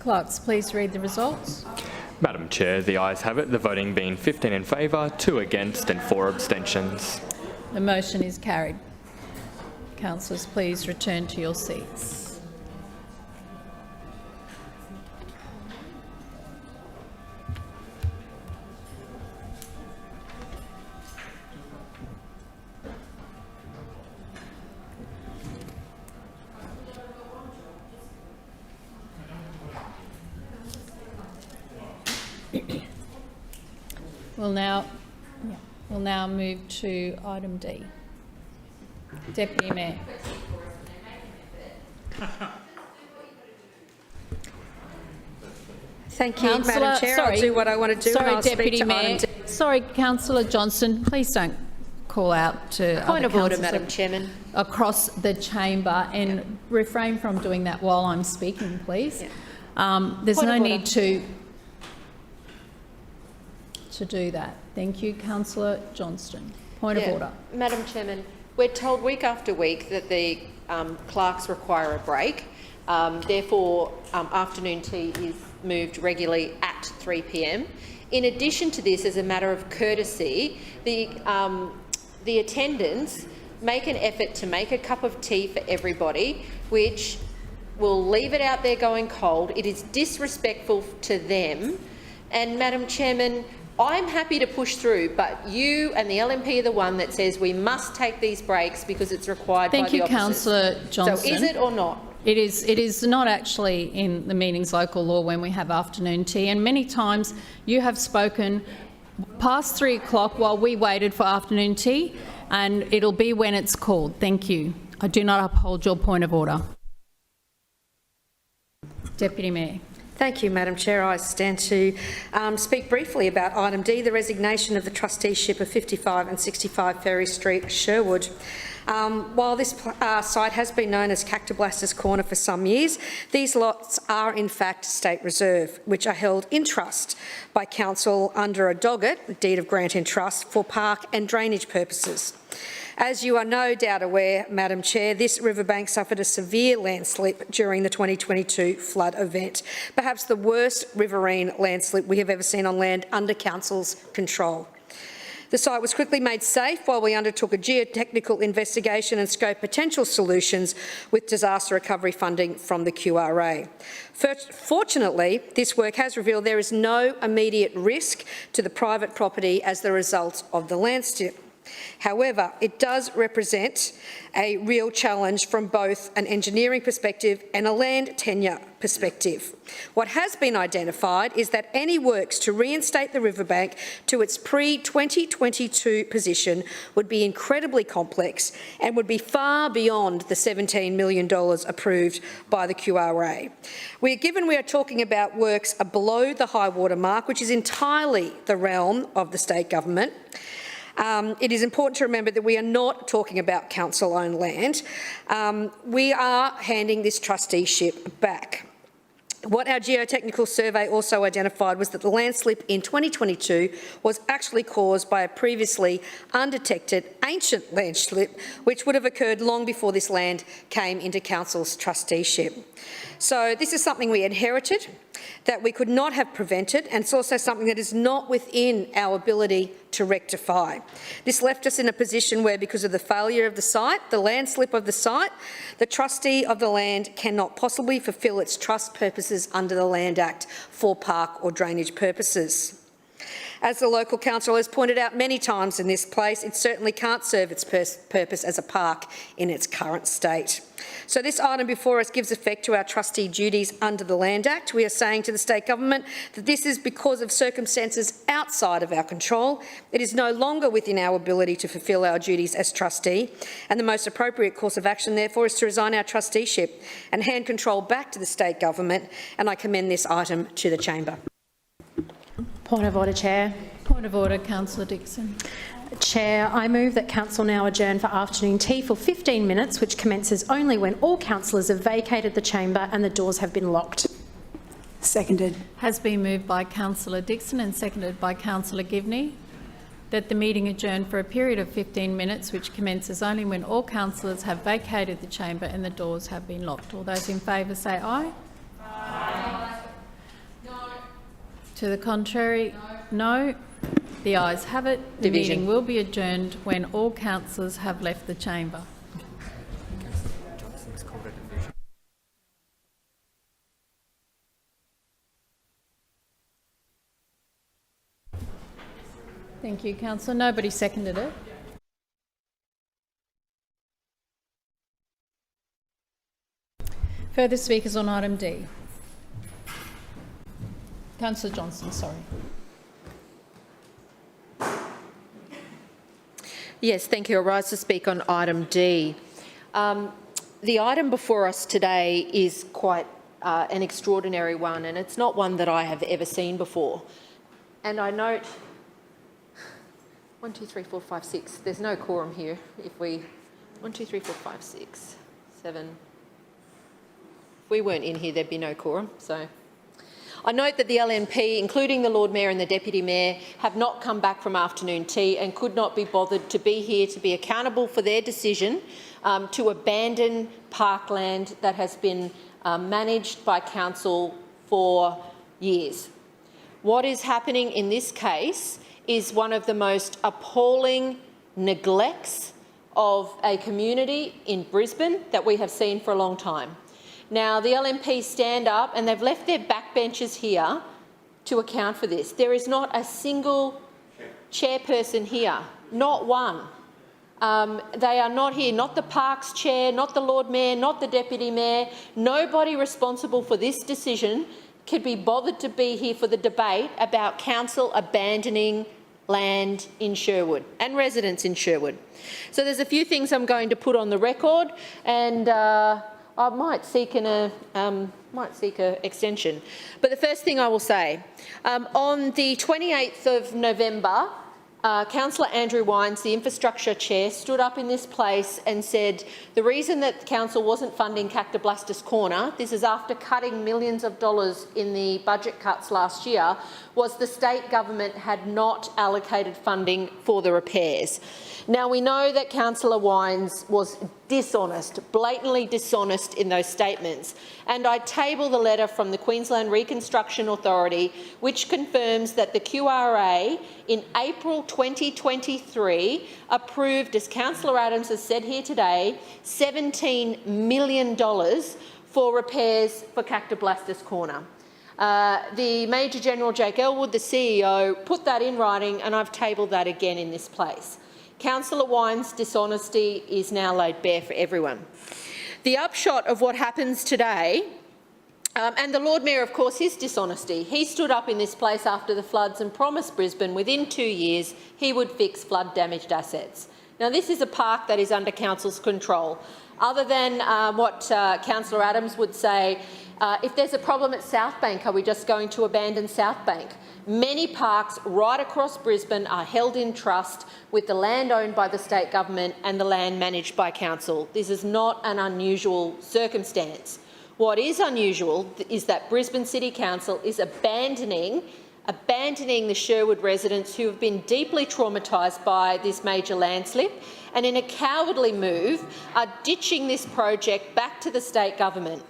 [SPEAKER 1] Clerks, please read the results.
[SPEAKER 18] Madam Chair, the ayes have it, the voting being 15 in favour, 2 against and 4 abstentions.
[SPEAKER 1] The motion is carried. Councillors, please return to your seats. We'll now move to item D. Deputy Mayor.
[SPEAKER 19] Thank you, Madam Chair. I'll do what I want to do.
[SPEAKER 1] Sorry,
[SPEAKER 19] and I'll
[SPEAKER 1] Deputy
[SPEAKER 19] speak to
[SPEAKER 1] Mayor.
[SPEAKER 19] item D.
[SPEAKER 1] Sorry, Councillor Johnston. Please don't call out to
[SPEAKER 17] Point
[SPEAKER 1] other
[SPEAKER 17] of order,
[SPEAKER 1] councillors
[SPEAKER 17] Madam Chairman.
[SPEAKER 1] across the chamber, and refrain from doing that while I'm speaking, please. There's
[SPEAKER 17] Point
[SPEAKER 1] no
[SPEAKER 17] of
[SPEAKER 1] need
[SPEAKER 17] order.
[SPEAKER 1] to do that. Thank you, Councillor Johnston. Point of order.
[SPEAKER 17] Madam Chairman, we're told week after week that the clerks require a break. Therefore, afternoon tea is moved regularly at 3 p.m. In addition to this, as a matter of courtesy, the attendants make an effort to make a cup of tea for everybody, which will leave it out there going cold. It is disrespectful to them. And, Madam Chairman, I'm happy to push through, but you and the LNP are the one that says we must take these breaks because it's required by the officers.
[SPEAKER 1] Thank you, Councillor Johnston.
[SPEAKER 17] So is it or not?
[SPEAKER 1] It is not actually in the meeting's local law when we have afternoon tea, and many times you have spoken past 3 o'clock while we waited for afternoon tea, and it'll be when it's called. Thank you. I do not uphold your point of order. Deputy Mayor.
[SPEAKER 19] Thank you, Madam Chair. I stand to speak briefly about item D, the resignation of the trusteeship of 55 and 65 Ferry Street, Sherwood. While this site has been known as Cactoblastus Corner for some years, these lots are in fact State Reserve, which are held in trust by Council under a DOGIT, Deed of Grant in Trust, for park and drainage purposes. As you are no doubt aware, Madam Chair, this riverbank suffered a severe landslip during the 2022 flood event, perhaps the worst riverine landslip we have ever seen on land under Council's control. The site was quickly made safe while we undertook a geotechnical investigation and scoped potential solutions with disaster recovery funding from the QRA. Fortunately, this work has revealed there is no immediate risk to the private property as the result of the landslip. However, it does represent a real challenge from both an engineering perspective and a land tenure perspective. What has been identified is that any works to reinstate the riverbank to its pre-2022 position would be incredibly complex and would be far beyond the $17 million approved by the QRA. Given we are talking about works below the high water mark, which is entirely the realm of the state government, it is important to remember that we are not talking about council-owned land. We are handing this trusteeship back. What our geotechnical survey also identified was that the landslip in 2022 was actually caused by a previously undetected ancient landslip, which would have occurred long before this land came into Council's trusteeship. So this is something we inherited that we could not have prevented, and it's also something that is not within our ability to rectify. This left us in a position where, because of the failure of the site, the landslip of the site, the trustee of the land cannot possibly fulfil its trust purposes under the Land Act for park or drainage purposes. As the local council has pointed out many times in this place, it certainly can't serve its purpose as a park in its current state. So this item before us gives effect to our trustee duties under the Land Act. We are saying to the state government that this is because of circumstances outside of our control. It is no longer within our ability to fulfil our duties as trustee, and the most appropriate course of action, therefore, is to resign our trusteeship and hand control back to the state government, and I commend this item to the chamber.
[SPEAKER 3] Point of order, Chair.
[SPEAKER 1] Point of order, Councillor Dixon.
[SPEAKER 3] Chair, I move that Council now adjourn for afternoon tea for 15 minutes, which commences only when all councillors have vacated the chamber and the doors have been locked.
[SPEAKER 1] Seconded. Has been moved by Councillor Dixon and seconded by Councillor Givney that the meeting adjourn for a period of 15 minutes, which commences only when all councillors have vacated the chamber and the doors have been locked. All those in favour say aye. Aye. To the contrary, no. The ayes have it. The meeting will be adjourned when all councillors have left the chamber. Thank you, councillor. Nobody seconded it. Further speakers on item D. Councillor Johnston, sorry.
[SPEAKER 17] Yes, thank you. I rise to speak on item D. The item before us today is quite an extraordinary one, and it's not one that I have ever seen before. And I note 1, 2, 3, 4, 5, 6. There's no quorum here. If we 1, 2, 3, 4, 5, 6, 7. If we weren't in here, there'd be no quorum. So I note that the LNP, including the Lord Mayor and the Deputy Mayor, have not come back from afternoon tea and could not be bothered to be here to be accountable for their decision to abandon parkland that has been managed by council for years. What is happening in this case is one of the most appalling neglects of a community in Brisbane that we have seen for a long time. Now, the LNP stand up and they've left their backbenchers here to account for this. There is not a single chairperson here, not one. They are not here, not the Parks Chair, not the Lord Mayor, not the Deputy Mayor. Nobody responsible for this decision could be bothered to be here for the debate about council abandoning land in Sherwood and residents in Sherwood. So there's a few things I'm going to put on the record, and I might seek an extension. But the first thing I will say, on the 28th of November, Councillor Andrew Wines, the Infrastructure Chair, stood up in this place and said the reason that the council wasn't funding Cactoblastis Corner, this is after cutting millions of dollars in the budget cuts last year, was the state government had not allocated funding for the repairs. Now, we know that Councillor Wines was dishonest, blatantly dishonest in those statements, and I table the letter from the Queensland Reconstruction Authority which confirms that the QRA in April 2023 approved, as Councillor Adams has said here today, $17 million for repairs for Cactoblastis Corner. The Major General Jake Elwood, the CEO, put that in writing, and I've tabled that again in this place. Councillor Wines' dishonesty is now laid bare for everyone. The upshot of what happens today, and the Lord Mayor, of course, his dishonesty. He stood up in this place after the floods and promised Brisbane within 2 years he would fix flood-damaged assets. Now, this is a park that is under council's control. Other than what Councillor Adams would say, if there's a problem at South Bank, are we just going to abandon South Bank? Many parks right across Brisbane are held in trust with the land owned by the state government and the land managed by council. This is not an unusual circumstance. What is unusual is that Brisbane City Council is abandoning the Sherwood residents who have been deeply traumatised by this major landslip, and in a cowardly move are ditching this project back to the state government.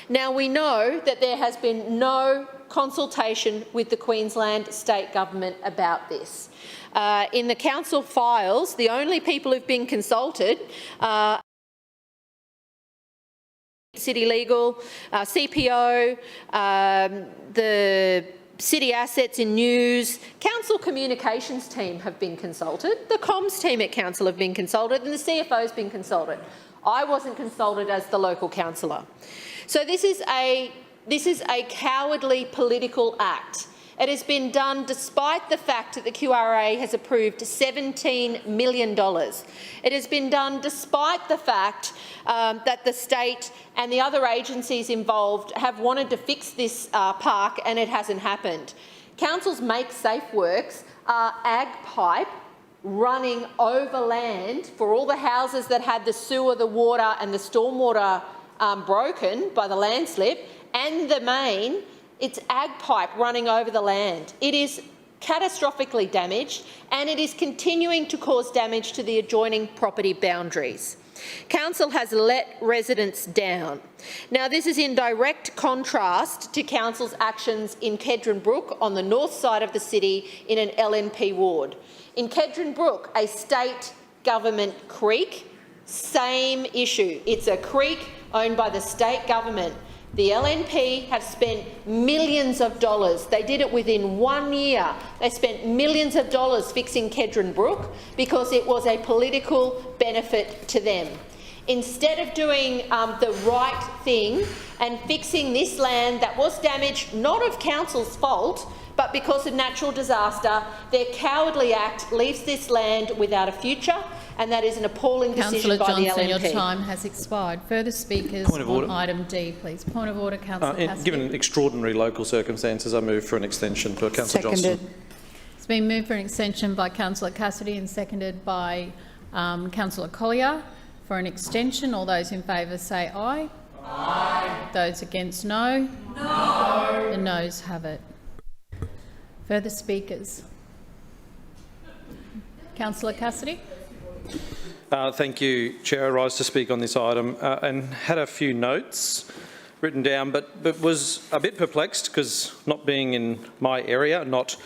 [SPEAKER 17] Now, we know that there has been no consultation with the Queensland state government about this. In the council files, the only people who've been consulted are City Legal, CPO, the City Assets in News, Council Communications team have been consulted, the comms team at Council have been consulted, and the CFO has been consulted. I wasn't consulted as the local councillor. So this is a cowardly political act. It has been done despite the fact that the QRA has approved $17 million. It has been done despite the fact that the state and the other agencies involved have wanted to fix this park, and it hasn't happened. Council's Make Safe works are ag pipe running over land for all the houses that had the sewer, the water and the stormwater broken by the landslip, and the main, it's ag pipe running over the land. It is catastrophically damaged, and it is continuing to cause damage to the adjoining property boundaries. Council has let residents down. Now, this is in direct contrast to Council's actions in Kedron Brook on the north side of the city in an LNP ward. In Kedron Brook, a state government creek, same issue. It's a creek owned by the state government. The LNP have spent millions of dollars. They did it within 1 year. They spent millions of dollars fixing Kedron Brook because it was a political benefit to them. Instead of doing the right thing and fixing this land that was damaged, not of Council's fault, but because of natural disaster, their cowardly act leaves this land without a future, and that is an appalling decision by the LNP.
[SPEAKER 1] Councillor Johnson, your time has expired. Further speakers on item D, please. Point of order, Councillor Cassidy.
[SPEAKER 14] Given extraordinary local circumstances, I move for an extension for Councillor Johnson.
[SPEAKER 1] It's been moved for an extension by Councillor Cassidy and seconded by Councillor Collier. For an extension, all those in favour say aye. Aye. Those against, no. No. The noes have it. Further speakers. Councillor Cassidy.
[SPEAKER 14] Thank you, Chair. I rise to speak on this item and had a few notes written down, but was a bit perplexed because, not being in my area, not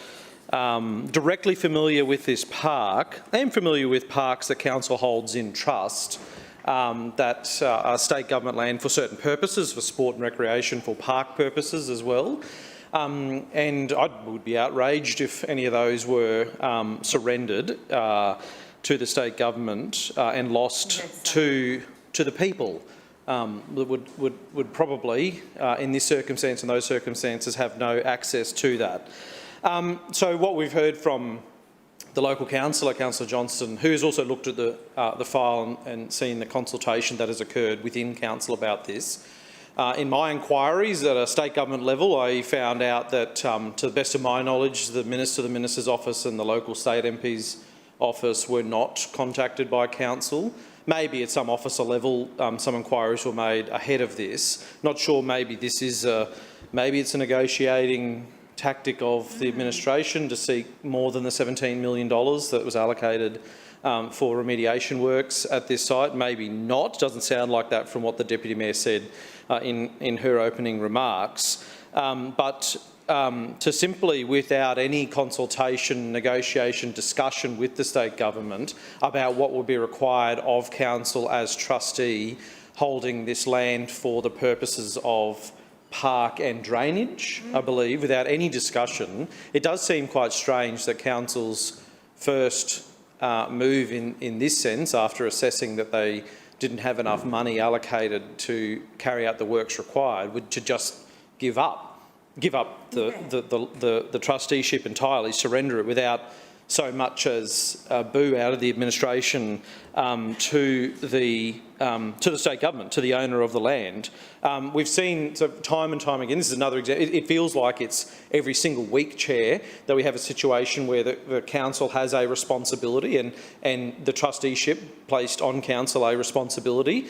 [SPEAKER 14] directly familiar with this park. I am familiar with parks that Council holds in trust that are state government land for certain purposes, for sport and recreation, for park purposes as well. And I would be outraged if any of those were surrendered to the state government and lost to the people that would probably, in this circumstance and those circumstances, have no access to that. So what we've heard from the local councillor, Councillor Johnson, who has also looked at the file and seen the consultation that has occurred within council about this. In my inquiries at a state government level, I found out that, to the best of my knowledge, the Minister, the Minister's office and the local state MP's office were not contacted by council. Maybe at some officer level, some inquiries were made ahead of this. Not sure. Maybe this is maybe it's a negotiating tactic of the administration to seek more than the $17 million that was allocated for remediation works at this site. Maybe not. Doesn't sound like that from what the Deputy Mayor said in her opening remarks. But to simply, without any consultation, negotiation, discussion with the state government about what will be required of council as trustee holding this land for the purposes of park and drainage, I believe, without any discussion, it does seem quite strange that council's first move in this sense, after assessing that they didn't have enough money allocated to carry out the works required, would to just give up the trusteeship entirely, surrender it without so much as a boo out of the administration to the state government, to the owner of the land. We've seen time and time again, this is another example, it feels like it's every single week, Chair, that we have a situation where the council has a responsibility and the trusteeship placed on council a responsibility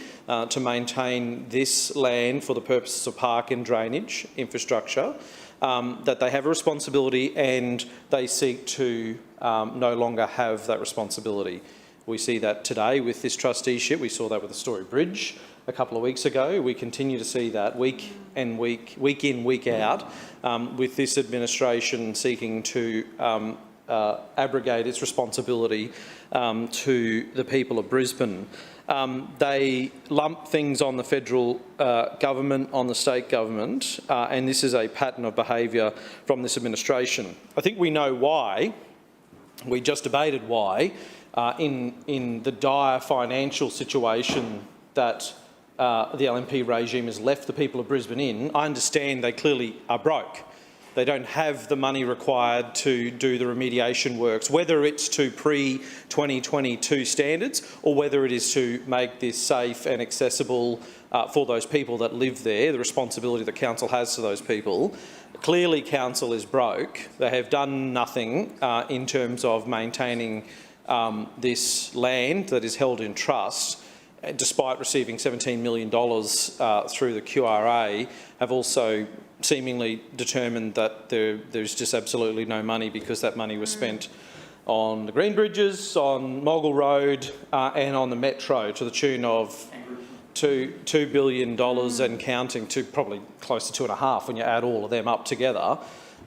[SPEAKER 14] to maintain this land for the purposes of park and drainage infrastructure, that they have a responsibility and they seek to no longer have that responsibility. We see that today with this trusteeship. We saw that with the Story Bridge a couple of weeks ago. We continue to see that week in, week out, with this administration seeking to abrogate its responsibility to the people of Brisbane. They lump things on the federal government, on the state government, and this is a pattern of behaviour from this administration. I think we know why. We just debated why. In the dire financial situation that the LNP regime has left the people of Brisbane in, I understand they clearly are broke. They don't have the money required to do the remediation works, whether it's to pre-2022 standards or whether it is to make this safe and accessible for those people that live there, the responsibility that council has to those people. Clearly council is broke. They have done nothing in terms of maintaining this land that is held in trust, despite receiving $17 million through the QRA, have also seemingly determined that there's just absolutely no money because that money was spent on the Green Bridges, on Mogul Road and on the Metro to the tune of $2 billion and counting, to probably close to 2.5 when you add all of them up together.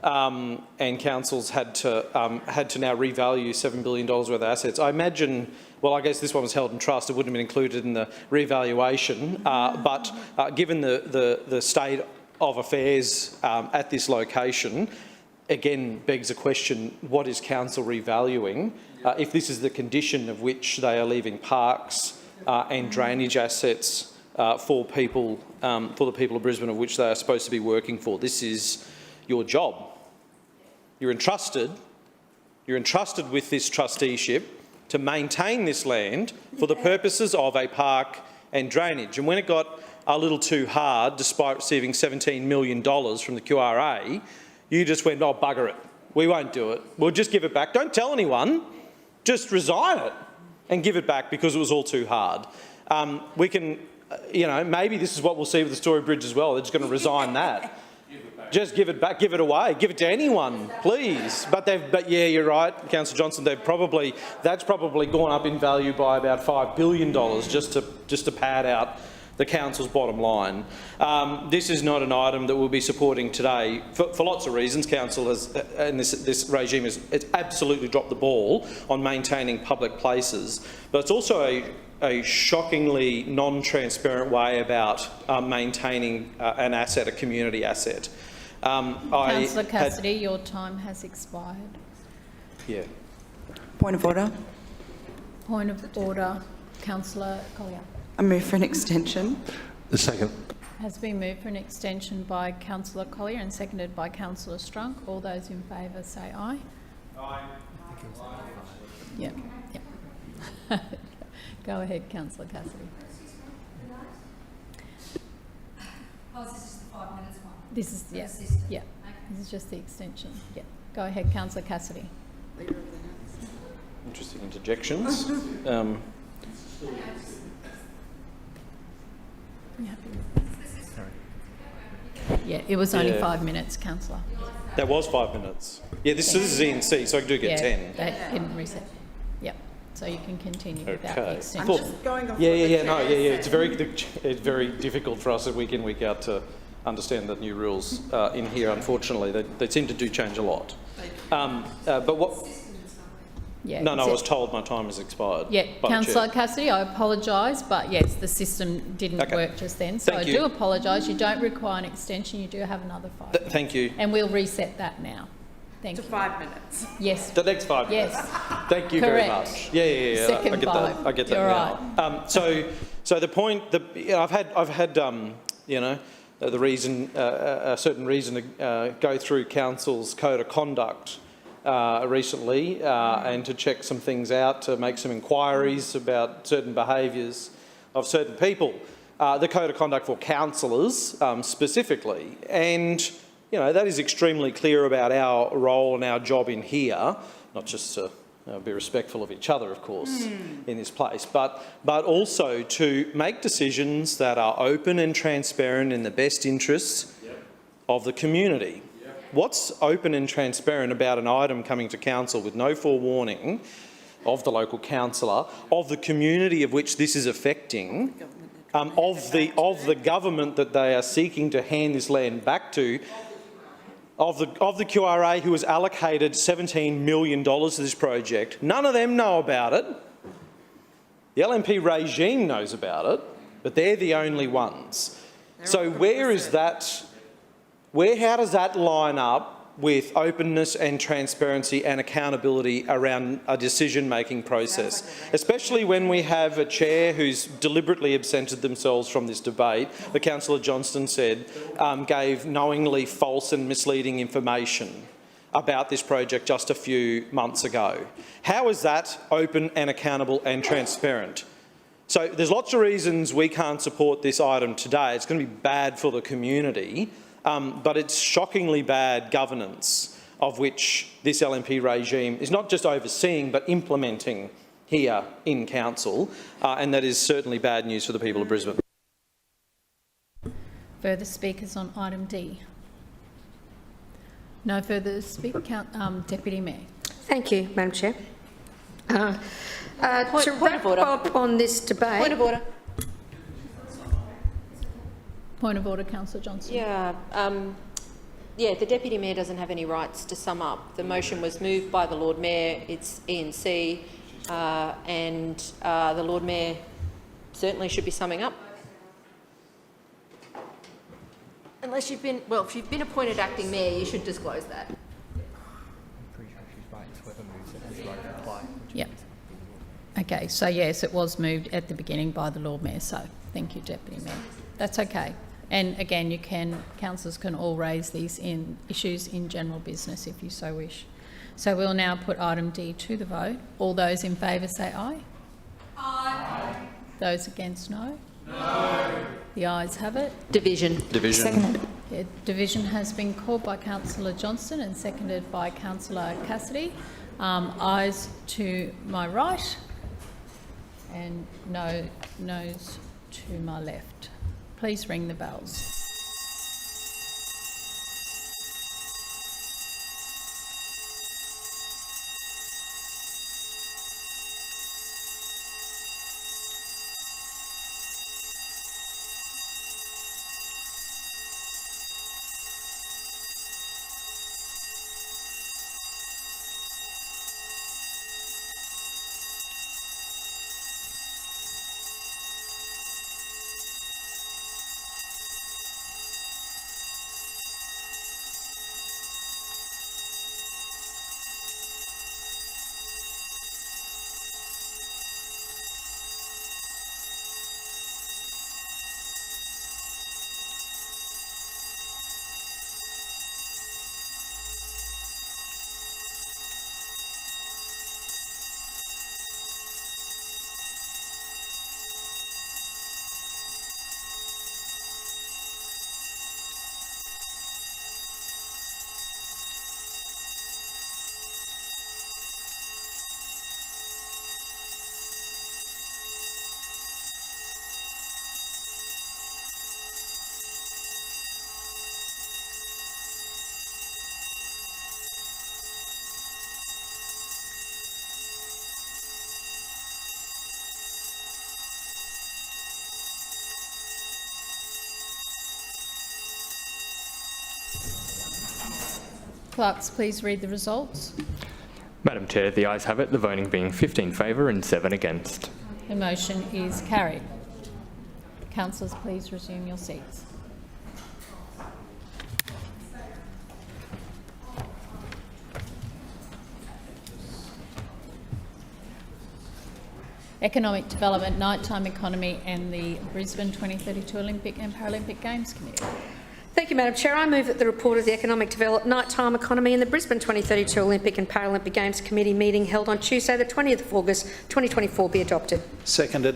[SPEAKER 14] And councils had to now revalue $7 billion worth of assets. I imagine, well, I guess this one was held in trust. It wouldn't have been included in the revaluation. But given the state of affairs at this location, again begs the question: what is council revaluing? If this is the condition of which they are leaving parks and drainage assets for the people of Brisbane, of which they are supposed to be working for, this is your job. You're entrusted with this trusteeship to maintain this land for the purposes of a park and drainage. And when it got a little too hard, despite receiving $17 million from the QRA, you just went, oh, bugger it. We won't do it. We'll just give it back. Don't tell anyone. Just resign it and give it back because it was all too hard. We can, maybe this is what we'll see with the Story Bridge as well. They're just going to resign that. Just give it back, give it away, give it to anyone, please. But yeah, you're right, Councillor Johnson. That's probably gone up in value by about $5 billion just to pad out the council's bottom line. This is not an item that we'll be supporting today for lots of reasons. Council has, and this regime has absolutely dropped the ball on maintaining public places, but it's also a shockingly non-transparent way about maintaining an asset, a community asset.
[SPEAKER 1] Councillor Cassidy, your time has expired.
[SPEAKER 14] Yeah.
[SPEAKER 8] Point of order.
[SPEAKER 1] Point of order. Councillor Collier.
[SPEAKER 8] I move for an extension.
[SPEAKER 10] The second.
[SPEAKER 1] Has been moved for an extension by Councillor Collier and seconded by Councillor Strunk. All those in favour say aye. Aye. Yeah. Go ahead, Councillor Cassidy.
[SPEAKER 20] Oh, is this just the 5 minutes one?
[SPEAKER 1] This is, yeah. This is just the extension. Yeah. Go ahead, Councillor Cassidy.
[SPEAKER 14] Interesting interjections.
[SPEAKER 1] Yeah, it was only 5 minutes, Councillor.
[SPEAKER 14] That was 5 minutes. Yeah, this is ENC, so I do get 10.
[SPEAKER 1] That didn't reset. Yep. So you can continue without the extension.
[SPEAKER 14] It's very difficult for us week in, week out to understand the new rules in here. Unfortunately, they seem to do change a lot. But what?
[SPEAKER 1] Yeah,
[SPEAKER 14] no, I was told my time has expired.
[SPEAKER 1] Yeah, Councillor Cassidy, I apologise, but yes, the system didn't work just then. So I do apologise. You don't require an extension. You do have another 5 minutes.
[SPEAKER 14] Thank you.
[SPEAKER 1] And we'll reset that now. Thank you.
[SPEAKER 8] To 5 minutes.
[SPEAKER 1] Yes.
[SPEAKER 14] The next 5 minutes.
[SPEAKER 1] Yes.
[SPEAKER 14] Thank you very much. Yeah.
[SPEAKER 1] Second
[SPEAKER 14] I get
[SPEAKER 1] 5.
[SPEAKER 14] that. I get that
[SPEAKER 1] You're
[SPEAKER 14] now. So the point, I've had the reason, a certain reason to go through council's code of conduct recently and to check some things out, to make some inquiries about certain behaviours of certain people. The code of conduct for councillors specifically, and that is extremely clear about our role and our job in here, not just to be respectful of each other, of course, in this place, but also to make decisions that are open and transparent in the best interests of the community. What's open and transparent about an item coming to council with no forewarning of the local councillor, of the community of which this is affecting, of the government that they are seeking to hand this land back to, of the QRA who has allocated $17 million to this project? None of them know about it. The LNP regime knows about it, but they're the only ones. So where is that? How does that line up with openness and transparency and accountability around a decision-making process, especially when we have a chair who's deliberately absented themselves from this debate, the Councillor Johnston said, gave knowingly false and misleading information about this project just a few months ago? How is that open and accountable and transparent? So there's lots of reasons we can't support this item today. It's going to be bad for the community. But it's shockingly bad governance of which this LNP regime is not just overseeing but implementing here in council, and that is certainly bad news for the people of Brisbane.
[SPEAKER 1] Further speakers on item D? No further speak. Deputy Mayor.
[SPEAKER 19] Thank you, Madam Chair. To
[SPEAKER 17] point of order.
[SPEAKER 19] wrap up on this debate...
[SPEAKER 17] Point of order.
[SPEAKER 1] Point of order, Councillor Johnston.
[SPEAKER 17] Yeah, the Deputy Mayor doesn't have any rights to sum up. The motion was moved by the Lord Mayor. It's E&C, and the Lord Mayor certainly should be summing up. Unless you've been, well, if you've been appointed acting mayor, you should disclose that.
[SPEAKER 1] Yeah. Okay, so yes, it was moved at the beginning by the Lord Mayor, so thank you, Deputy Mayor. That's okay. And again, councillors can all raise these issues in general business if you so wish. So we'll now put item D to the vote. All those in favour say aye. Aye. Those against, no. No. The ayes have it.
[SPEAKER 17] Division.
[SPEAKER 1] Seconded. Yeah, division has been called by Councillor Johnston and seconded by Councillor Cassidy. Ayes to my right and noes to my left. Please ring the bells. Clerks, please read the results.
[SPEAKER 18] Madam Chair, the ayes have it, the voting being 15 in favour and 7 against.
[SPEAKER 1] The motion is carried. Councillors, please resume your seats. Economic Development, Nighttime Economy and the Brisbane 2032 Olympic and Paralympic Games Committee.
[SPEAKER 19] Thank you, Madam Chair. I move that the report of the Economic Development, Nighttime Economy and the Brisbane 2032 Olympic and Paralympic Games Committee meeting held on Tuesday the 20th of August 2024 be adopted.
[SPEAKER 14] Seconded.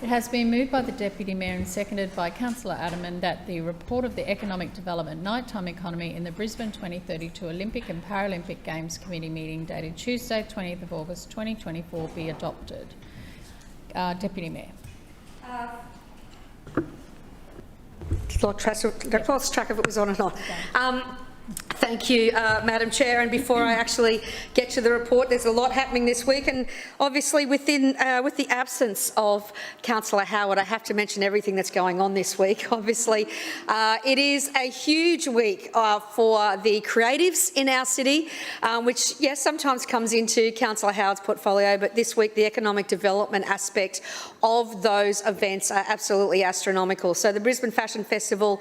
[SPEAKER 1] It has been moved by the Deputy Mayor and seconded by Councillor Adderman that the report of the Economic Development, Nighttime Economy in the Brisbane 2032 Olympic and Paralympic Games Committee meeting dated Tuesday 20th of August 2024 be adopted. Deputy Mayor.
[SPEAKER 19] Lost track of it was on or not. Thank you, Madam Chair. And before I actually get to the report, there's a lot happening this week, and obviously with the absence of Councillor Howard, I have to mention everything that's going on this week. Obviously, it is a huge week for the creatives in our city, which, yes, sometimes comes into Councillor Howard's portfolio, but this week the economic development aspect of those events are absolutely astronomical. So the Brisbane Fashion Festival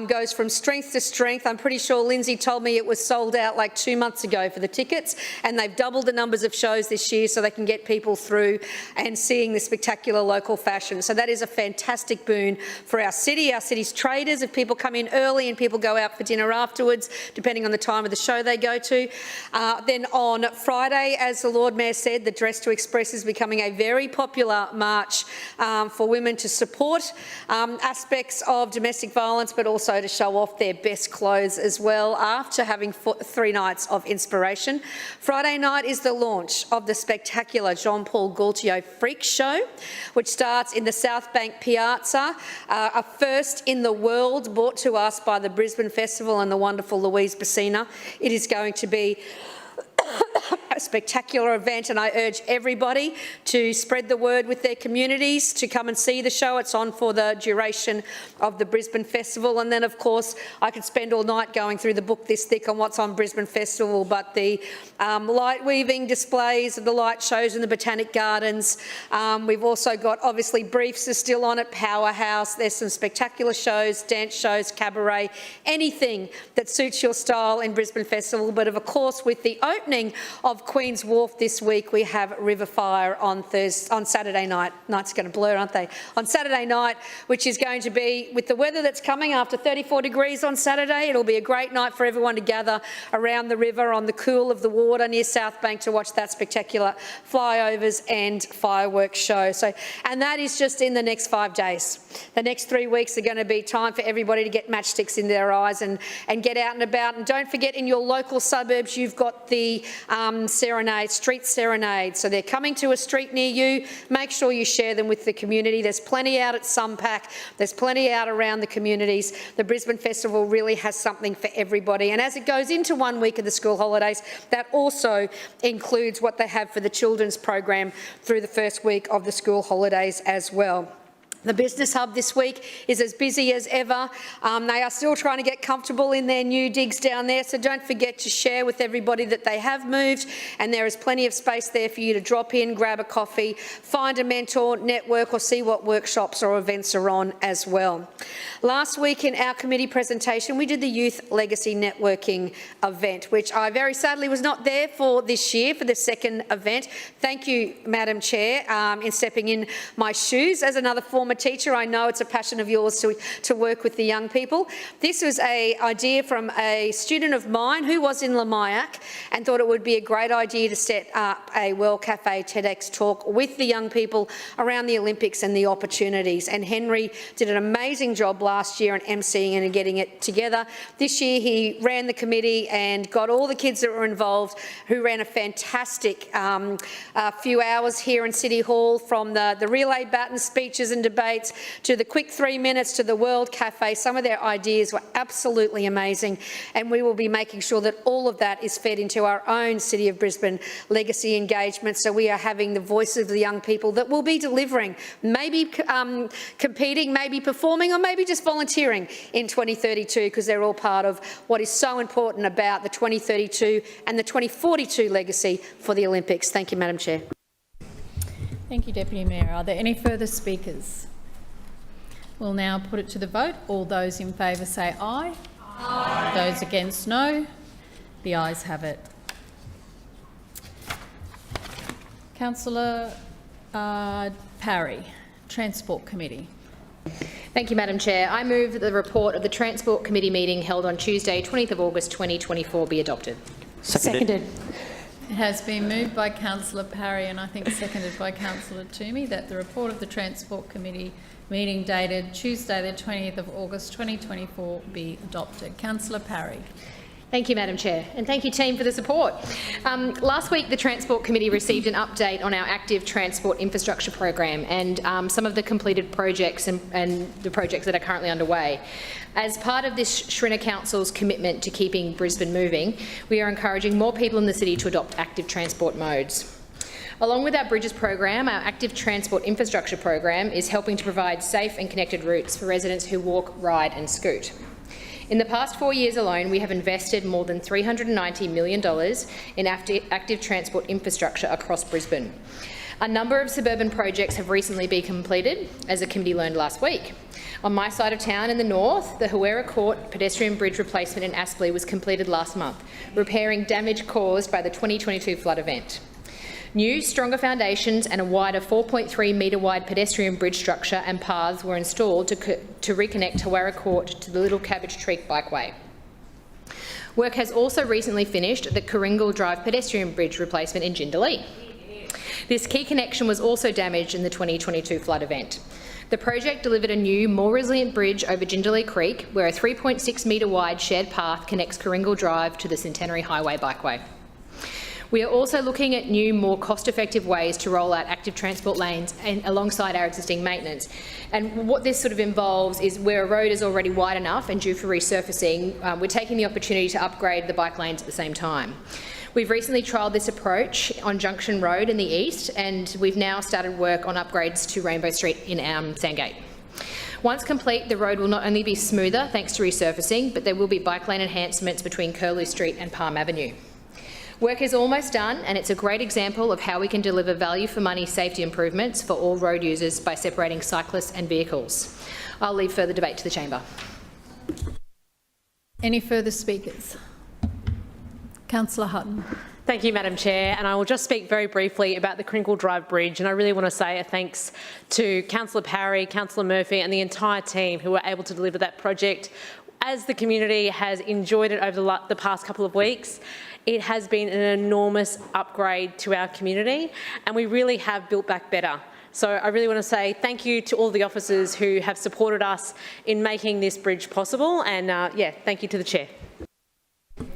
[SPEAKER 19] goes from strength to strength. I'm pretty sure Lindsay told me it was sold out like 2 months ago for the tickets, and they've doubled the numbers of shows this year so they can get people through and seeing the spectacular local fashion. So that is a fantastic boon for our city's traders, if people come in early and people go out for dinner afterwards, depending on the time of the show they go to. Then on Friday, as the Lord Mayor said, the Dress to Express is becoming a very popular march for women to support aspects of domestic violence, but also to show off their best clothes as well after having 3 nights of inspiration. Friday night is the launch of the spectacular Jean-Paul Gaultier Freak Show, which starts in the South Bank Piazza, a first in the world brought to us by the Brisbane Festival and the wonderful Louise Bassina. It is going to be a spectacular event, and I urge everybody to spread the word with their communities to come and see the show. It's on for the duration of the Brisbane Festival, and then of course I could spend all night going through the book this thick on what's on Brisbane Festival, but the light weaving displays, the light shows in the Botanic Gardens. We've also got, obviously, Briefs are still on at Powerhouse. There's some spectacular shows, dance shows, cabaret, anything that suits your style in Brisbane Festival. But of course, with the opening of Queen's Wharf this week, we have River Fire on Saturday night. Nights are going to blur, aren't they? On Saturday night, which is going to be, with the weather that's coming after 34 degrees on Saturday, it'll be a great night for everyone to gather around the river on the cool of the water near South Bank to watch that spectacular flyovers and fireworks show. And that is just in the next 5 days. The next 3 weeks are going to be time for everybody to get matchsticks in their eyes and get out and about. And don't forget, in your local suburbs, you've got the street serenade. So they're coming to a street near you. Make sure you share them with the community. There's plenty out at Sunpack. There's plenty out around the communities. The Brisbane Festival really has something for everybody. And as it goes into 1 week of the school holidays, that also includes what they have for the children's program through the first week of the school holidays as well. The Business Hub this week is as busy as ever. They are still trying to get comfortable in their new digs down there, so don't forget to share with everybody that they have moved, and there is plenty of space there for you to drop in, grab a coffee, find a mentor, network, or see what workshops or events are on as well. Last week in our committee presentation, we did the Youth Legacy Networking event, which I very sadly was not there for this year for the second event. Thank you, Madam Chair, in stepping in my shoes as another former teacher. I know it's a passion of yours to work with the young people. This was an idea from a student of mine who was in Lamayak and thought it would be a great idea to set up a World Cafe TEDx talk with the young people around the Olympics and the opportunities. And Henry did an amazing job last year in emceeing and getting it together. This year he ran the committee and got all the kids that were involved, who ran a fantastic few hours here in City Hall, from the relay baton speeches and debates to the quick 3 minutes to the World Cafe. Some of their ideas were absolutely amazing, and we will be making sure that all of that is fed into our own City of Brisbane legacy engagement. So we are having the voices of the young people that will be delivering, maybe competing, maybe performing, or maybe just volunteering in 2032, because they're all part of what is so important about the 2032 and the 2042 legacy for the Olympics. Thank you, Madam Chair.
[SPEAKER 1] Thank you, Deputy Mayor. Are there any further speakers? We'll now put it to the vote. All those in favour say aye. Aye. Those against, no. The ayes have it. Councillor Parry, Transport Committee.
[SPEAKER 17] Thank you, Madam Chair. I move that the report of the Transport Committee meeting held on Tuesday, 20th of August 2024 be adopted.
[SPEAKER 1] Seconded. It has been moved by Councillor Parry and I think seconded by Councillor Toomey that the report of the Transport Committee meeting dated Tuesday the 20th of August 2024 be adopted. Councillor Parry.
[SPEAKER 17] Thank you, Madam Chair, and thank you, team, for the support. Last week, the Transport Committee received an update on our active transport infrastructure program and some of the completed projects and the projects that are currently underway. As part of this Schrinner Council's commitment to keeping Brisbane moving, we are encouraging more people in the city to adopt active transport modes. Along with our Bridges program, our active transport infrastructure program is helping to provide safe and connected routes for residents who walk, ride and scoot. In the past 4 years alone, we have invested more than $390 million in active transport infrastructure across Brisbane. A number of suburban projects have recently been completed, as the committee learned last week. On my side of town in the north, the Huera Court pedestrian bridge replacement in Aspley was completed last month, repairing damage caused by the 2022 flood event. New, stronger foundations and a wider 4.3 metre wide pedestrian bridge structure and paths were installed to reconnect Huera Court to the Little Cabbage Creek bikeway. Work has also recently finished the Coringal Drive pedestrian bridge replacement in Jindalee. This key connection was also damaged in the 2022 flood event. The project delivered a new, more resilient bridge over Jindalee Creek, where a 3.6 metre wide shared path connects Coringal Drive to the Centenary Highway bikeway. We are also looking at new, more cost-effective ways to roll out active transport lanes and alongside our existing maintenance. And what this sort of involves is, where a road is already wide enough and due for resurfacing, we're taking the opportunity to upgrade the bike lanes at the same time. We've recently trialled this approach on Junction Road in the east, and we've now started work on upgrades to Rainbow Street in Sandgate. Once complete, the road will not only be smoother thanks to resurfacing, but there will be bike lane enhancements between Curlew Street and Palm Avenue. Work is almost done, and it's a great example of how we can deliver value for money safety improvements for all road users by separating cyclists and vehicles. I'll leave further debate to the chamber.
[SPEAKER 1] Any further speakers? Councillor Hutton.
[SPEAKER 9] Thank you, Madam Chair, and I will just speak very briefly about the Crinkle Drive Bridge, and I really want to say a thanks to Councillor Parry, Councillor Murphy and the entire team who were able to deliver that project. As the community has enjoyed it over the past couple of weeks, it has been an enormous upgrade to our community, and we really have built back better. So I really want to say thank you to all the officers who have supported us in making this bridge possible, and yeah, thank you to the Chair.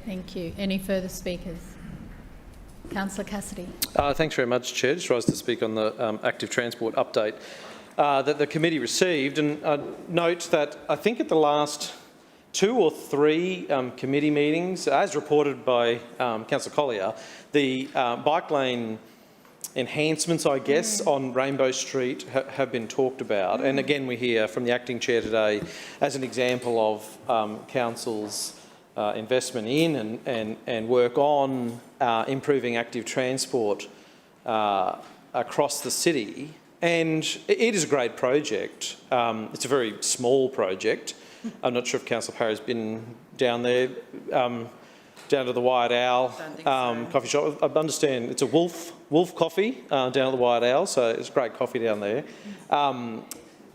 [SPEAKER 1] Thank you. Any further speakers? Councillor Cassidy.
[SPEAKER 14] Thanks very much, Chair. Just rise to speak on the active transport update that the committee received, and note that I think at the last 2 or 3 committee meetings, as reported by Councillor Collier, the bike lane enhancements, I guess, on Rainbow Street have been talked about. And again, we hear from the acting chair today as an example of council's investment in and work on improving active transport across the city. And it is a great project. It's a very small project. I'm not sure if Councillor Parry's been down there, down to the White Owl coffee shop. I understand it's a Wolf coffee down at the White Owl, so it's great coffee down there.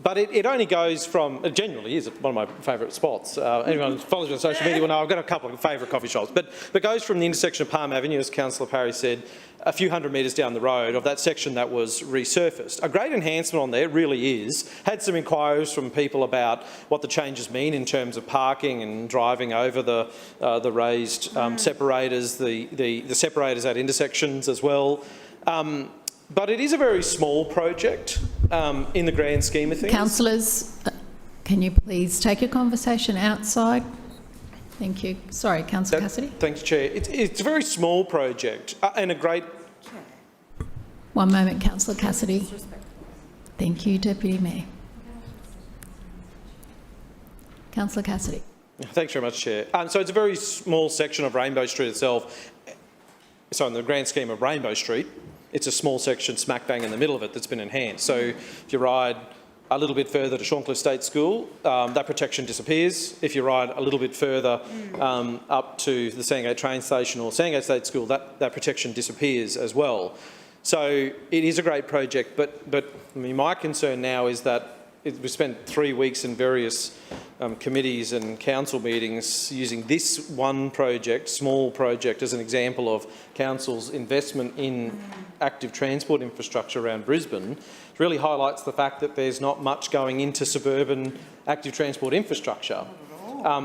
[SPEAKER 14] But it only goes from, it genuinely is one of my favourite spots. Anyone who follows me on social media will know I've got a couple of favourite coffee shops. But it goes from the intersection of Palm Avenue, as Councillor Parry said, a few hundred metres down the road of that section that was resurfaced. A great enhancement on there, really is. Had some inquiries from people about what the changes mean in terms of parking and driving over the raised separators, the separators at intersections as well. But it is a very small project in the grand scheme of things.
[SPEAKER 1] Councillors, can you please take your conversation outside? Thank you. Sorry, Councillor Cassidy.
[SPEAKER 14] Thanks, Chair. It's a very small project and a great...
[SPEAKER 1] One moment, Councillor Cassidy. Thank you, Deputy Mayor. Councillor Cassidy.
[SPEAKER 14] Thanks very much, Chair. So it's a very small section of Rainbow Street itself. So in the grand scheme of Rainbow Street, it's a small section smack bang in the middle of it that's been enhanced. So if you ride a little bit further to Shorncliffe State School, that protection disappears. If you ride a little bit further up to the Sandgate train station or Sandgate State School, that protection disappears as well. So it is a great project, but I mean, my concern now is that we spent 3 weeks in various committees and council meetings using this one project, small project, as an example of council's investment in active transport infrastructure around Brisbane. It really highlights the fact that there's not much going into suburban active transport infrastructure.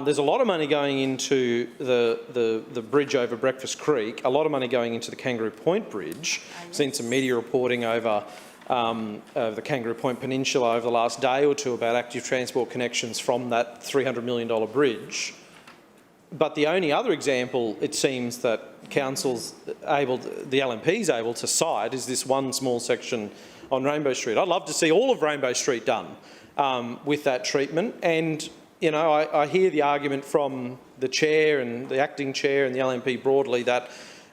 [SPEAKER 14] There's a lot of money going into the bridge over Breakfast Creek, a lot of money going into the Kangaroo Point Bridge. I've seen some media reporting over the Kangaroo Point Peninsula over the last day or two about active transport connections from that $300 million bridge. But the only other example, it seems, that council's able, the LNP's able to cite is this one small section on Rainbow Street. I'd love to see all of Rainbow Street done with that treatment. And, you know, I hear the argument from the chair and the acting chair and the LNP broadly that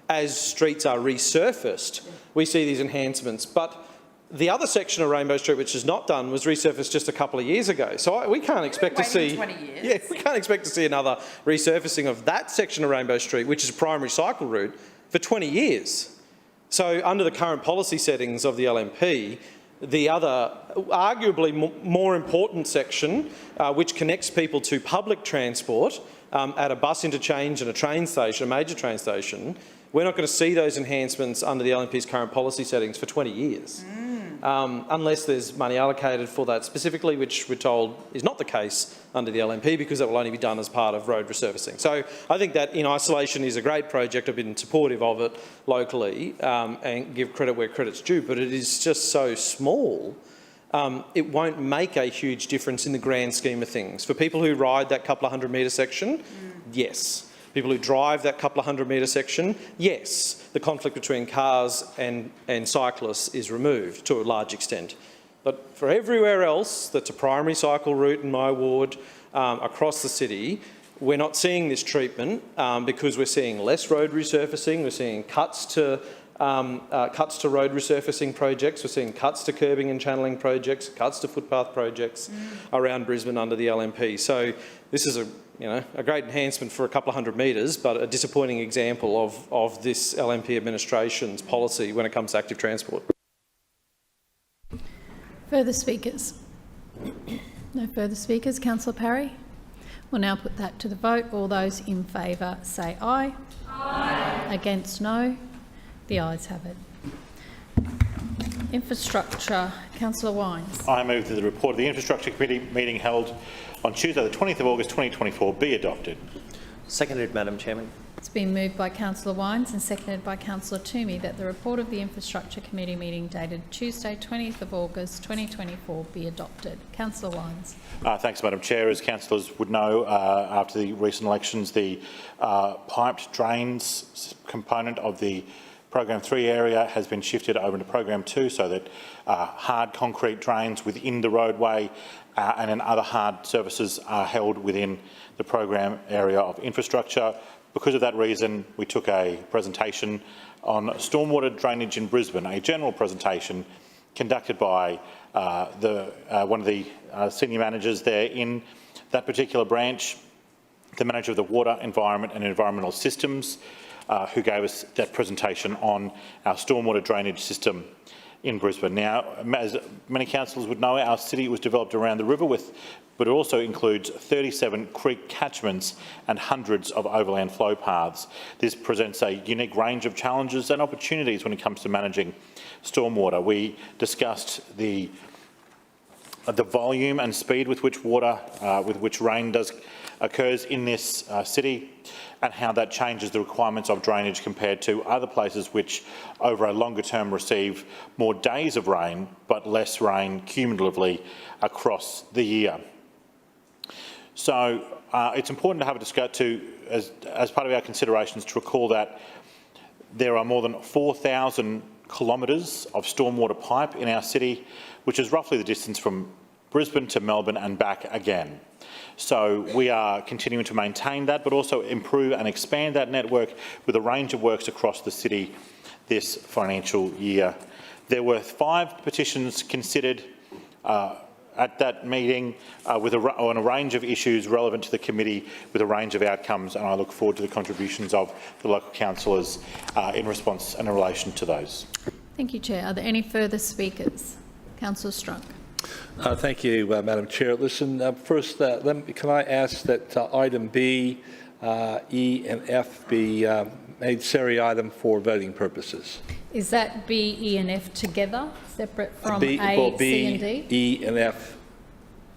[SPEAKER 14] as streets are resurfaced, we see these enhancements. But the other section of Rainbow Street, which is not done, was resurfaced just a couple of years ago. So we can't expect to see...
[SPEAKER 21] 20 years.
[SPEAKER 14] Yeah, we can't expect to see another resurfacing of that section of Rainbow Street, which is a primary cycle route, for 20 years. So under the current policy settings of the LNP, the other, arguably more important section, which connects people to public transport at a bus interchange and a train station, a major train station, we're not going to see those enhancements under the LNP's current policy settings for 20 years. Unless there's money allocated for that specifically, which we're told is not the case under the LNP because that will only be done as part of road resurfacing. So I think that in isolation is a great project. I've been supportive of it locally and give credit where credit's due, but it is just so small. It won't make a huge difference in the grand scheme of things. For people who ride that couple of 100 metre section, yes. people who drive that couple of 100-metre section, yes, the conflict between cars and cyclists is removed to a large extent. But for everywhere else that's a primary cycle route in my ward across the city, we're not seeing this treatment because we're seeing less road resurfacing, we're seeing cuts to road resurfacing projects, we're seeing cuts to curbing and channelling projects, cuts to footpath projects around Brisbane under the LNP. So this is a great enhancement for a couple of 100 metres, but a disappointing example of this LNP administration's policy when it comes to active transport.
[SPEAKER 1] Further speakers? No further speakers. Councillor Parry? We'll now put that to the vote. All those in favour say aye. Aye. Against, no. The ayes have it. Infrastructure. Councillor Wines.
[SPEAKER 21] I move that the report of the Infrastructure Committee meeting held on Tuesday the 20th of August 2024 be adopted.
[SPEAKER 22] Seconded, Madam Chairman.
[SPEAKER 1] It's been moved by Councillor Wines and seconded by Councillor Toomey that the report of the Infrastructure Committee meeting dated Tuesday 20th of August 2024 be adopted. Councillor Wines.
[SPEAKER 21] Thanks, Madam Chair. As councillors would know, after the recent elections, the piped drains component of the Program 3 area has been shifted over to Program 2 so that hard concrete drains within the roadway and then other hard surfaces are held within the program area of infrastructure. Because of that reason, we took a presentation on stormwater drainage in Brisbane, a general presentation conducted by one of the senior managers there in that particular branch, the manager of the Water, Environment and Environmental Systems, who gave us that presentation on our stormwater drainage system in Brisbane. Now, as many councillors would know, our city was developed around the river, but it also includes 37 creek catchments and hundreds of overland flow paths. This presents a unique range of challenges and opportunities when it comes to managing stormwater. We discussed the volume and speed with which rain occurs in this city, and how that changes the requirements of drainage compared to other places which over a longer term receive more days of rain but less rain cumulatively across the year. So it's important to have a discussion as part of our considerations to recall that there are more than 4,000 kilometres of stormwater pipe in our city, which is roughly the distance from Brisbane to Melbourne and back again. So we are continuing to maintain that, but also improve and expand that network with a range of works across the city this financial year. There were 5 petitions considered at that meeting on a range of issues relevant to the committee with a range of outcomes, and I look forward to the contributions of the local councillors in response and in relation to those.
[SPEAKER 1] Thank you, Chair. Are there any further speakers? Councillor Strunk.
[SPEAKER 10] Thank you, Madam Chair. Listen, first, can I ask that item B, E and F be made seri item for voting purposes?
[SPEAKER 1] Is that B, E and F together, separate from C and D?
[SPEAKER 10] E and F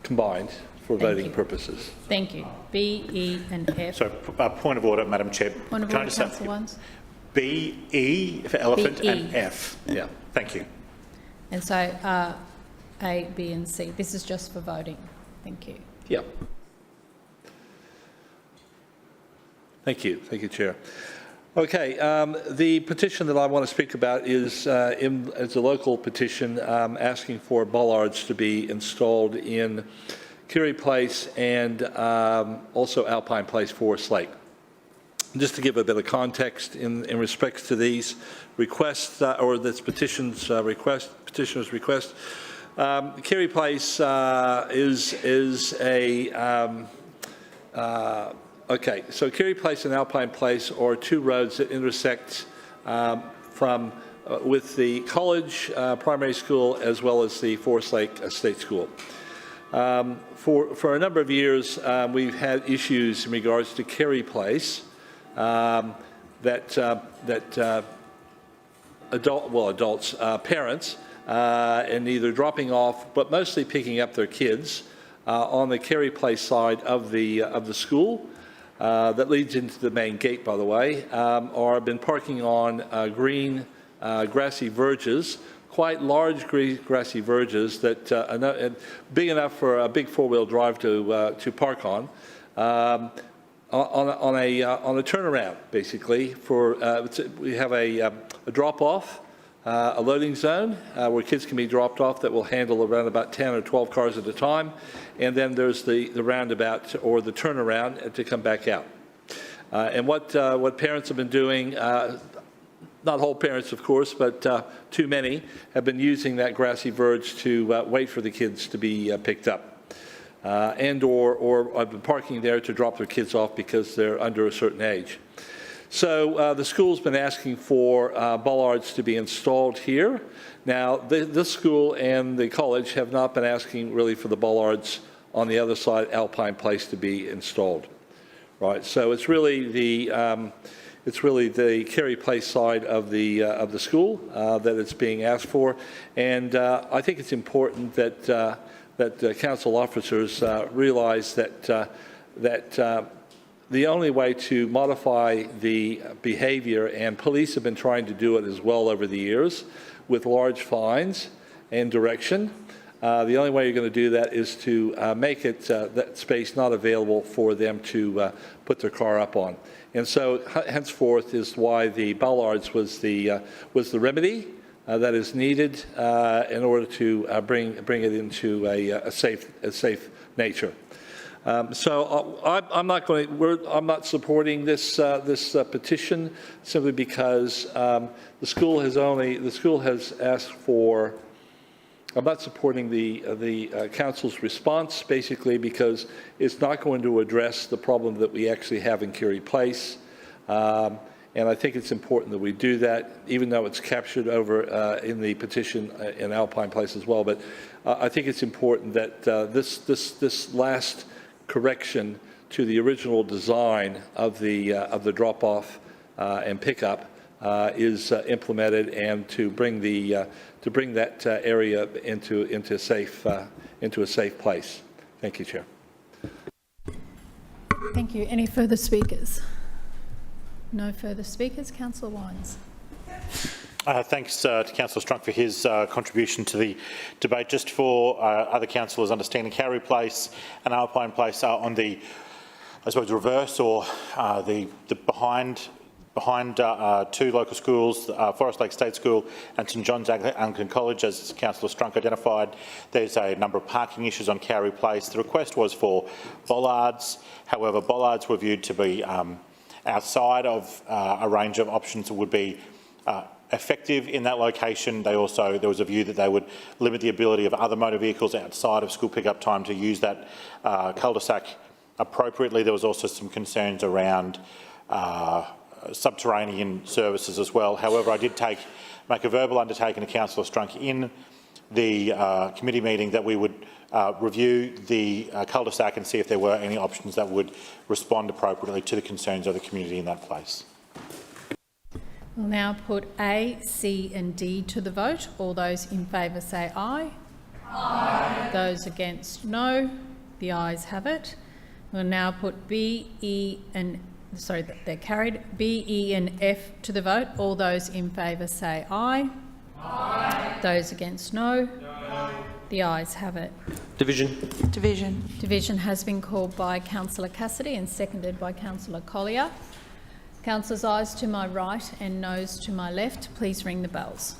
[SPEAKER 10] combined for voting purposes.
[SPEAKER 1] Thank you. B, E and F.
[SPEAKER 21] So, point of order, Madam Chair.
[SPEAKER 1] Point of order, Councillor Wines.
[SPEAKER 21] B, E for elephant,
[SPEAKER 1] B, E.
[SPEAKER 21] and F. Yeah, thank you.
[SPEAKER 1] And so A, B and C. This is just for voting. Thank you.
[SPEAKER 10] Yeah. Thank you, Chair. Okay, the petition that I want to speak about is a local petition asking for bollards to be installed in Keary Place and also Alpine Place, Forest Lake. Just to give a bit of context in respect to these requests or this petitioner's request. Keary Place is a okay, so Keary Place and Alpine Place are 2 roads that intersect with the college primary school as well as the Forest Lake State School. For a number of years, we've had issues in regards to Keary Place parents, and either dropping off, but mostly picking up their kids on the Keary Place side of the school. That leads into the main gate, by the way, or have been parking on green grassy verges, quite large grassy verges that big enough for a big 4-wheel drive to park on. on a turnaround, basically. For we have a drop-off, a loading zone where kids can be dropped off that will handle around about 10 or 12 cars at a time, and then there's the roundabout or the turnaround to come back out. And what parents have been doing, not all parents, of course, but too many, have been using that grassy verge to wait for the kids to be picked up. Or I've been parking there to drop their kids off because they're under a certain age. So the school's been asking for bollards to be installed here. Now, this school and the college have not been asking really for the bollards on the other side, Alpine Place, to be installed. Right. So it's really the Carey Place side of the school that it's being asked for, and I think it's important that council officers realise that the only way to modify the behaviour, and police have been trying to do it as well over the years, with large fines and direction. The only way you're going to do that is to make it that space not available for them to put their car up on. And so henceforth is why the bollards was the remedy that is needed in order to bring it into a safe nature. So I'm not supporting this petition simply because the school has asked for. I'm not supporting the council's response, basically because it's not going to address the problem that we actually have in Carey Place. And I think it's important that we do that, even though it's captured over in the petition in Alpine Place as well. But I think it's important that this last correction to the original design of the drop-off and pickup is implemented, and to bring that area into a safe place. Thank you, Chair.
[SPEAKER 1] Thank you. Any further speakers? No further speakers. Councillor Wines.
[SPEAKER 21] Thanks to Councillor Strunk for his contribution to the debate. Just for other councillors understanding, Carey Place and Alpine Place are on the, I suppose, reverse or the behind two local schools, Forest Lake State School and St John's Anglican College. As Councillor Strunk identified, there's a number of parking issues on Carey Place. The request was for bollards. However, bollards were viewed to be outside of a range of options that would be effective in that location. There was a view that they would limit the ability of other motor vehicles outside of school pickup time to use that cul-de-sac appropriately. There was also some concerns around subterranean services as well. However, I did make a verbal undertaking to Councillor Strunk in the committee meeting that we would review the cul-de-sac and see if there were any options that would respond appropriately to the concerns of the community in that place.
[SPEAKER 1] We'll now put A, C and D to the vote. All those in favour say aye. Aye. Those against, no. The ayes have it. We'll now put B, E and, sorry, they're carried. B, E and F to the vote. All those in favour say aye. Aye. Those against, no. No. The ayes have it.
[SPEAKER 14] Division.
[SPEAKER 13] Division.
[SPEAKER 1] Division has been called by Councillor Cassidy and seconded by Councillor Collier. Councillors, ayes to my right and noes to my left, please ring the bells.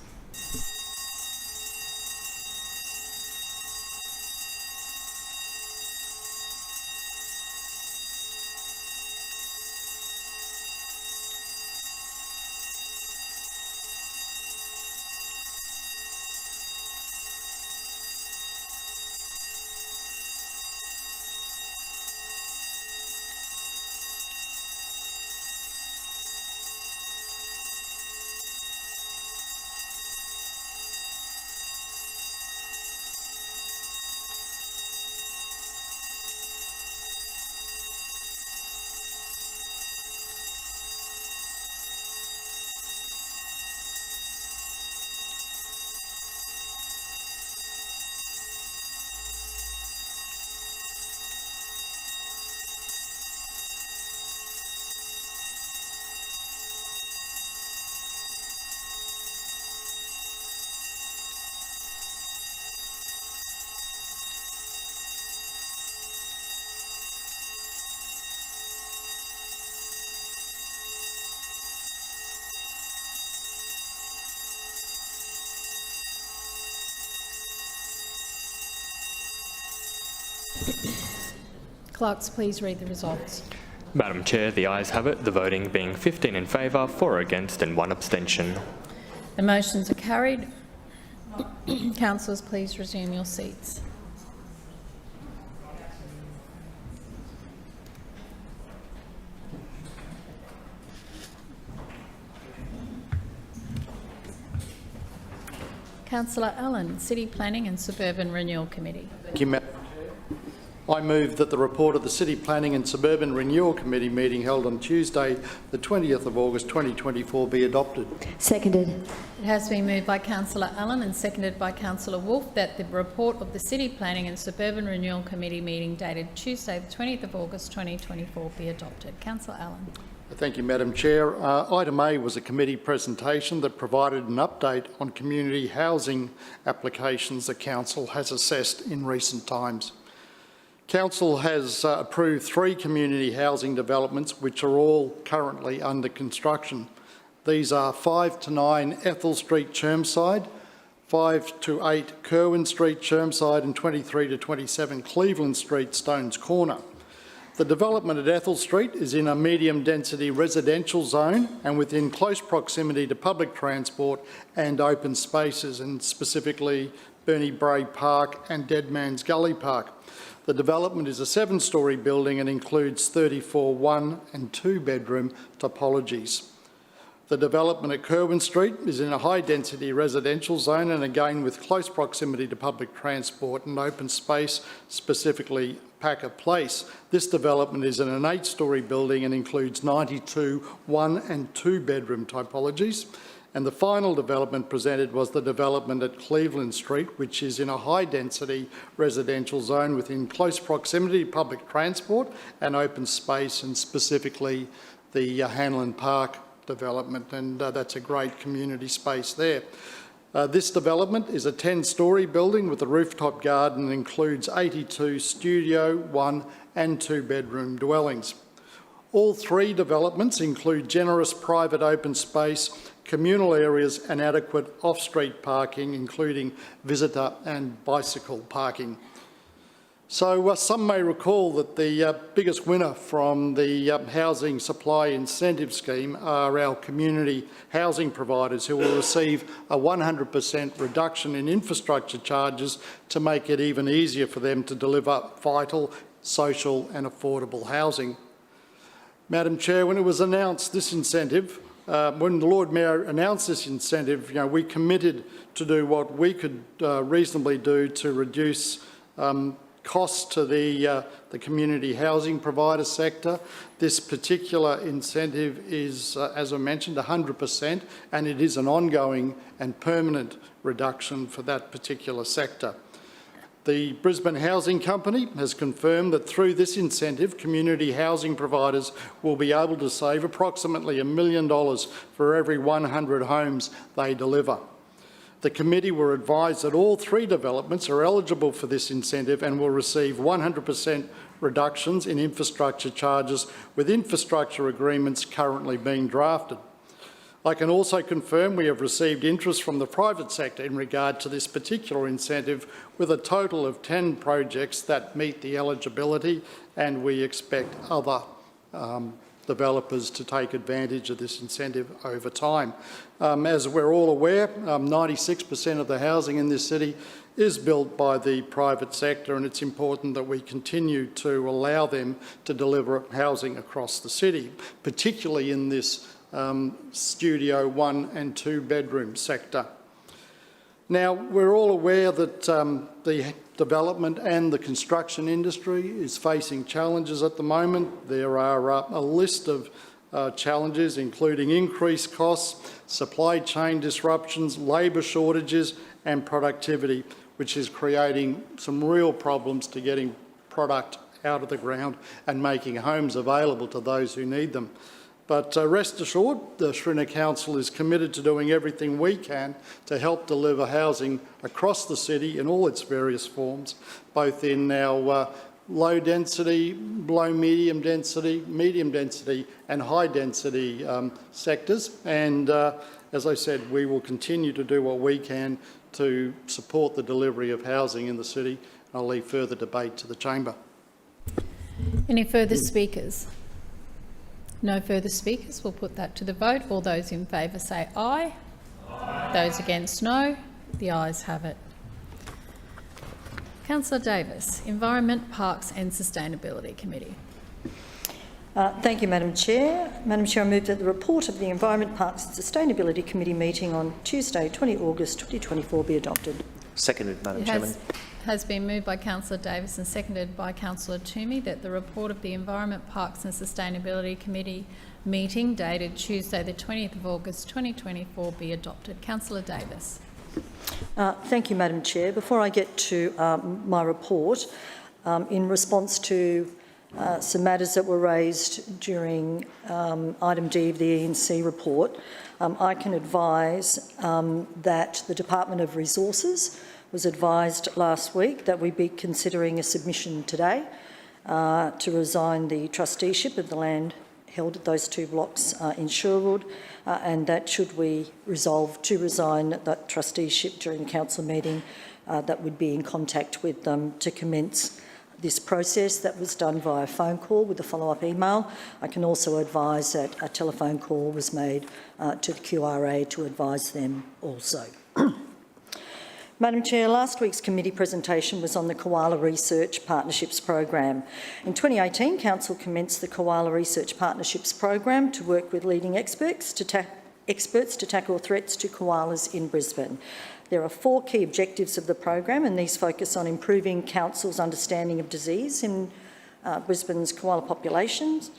[SPEAKER 1] Clerks, please read the results.
[SPEAKER 18] Madam Chair, the ayes have it, the voting being 15 in favour, 4 against and 1 abstention.
[SPEAKER 1] The motions are carried. Councillors, please resume your seats. Councillor Allen, City Planning and Suburban Renewal Committee.
[SPEAKER 4] Thank you, Madam Chair. I move that the report of the City Planning and Suburban Renewal Committee meeting held on Tuesday, the 20th of August 2024 be adopted.
[SPEAKER 2] Seconded.
[SPEAKER 1] It has been moved by Councillor Allen and seconded by Councillor Wolfe that the report of the City Planning and Suburban Renewal Committee meeting dated Tuesday, the 20th of August 2024 be adopted. Councillor Allen.
[SPEAKER 4] Thank you, Madam Chair. Item A was a committee presentation that provided an update on community housing applications the Council has assessed in recent times. Council has approved 3 community housing developments which are all currently under construction. These are 5 to 9 Ethel Street, Chermside, 5 to 8 Kerwin Street, Chermside and 23 to 27 Cleveland Street, Stones Corner. The development at Ethel Street is in a medium-density residential zone and within close proximity to public transport and open spaces, and specifically Bernie Bray Park and Dead Man's Gully Park. The development is a 7-storey building and includes 34 1- and 2-bedroom topologies. The development at Kerwin Street is in a high-density residential zone and again with close proximity to public transport and open space, specifically Packer Place. This development is in an 8-storey building and includes 92 1- and 2-bedroom typologies. And the final development presented was the development at Cleveland Street, which is in a high-density residential zone within close proximity to public transport and open space, and specifically the Hanlon Park development, and that's a great community space there. This development is a 10-storey building with a rooftop garden and includes 82 studio, 1- and 2-bedroom dwellings. All 3 developments include generous private open space, communal areas and adequate off-street parking, including visitor and bicycle parking. So some may recall that the biggest winner from the housing supply incentive scheme are our community housing providers, who will receive a 100% reduction in infrastructure charges to make it even easier for them to deliver vital, social and affordable housing. Madam Chair, when it was announced this incentive, when the Lord Mayor announced this incentive, we committed to do what we could reasonably do to reduce costs to the community housing provider sector. This particular incentive is, as I mentioned, 100%, and it is an ongoing and permanent reduction for that particular sector. The Brisbane Housing Company has confirmed that through this incentive, community housing providers will be able to save approximately $1 million for every 100 homes they deliver. The committee were advised that all 3 developments are eligible for this incentive and will receive 100% reductions in infrastructure charges, with infrastructure agreements currently being drafted. I can also confirm we have received interest from the private sector in regard to this particular incentive, with a total of 10 projects that meet the eligibility, and we expect other developers to take advantage of this incentive over time. As we're all aware, 96% of the housing in this city is built by the private sector, and it's important that we continue to allow them to deliver housing across the city, particularly in this studio 1- and 2-bedroom sector. Now, we're all aware that the development and the construction industry is facing challenges at the moment. There are a list of challenges, including increased costs, supply chain disruptions, labour shortages and productivity, which is creating some real problems to getting product out of the ground and making homes available to those who need them. But rest assured, the Schrinner Council is committed to doing everything we can to help deliver housing across the city in all its various forms, both in our low density, low medium density and high density sectors. And as I said, we will continue to do what we can to support the delivery of housing in the city. I'll leave further debate to the chamber.
[SPEAKER 1] Any further speakers? No further speakers. We'll put that to the vote. All those in favour say aye. Aye. Those against, no. The ayes have it. Councillor Davis, Environment, Parks and Sustainability Committee.
[SPEAKER 12] Thank you, Madam Chair. Madam Chair, I move that the report of the Environment, Parks and Sustainability Committee meeting on Tuesday, 20 August 2024 be adopted.
[SPEAKER 22] Seconded, Madam Chairman.
[SPEAKER 1] Has been moved by Councillor Davis and seconded by Councillor Toomey that the report of the Environment, Parks and Sustainability Committee meeting dated Tuesday the 20th of August 2024 be adopted. Councillor Davis.
[SPEAKER 12] Thank you, Madam Chair. Before I get to my report, in response to some matters that were raised during item D of the E&C report, I can advise that the Department of Resources was advised last week that we'd be considering a submission today to resign the trusteeship of the land held at those two blocks in Sherwood, and that should we resolve to resign that trusteeship during the council meeting, that would be in contact with them to commence this process. That was done via phone call with a follow-up email. I can also advise that a telephone call was made to the QRA to advise them also. Madam Chair, last week's committee presentation was on the Koala Research Partnerships Program. In 2018, Council commenced the Koala Research Partnerships Program to work with leading experts to tackle threats to koalas in Brisbane. There are 4 key objectives of the program, and these focus on improving Council's understanding of disease in Brisbane's koala populations,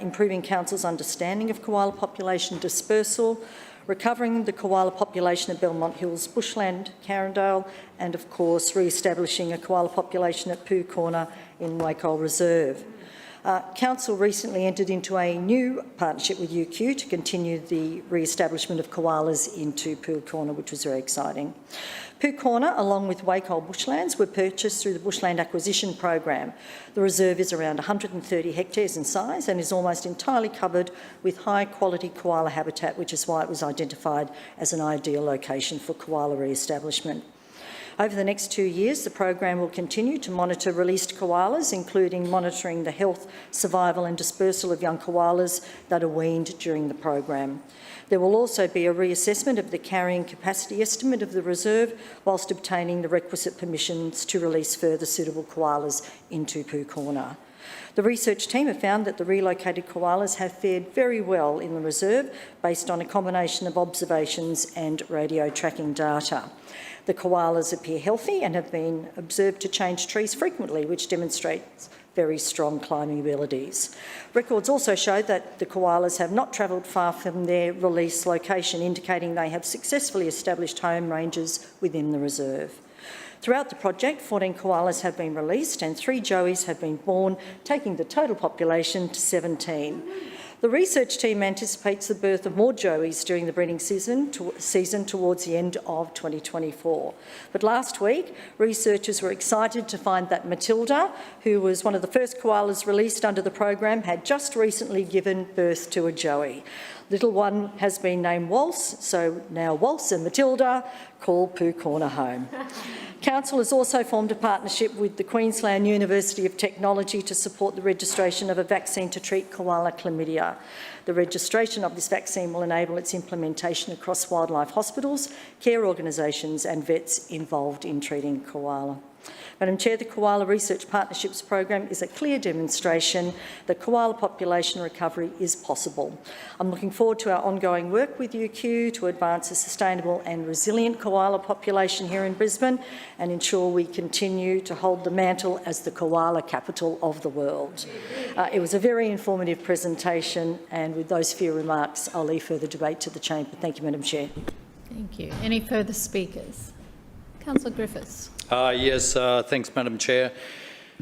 [SPEAKER 12] improving Council's understanding of koala population dispersal, recovering the koala population at Belmont Hills Bushland, Carindale, and of course re-establishing a koala population at Pooh Corner in Wacoal Reserve. Council recently entered into a new partnership with UQ to continue the re-establishment of koalas into Pooh Corner, which was very exciting. Pooh Corner, along with Wacoal Bushlands, were purchased through the Bushland Acquisition Program. The reserve is around 130 hectares in size and is almost entirely covered with high-quality koala habitat, which is why it was identified as an ideal location for koala re-establishment. Over the next 2 years, the program will continue to monitor released koalas, including monitoring the health, survival and dispersal of young koalas that are weaned during the program. There will also be a reassessment of the carrying capacity estimate of the reserve, whilst obtaining the requisite permissions to release further suitable koalas into Pooh Corner. The research team have found that the relocated koalas have fared very well in the reserve based on a combination of observations and radio tracking data. The koalas appear healthy and have been observed to change trees frequently, which demonstrates very strong climbing abilities. Records also show that the koalas have not travelled far from their release location, indicating they have successfully established home ranges within the reserve. Throughout the project, 14 koalas have been released and 3 joeys have been born, taking the total population to 17. The research team anticipates the birth of more joeys during the breeding season towards the end of 2024. But last week, researchers were excited to find that Matilda, who was one of the first koalas released under the program, had just recently given birth to a joey. Little one has been named Waltz, so now Waltz and Matilda call Pooh Corner home. Council has also formed a partnership with the Queensland University of Technology to support the registration of a vaccine to treat koala chlamydia. The registration of this vaccine will enable its implementation across wildlife hospitals, care organisations and vets involved in treating koala. Madam Chair, the Koala Research Partnerships Program is a clear demonstration that koala population recovery is possible. I'm looking forward to our ongoing work with UQ to advance a sustainable and resilient koala population here in Brisbane and ensure we continue to hold the mantle as the koala capital of the world. It was a very informative presentation, and with those few remarks, I'll leave further debate to the chamber. Thank you, Madam Chair.
[SPEAKER 1] Thank you. Any further speakers? Councillor Griffiths.
[SPEAKER 6] Yes, thanks, Madam Chair.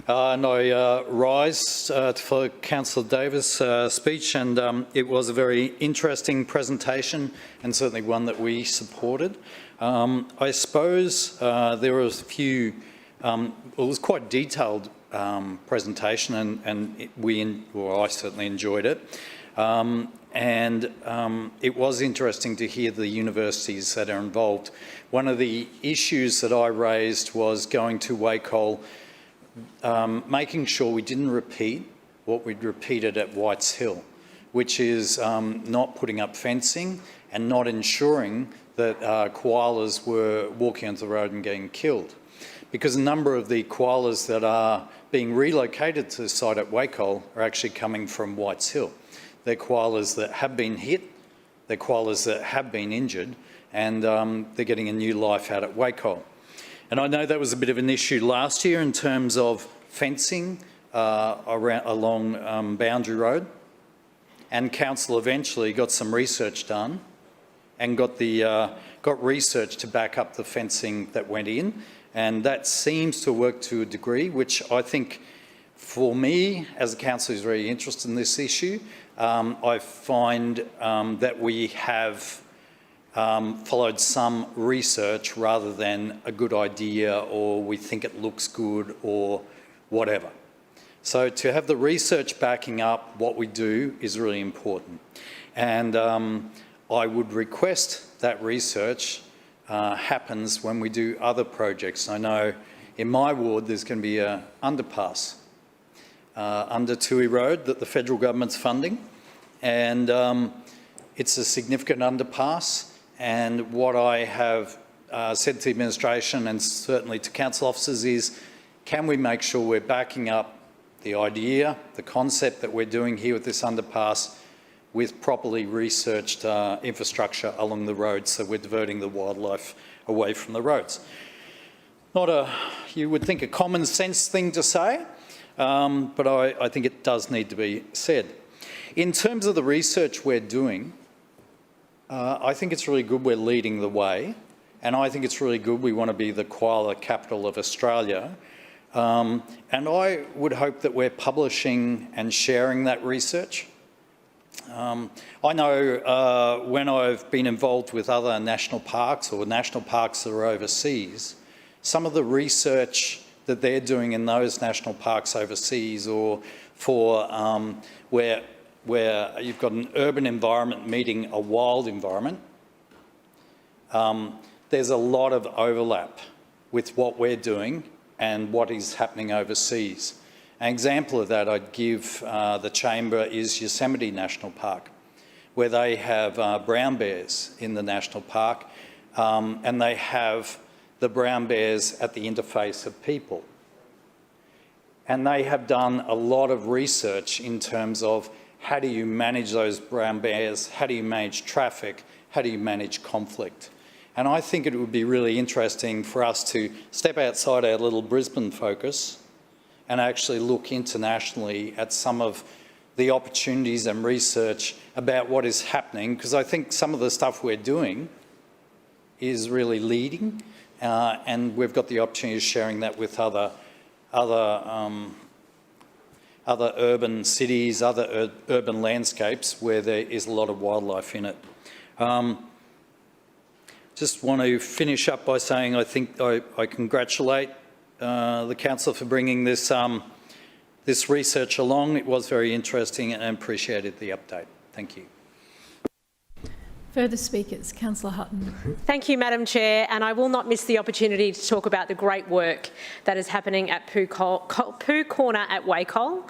[SPEAKER 6] And I rise for Councillor Davis' speech, and it was a very interesting presentation and certainly one that we supported. I suppose there was a few, it was quite a detailed presentation, and I certainly enjoyed it. And it was interesting to hear the universities that are involved. One of the issues that I raised was going to Wacol, making sure we didn't repeat what we'd repeated at Whites Hill, which is not putting up fencing and not ensuring that koalas were walking onto the road and getting killed. Because a number of the koalas that are being relocated to the site at Wacol are actually coming from Whites Hill. They're koalas that have been hit, they're koalas that have been injured, and they're getting a new life out at Wacol. And I know that was a bit of an issue last year in terms of fencing along Boundary Road, and council eventually got some research done and got research to back up the fencing that went in, and that seems to work to a degree, which I think for me as a councillor who's very interested in this issue, I find that we have followed some research rather than a good idea or we think it looks good or whatever. So to have the research backing up what we do is really important. And I would request that research happens when we do other projects. I know in my ward there's going to be an underpass under Toohey Road that the federal government's funding, and it's a significant underpass. And what I have said to the administration and certainly to council officers is, can we make sure we're backing up the idea, the concept that we're doing here with this underpass with properly researched infrastructure along the road, so we're diverting the wildlife away from the roads. Not you would think a common sense thing to say, but I think it does need to be said. In terms of the research we're doing, I think it's really good we're leading the way, and I think it's really good we want to be the koala capital of Australia. And I would hope that we're publishing and sharing that research. I know when I've been involved with other national parks or national parks that are overseas, some of the research that they're doing in those national parks overseas, or for where you've got an urban environment meeting a wild environment, there's a lot of overlap with what we're doing and what is happening overseas. An example of that I'd give the Chamber is Yosemite National Park, where they have brown bears in the national park, and they have the brown bears at the interface of people. And they have done a lot of research in terms of how do you manage those brown bears, how do you manage traffic, how do you manage conflict. And I think it would be really interesting for us to step outside our little Brisbane focus and actually look internationally at some of the opportunities and research about what is happening, because I think some of the stuff we're doing is really leading, and we've got the opportunity of sharing that with other urban cities, other urban landscapes where there is a lot of wildlife in it. Just want to finish up by saying I think I congratulate the council for bringing this this research along. It was very interesting and appreciated the update. Thank you.
[SPEAKER 1] Further speakers, Councillor Hutton.
[SPEAKER 9] Thank you, Madam Chair, and I will not miss the opportunity to talk about the great work that is happening at Poo Corner at Wacol.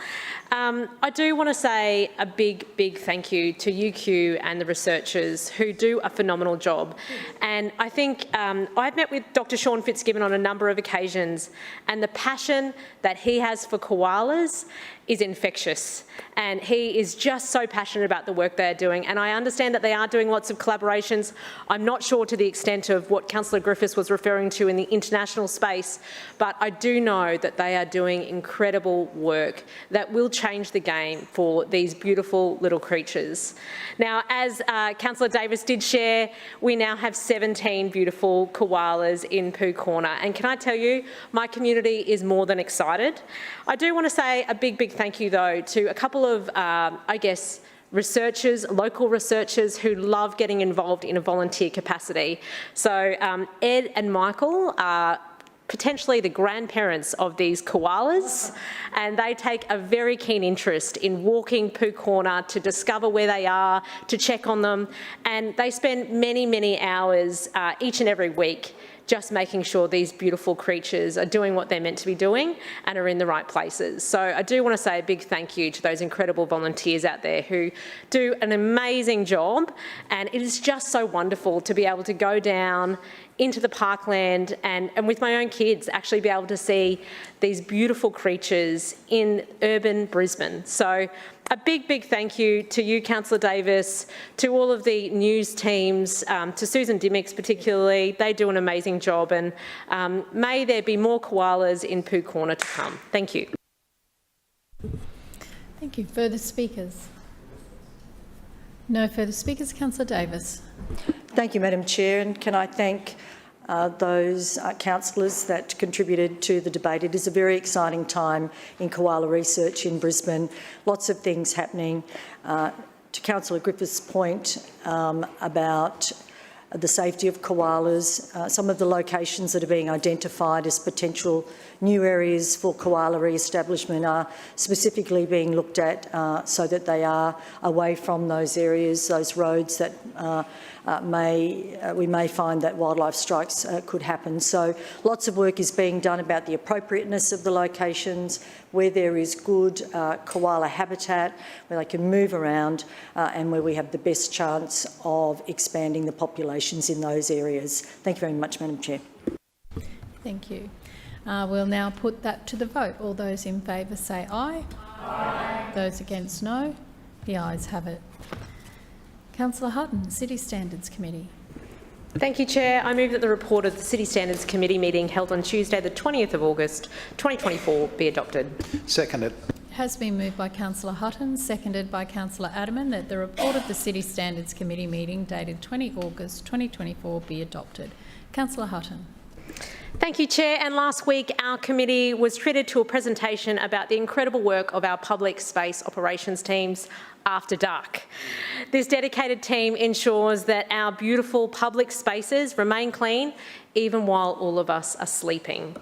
[SPEAKER 9] I do want to say a big thank you to UQ and the researchers who do a phenomenal job. And I think I've met with Dr. Sean Fitzgibbon on a number of occasions, and the passion that he has for koalas is infectious, and he is just so passionate about the work they're doing. And I understand that they are doing lots of collaborations. I'm not sure to the extent of what Councillor Griffiths was referring to in the international space, but I do know that they are doing incredible work that will change the game for these beautiful little creatures. Now, as Councillor Davis did share, we now have 17 beautiful koalas in Poo Corner, and can I tell you, my community is more than excited. I do want to say a big thank you, though, to a couple of, I guess, researchers, local researchers who love getting involved in a volunteer capacity. So Ed and Michael are potentially the grandparents of these koalas, and they take a very keen interest in walking Poo Corner to discover where they are, to check on them, and they spend many, many hours each and every week just making sure these beautiful creatures are doing what they're meant to be doing and are in the right places. So I do want to say a big thank you to those incredible volunteers out there who do an amazing job, and it is just so wonderful to be able to go down into the parkland and with my own kids actually be able to see these beautiful creatures in urban Brisbane. So a big, big thank you to you, Councillor Davis, to all of the news teams, to Susan Dimmicks particularly. They do an amazing job, and may there be more koalas in Poo Corner to come. Thank you.
[SPEAKER 1] Thank you. Further speakers? No further speakers. Councillor Davis.
[SPEAKER 12] Thank you, Madam Chair, and can I thank those councillors that contributed to the debate. It is a very exciting time in koala research in Brisbane. Lots of things happening. To Councillor Griffith's point about the safety of koalas, some of the locations that are being identified as potential new areas for koala re-establishment are specifically being looked at so that they are away from those areas, those roads that we may find that wildlife strikes could happen. So lots of work is being done about the appropriateness of the locations, where there is good koala habitat, where they can move around and where we have the best chance of expanding the populations in those areas. Thank you very much, Madam Chair.
[SPEAKER 1] Thank you. We'll now put that to the vote. All those in favour say aye. Aye. Those against no. The ayes have it. Councillor Hutton, City Standards Committee.
[SPEAKER 9] Thank you, Chair. I move that the report of the City Standards Committee meeting held on Tuesday the 20th of August 2024 be adopted.
[SPEAKER 4] Seconded.
[SPEAKER 1] It has been moved by Councillor Hutton, seconded by Councillor Adamant, that the report of the City Standards Committee meeting dated 20 August 2024 be adopted. Councillor Hutton.
[SPEAKER 9] Thank you, Chair. And last week, our committee was treated to a presentation about the incredible work of our public space operations teams after dark. This dedicated team ensures that our beautiful public spaces remain clean even while all of us are sleeping.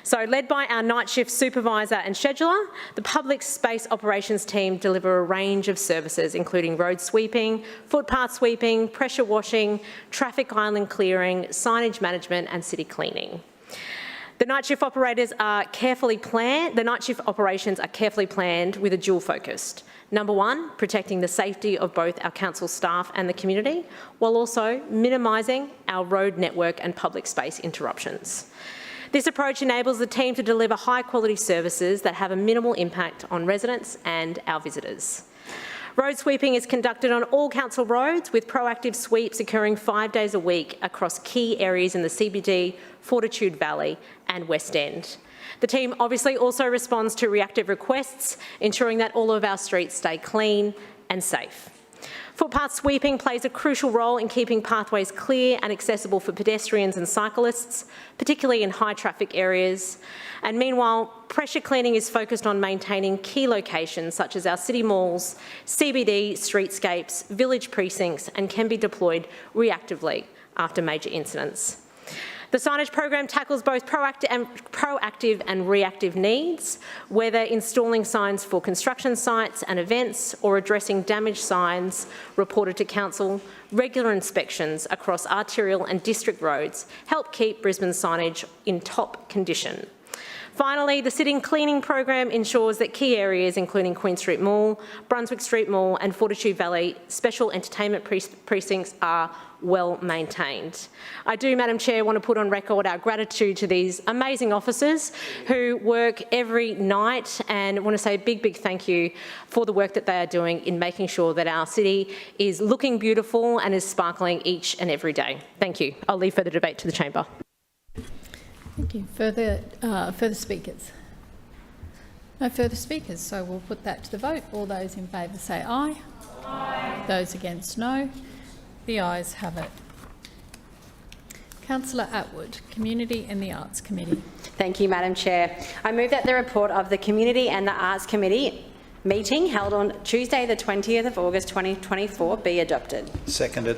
[SPEAKER 9] So, led by our night shift supervisor and scheduler, the public space operations team deliver a range of services including road sweeping, footpath sweeping, pressure washing, traffic island clearing, signage management and city cleaning. The night shift operations are carefully planned with a dual focus. Number one, protecting the safety of both our council staff and the community, while also minimising our road network and public space interruptions. This approach enables the team to deliver high-quality services that have a minimal impact on residents and our visitors. Road sweeping is conducted on all council roads, with proactive sweeps occurring 5 days a week across key areas in the CBD, Fortitude Valley and West End. The team obviously also responds to reactive requests, ensuring that all of our streets stay clean and safe. Footpath sweeping plays a crucial role in keeping pathways clear and accessible for pedestrians and cyclists, particularly in high traffic areas. And meanwhile, pressure cleaning is focused on maintaining key locations such as our city malls, CBD streetscapes, village precincts, and can be deployed reactively after major incidents. The signage program tackles both proactive and reactive needs, whether installing signs for construction sites and events or addressing damaged signs reported to council. Regular inspections across arterial and district roads help keep Brisbane signage in top condition. Finally, the sitting cleaning program ensures that key areas including Queen Street Mall, Brunswick Street Mall and Fortitude Valley special entertainment precincts are well maintained. I do, Madam Chair, want to put on record our gratitude to these amazing officers who work every night, and want to say a big, big thank you for the work that they are doing in making sure that our city is looking beautiful and is sparkling each and every day. Thank you. I'll leave further debate to the chamber.
[SPEAKER 1] Thank you. Further speakers? No further speakers, so we'll put that to the vote. All those in favour say aye. Aye. Those against no. The ayes have it. Councillor Atwood, Community and the Arts Committee.
[SPEAKER 5] Thank you, Madam Chair. I move that the report of the Community and the Arts Committee meeting held on Tuesday the 20th of August 2024 be adopted.
[SPEAKER 4] Seconded.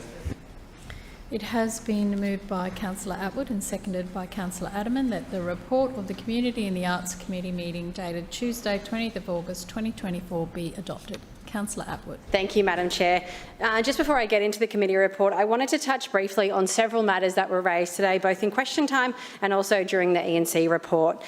[SPEAKER 1] It has been moved by Councillor Atwood and seconded by Councillor Adaman that the report of the Community and the Arts Committee meeting dated Tuesday 20th of August 2024 be adopted. Councillor Atwood.
[SPEAKER 5] Thank you, Madam Chair. Just before I get into the committee report, I wanted to touch briefly on several matters that were raised today, both in question time and also during the E&C report.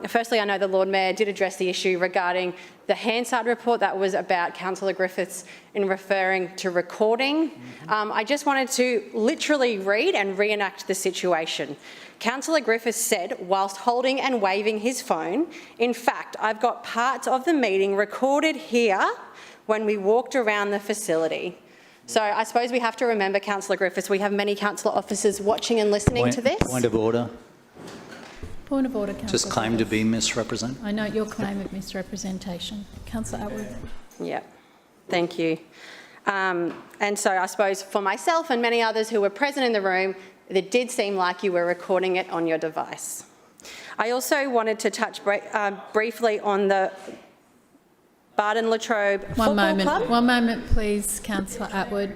[SPEAKER 5] Firstly, I know the Lord Mayor did address the issue regarding the Hansard report that was about Councillor Griffiths in referring to recording. I just wanted to literally read and reenact the situation. Councillor Griffiths said, whilst holding and waving his phone, "In fact, I've got parts of the meeting recorded here when we walked around the facility." So I suppose we have to remember, Councillor Griffiths, we have many councillor officers watching and listening to this.
[SPEAKER 6] Point of order.
[SPEAKER 1] Point of order, Councillor.
[SPEAKER 6] Just claim to be misrepresented.
[SPEAKER 1] I note your claim of misrepresentation. Councillor Atwood.
[SPEAKER 5] Yep. Thank you. And so I suppose for myself and many others who were present in the room, it did seem like you were recording it on your device. I also wanted to touch briefly on the Barton Latrobe Football Club.
[SPEAKER 1] One moment, please, Councillor Atwood.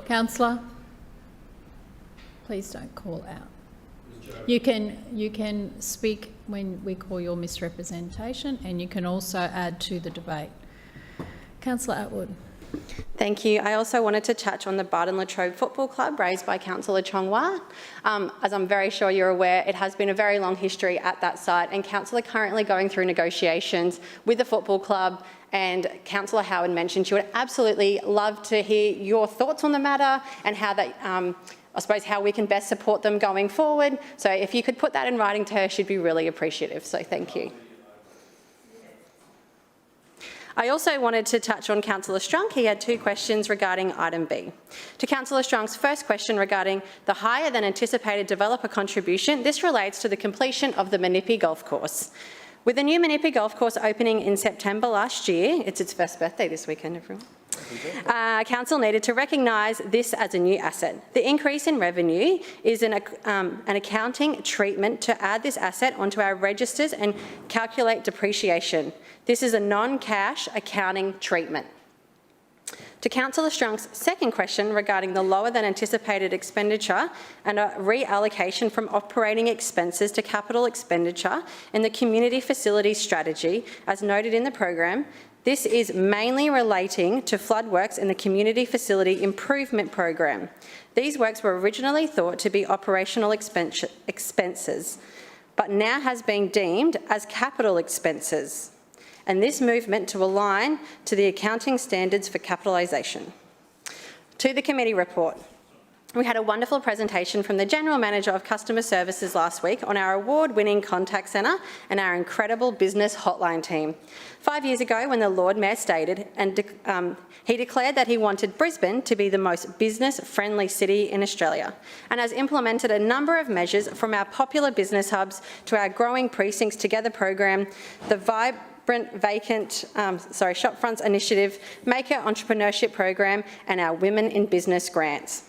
[SPEAKER 1] Councillor, please don't call out. You can speak when we call your misrepresentation, and you can also add to the debate. Councillor Atwood.
[SPEAKER 5] Thank you. I also wanted to touch on the Barton Latrobe Football Club raised by Councillor Chongwa. As I'm very sure you're aware, it has been a very long history at that site, and Council are currently going through negotiations with the football club, and Councillor Howard mentioned she would absolutely love to hear your thoughts on the matter and how that, I suppose, how we can best support them going forward. So if you could put that in writing to her, she'd be really appreciative. So thank you. I also wanted to touch on Councillor Strunk. He had two questions regarding item B. To Councillor Strunk's first question regarding the higher than anticipated developer contribution, this relates to the completion of the Menippi Golf Course. With the new Menippi Golf Course opening in September last year, it's its first birthday this weekend, everyone. Council needed to recognise this as a new asset. The increase in revenue is an accounting treatment to add this asset onto our registers and calculate depreciation. This is a non-cash accounting treatment. To Councillor Strunk's second question regarding the lower than anticipated expenditure and a reallocation from operating expenses to capital expenditure in the community facilities strategy, as noted in the program, this is mainly relating to flood works in the Community Facility Improvement Program. These works were originally thought to be operational expenses, but now has been deemed as capital expenses, and this movement to align to the accounting standards for capitalisation. To the committee report. We had a wonderful presentation from the General Manager of Customer Services last week on our award-winning contact centre and our incredible business hotline team. 5 years ago, when the Lord Mayor stated and he declared that he wanted Brisbane to be the most business-friendly city in Australia, and has implemented a number of measures from our popular business hubs to our growing Precincts Together program, the Shopfronts Initiative, Maker Entrepreneurship Program, and our Women in Business grants.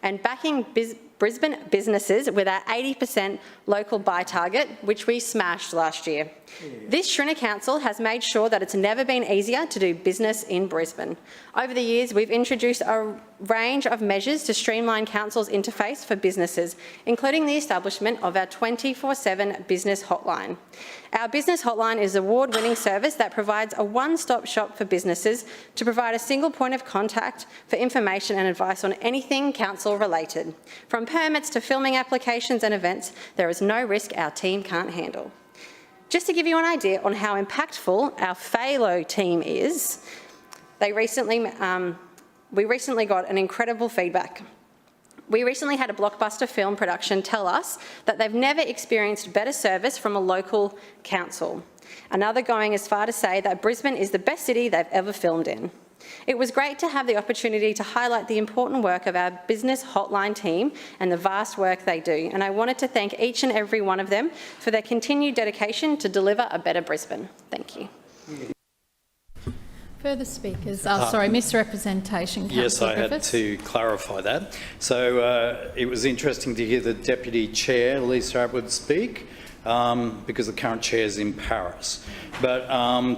[SPEAKER 5] And backing Brisbane businesses with our 80% local buy target, which we smashed last year. This Schrinner Council has made sure that it's never been easier to do business in Brisbane. Over the years, we've introduced a range of measures to streamline Council's interface for businesses, including the establishment of our 24/7 business hotline. Our business hotline is an award-winning service that provides a one-stop shop for businesses to provide a single point of contact for information and advice on anything Council related. From permits to filming applications and events, there is no risk our team can't handle. Just to give you an idea on how impactful our FALO team is, we recently got an incredible feedback. We recently had a blockbuster film production tell us that they've never experienced better service from a local council. Another going as far to say that Brisbane is the best city they've ever filmed in. It was great to have the opportunity to highlight the important work of our business hotline team and the vast work they do, and I wanted to thank each and every one of them for their continued dedication to deliver a better Brisbane. Thank you.
[SPEAKER 1] Further speakers? Sorry, misrepresentation.
[SPEAKER 6] Yes, I had to clarify that. So it was interesting to hear the Deputy Chair, Lisa Atwood, speak because the current chair is in Paris. But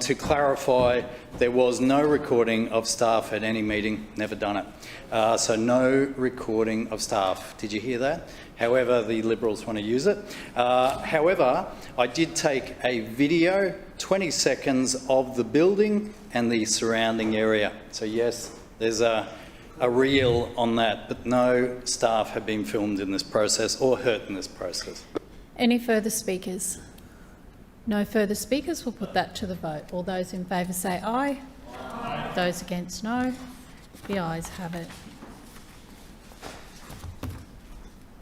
[SPEAKER 6] to clarify, there was no recording of staff at any meeting, never done it. So no recording of staff. Did you hear that? However, the Liberals want to use it. However, I did take a video, 20 seconds of the building and the surrounding area. So yes, there's a reel on that, but no staff have been filmed in this process or hurt in this process.
[SPEAKER 1] Any further speakers? No further speakers. We'll put that to the vote. All those in favour say aye. Aye. Those against no. The ayes have it.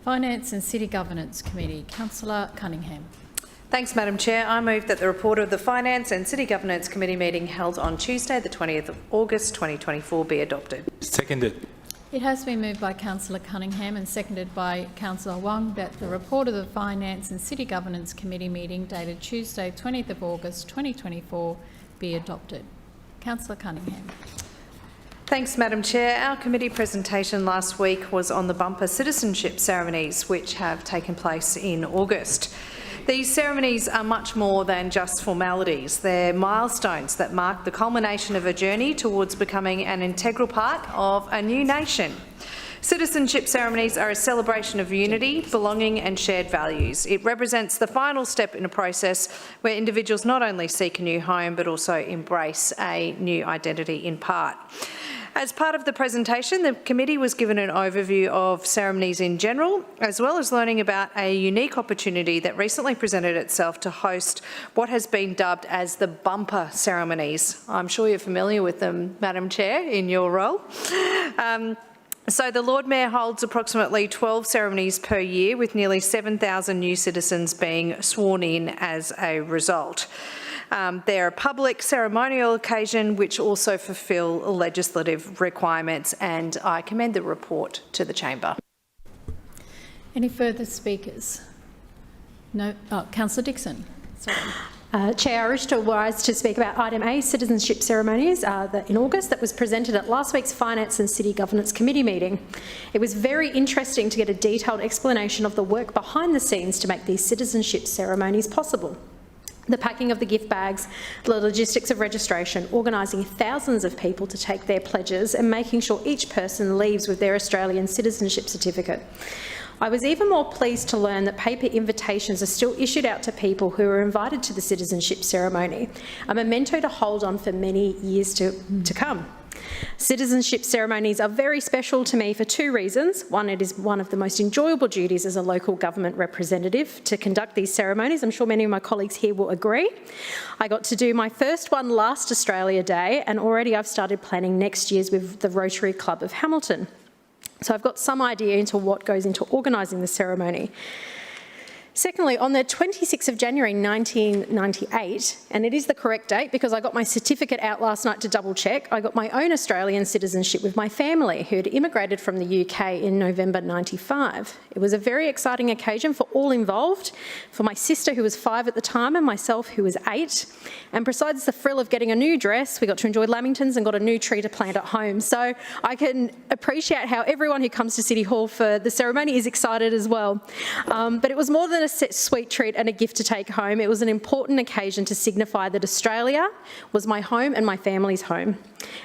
[SPEAKER 1] Finance and City Governance Committee. Councillor Cunningham.
[SPEAKER 15] Thanks, Madam Chair. I move that the report of the Finance and City Governance Committee meeting held on Tuesday, the 20th of August 2024 be adopted.
[SPEAKER 10] Seconded.
[SPEAKER 1] It has been moved by Councillor Cunningham and seconded by Councillor Wong that the report of the Finance and City Governance Committee meeting dated Tuesday, 20th of August 2024 be adopted. Councillor Cunningham.
[SPEAKER 15] Thanks, Madam Chair. Our committee presentation last week was on the bumper citizenship ceremonies which have taken place in August. These ceremonies are much more than just formalities. They're milestones that mark the culmination of a journey towards becoming an integral part of a new nation. Citizenship ceremonies are a celebration of unity, belonging and shared values. It represents the final step in a process where individuals not only seek a new home but also embrace a new identity in part. As part of the presentation, the committee was given an overview of ceremonies in general, as well as learning about a unique opportunity that recently presented itself to host what has been dubbed as the bumper ceremonies. I'm sure you're familiar with them, Madam Chair, in your role. So the Lord Mayor holds approximately 12 ceremonies per year, with nearly 7,000 new citizens being sworn in as a result. They're a public ceremonial occasion which also fulfil legislative requirements, and I commend the report to the chamber.
[SPEAKER 1] Any further speakers? No. Oh, Councillor Dixon. Sorry.
[SPEAKER 3] Chair, I wish to rise to speak about item A, citizenship ceremonies in August that was presented at last week's Finance and City Governance Committee meeting. It was very interesting to get a detailed explanation of the work behind the scenes to make these citizenship ceremonies possible. The packing of the gift bags, the logistics of registration, organising thousands of people to take their pledges and making sure each person leaves with their Australian citizenship certificate. I was even more pleased to learn that paper invitations are still issued out to people who are invited to the citizenship ceremony, a memento to hold on for many years to come. Citizenship ceremonies are very special to me for two reasons. One, it is one of the most enjoyable duties as a local government representative to conduct these ceremonies. I'm sure many of my colleagues here will agree. I got to do my first one last Australia Day, and already I've started planning next year's with the Rotary Club of Hamilton. So I've got some idea into what goes into organising the ceremony. Secondly, on the 26th of January 1998, and it is the correct date because I got my certificate out last night to double check, I got my own Australian citizenship with my family who had immigrated from the UK in November 95. It was a very exciting occasion for all involved, for my sister who was 5 at the time and myself who was 8. And besides the thrill of getting a new dress, we got to enjoy Lamingtons and got a new tree to plant at home. So I can appreciate how everyone who comes to City Hall for the ceremony is excited as well. But it was more than a sweet treat and a gift to take home. It was an important occasion to signify that Australia was my home and my family's home.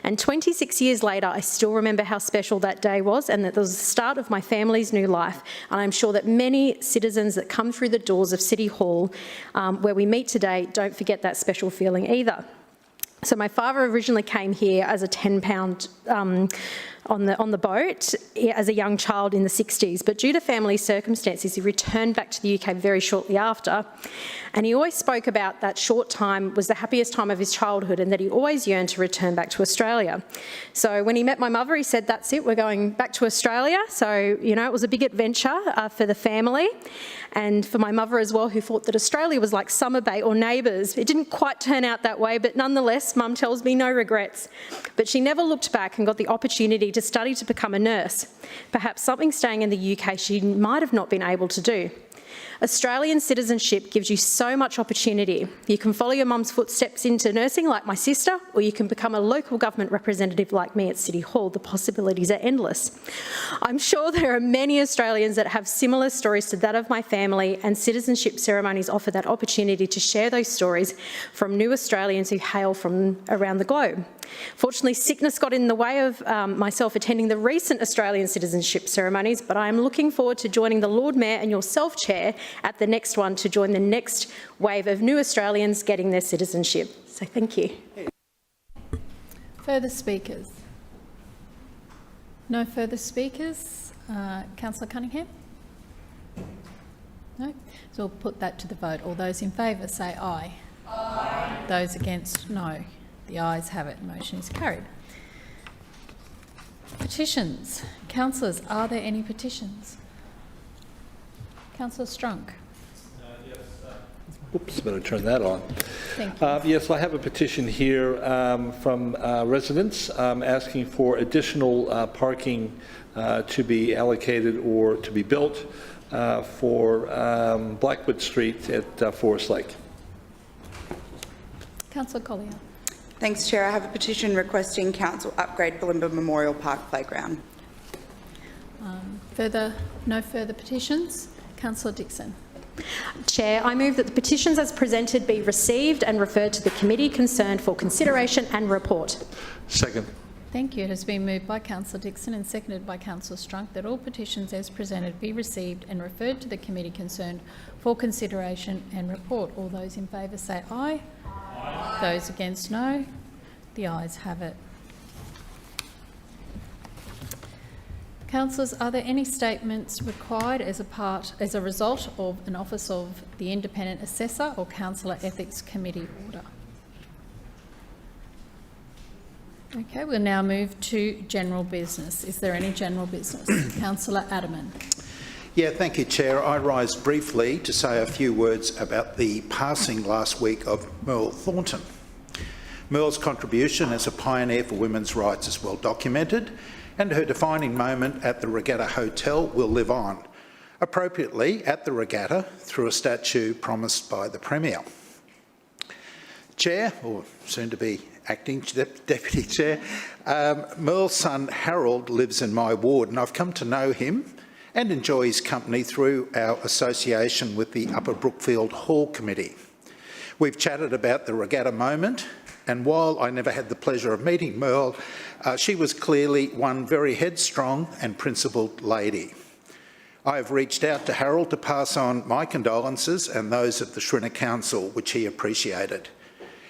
[SPEAKER 3] And 26 years later, I still remember how special that day was and that it was the start of my family's new life. And I'm sure that many citizens that come through the doors of City Hall, where we meet today, don't forget that special feeling either. So my father originally came here as a £10 on the boat as a young child in the 60s, but due to family circumstances, he returned back to the UK very shortly after. And he always spoke about that short time was the happiest time of his childhood and that he always yearned to return back to Australia. So when he met my mother, he said, that's it, we're going back to Australia. So, you know, it was a big adventure for the family and for my mother as well, who thought that Australia was like Summer Bay or Neighbours. It didn't quite turn out that way, but nonetheless, Mum tells me no regrets. But she never looked back and got the opportunity to study to become a nurse, perhaps something staying in the UK she might have not been able to do. Australian citizenship gives you so much opportunity. You can follow your mum's footsteps into nursing like my sister, or you can become a local government representative like me at City Hall. The possibilities are endless. I'm sure there are many Australians that have similar stories to that of my family, and citizenship ceremonies offer that opportunity to share those stories from new Australians who hail from around the globe. Fortunately, sickness got in the way of myself attending the recent Australian citizenship ceremonies, but I am looking forward to joining the Lord Mayor and yourself, Chair, at the next one to join the next wave of new Australians getting their citizenship. So thank you.
[SPEAKER 1] Further speakers? No further speakers. Councillor Cunningham? No? So we'll put that to the vote. All those in favour say aye. Aye. Those against, no. The ayes have it. Motion is carried. Petitions. Councillors, are there any petitions? Councillor Strunk.
[SPEAKER 10] Yes. Oops, better turn that on.
[SPEAKER 1] Thank you.
[SPEAKER 10] Yes, I have a petition here from residents asking for additional parking to be allocated or to be built for Blackwood Street at Forest Lake.
[SPEAKER 1] Councillor Collier.
[SPEAKER 8] Thanks, Chair. I have a petition requesting Council upgrade Bulimba Memorial Park Playground.
[SPEAKER 1] No further petitions. Councillor Dixon.
[SPEAKER 3] Chair, I move that the petitions as presented be received and referred to the committee concerned for consideration and report.
[SPEAKER 10] Second.
[SPEAKER 1] Thank you. It has been moved by Councillor Dixon and seconded by Councillor Strunk that all petitions as presented be received and referred to the committee concerned for consideration and report. All those in favour say aye. Aye. Those against, no. The ayes have it. Councillors, are there any statements required as a result of an Office of the Independent Assessor or Councillor Ethics Committee order? Okay, we'll now move to general business. Is there any general business? Councillor Adaman.
[SPEAKER 11] Yeah, thank you, Chair. I rise briefly to say a few words about the passing last week of Merle Thornton. Merle's contribution as a pioneer for women's rights is well documented, and her defining moment at the Regatta Hotel will live on, appropriately at the Regatta through a statue promised by the Premier. Chair, or soon to be acting Deputy Chair, Merle's son Harold lives in my ward, and I've come to know him and enjoy his company through our association with the Upper Brookfield Hall Committee. We've chatted about the Regatta moment, and while I never had the pleasure of meeting Merle, she was clearly one very headstrong and principled lady. I have reached out to Harold to pass on my condolences and those of the Shrinner Council, which he appreciated.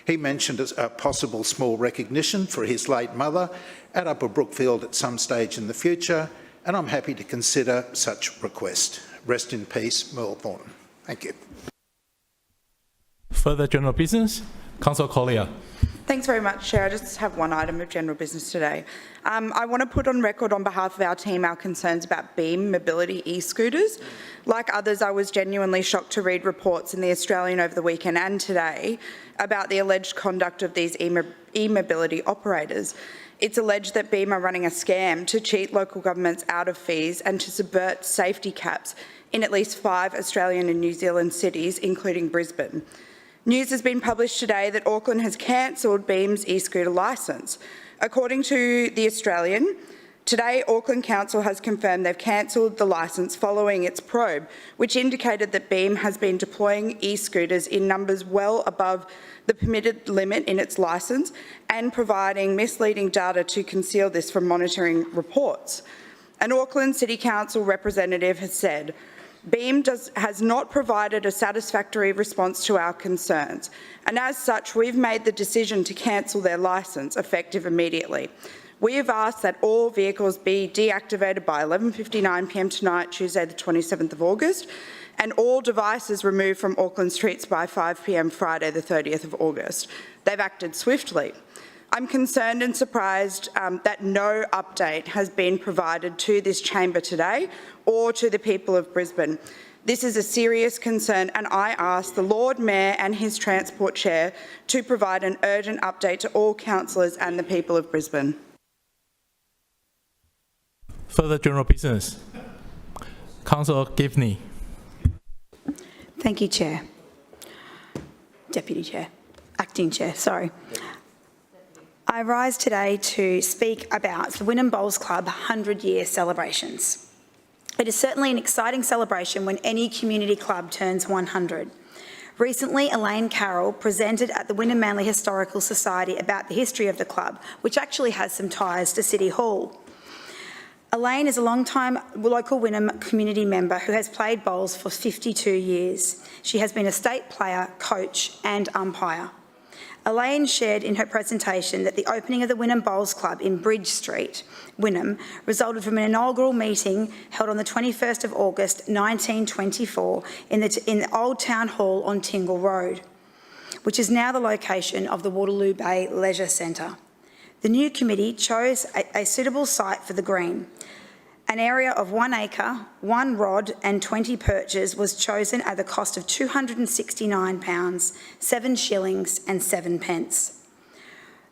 [SPEAKER 11] He mentioned a possible small recognition for his late mother at Upper Brookfield at some stage in the future, and I'm happy to consider such request. Rest in peace, Merle Thornton. Thank you.
[SPEAKER 16] Further general business? Councillor Collier.
[SPEAKER 8] Thanks very much, Chair. I just have one item of general business today. I want to put on record on behalf of our team our concerns about Beam mobility e-scooters. Like others, I was genuinely shocked to read reports in The Australian over the weekend and today about the alleged conduct of these e-mobility operators. It's alleged that Beam are running a scam to cheat local governments out of fees and to subvert safety caps in at least 5 Australian and New Zealand cities, including Brisbane. News has been published today that Auckland has cancelled Beam's e-scooter licence. According to The Australian, today Auckland Council has confirmed they've cancelled the licence following its probe, which indicated that Beam has been deploying e-scooters in numbers well above the permitted limit in its licence and providing misleading data to conceal this from monitoring reports. An Auckland City Council representative has said, Beam has not provided a satisfactory response to our concerns, and as such, we've made the decision to cancel their licence effective immediately. We have asked that all vehicles be deactivated by 11:59 p.m. tonight, Tuesday the 27th of August, and all devices removed from Auckland streets by 5 p.m. Friday the 30th of August. They've acted swiftly. I'm concerned and surprised that no update has been provided to this chamber today or to the people of Brisbane. This is a serious concern, and I ask the Lord Mayor and his Transport Chair to provide an urgent update to all councillors and the people of Brisbane.
[SPEAKER 16] Further general business. Councillor Givney.
[SPEAKER 13] Thank you, Chair. Deputy Chair. Acting Chair, sorry. I rise today to speak about the Wynnum Bowls Club 100-year celebrations. It is certainly an exciting celebration when any community club turns 100. Recently, Elaine Carroll presented at the Wynnum Manly Historical Society about the history of the club, which actually has some ties to City Hall. Elaine is a long-time local Wynnum community member who has played bowls for 52 years. She has been a state player, coach and umpire. Elaine shared in her presentation that the opening of the Wynnum Bowls Club in Bridge Street, Wynnum, resulted from an inaugural meeting held on the 21st of August 1924 in the Old Town Hall on Tingle Road, which is now the location of the Waterloo Bay Leisure Centre. The new committee chose a suitable site for the green. An area of 1 acre, 1 rod and 20 perches was chosen at the cost of £269, 7 shillings and 7 pence.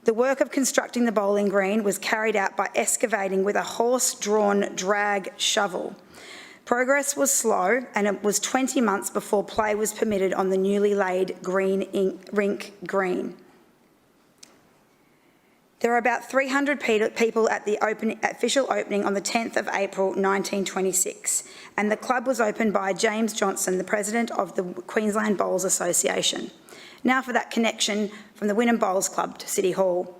[SPEAKER 13] The work of constructing the bowling green was carried out by excavating with a horse-drawn drag shovel. Progress was slow and it was 20 months before play was permitted on the newly laid rink green. There were about 300 people at the official opening on the 10th of April 1926, and the club was opened by James Johnson, the president of the Queensland Bowls Association. Now for that connection from the Wynnum Bowls Club to City Hall.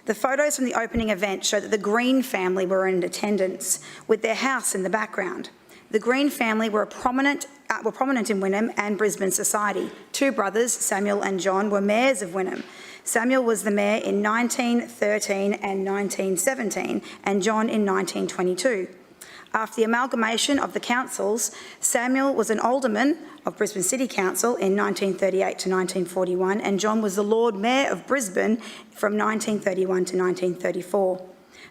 [SPEAKER 13] The photos from the opening event show that the Green family were in attendance, with their house in the background. The Green family were prominent in Wynnum and Brisbane society. 2 brothers, Samuel and John, were mayors of Wynnum. Samuel was the mayor in 1913 and 1917, and John in 1922. After the amalgamation of the councils, Samuel was an alderman of Brisbane City Council in 1938 to 1941, and John was the Lord Mayor of Brisbane from 1931 to 1934.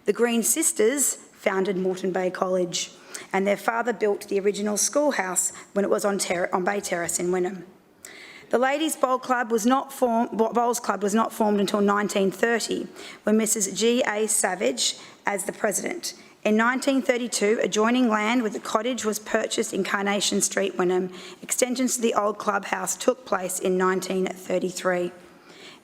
[SPEAKER 13] The Green sisters founded Moreton Bay College, and their father built the original schoolhouse when it was on Bay Terrace in Wynnum. The Ladies' Bowls Club was not formed until 1930, when Mrs. G.A. Savage as the president. In 1932, adjoining land with the cottage was purchased in Carnation Street, Wynnum. Extensions to the old clubhouse took place in 1933.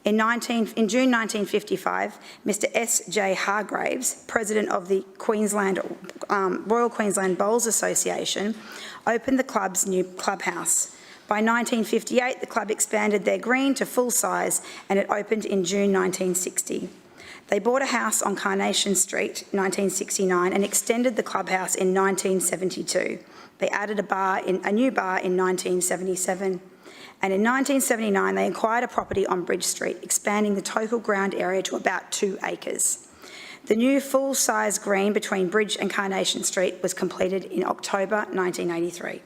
[SPEAKER 13] In June 1955, Mr. S.J. Hargraves, president of the Royal Queensland Bowls Association, opened the club's new clubhouse. By 1958, the club expanded their green to full size and it opened in June 1960. They bought a house on Carnation Street in 1969 and extended the clubhouse in 1972. They added a new bar in 1977. And in 1979, they acquired a property on Bridge Street, expanding the total ground area to about 2 acres. The new full-size green between Bridge and Carnation Street was completed in October 1983.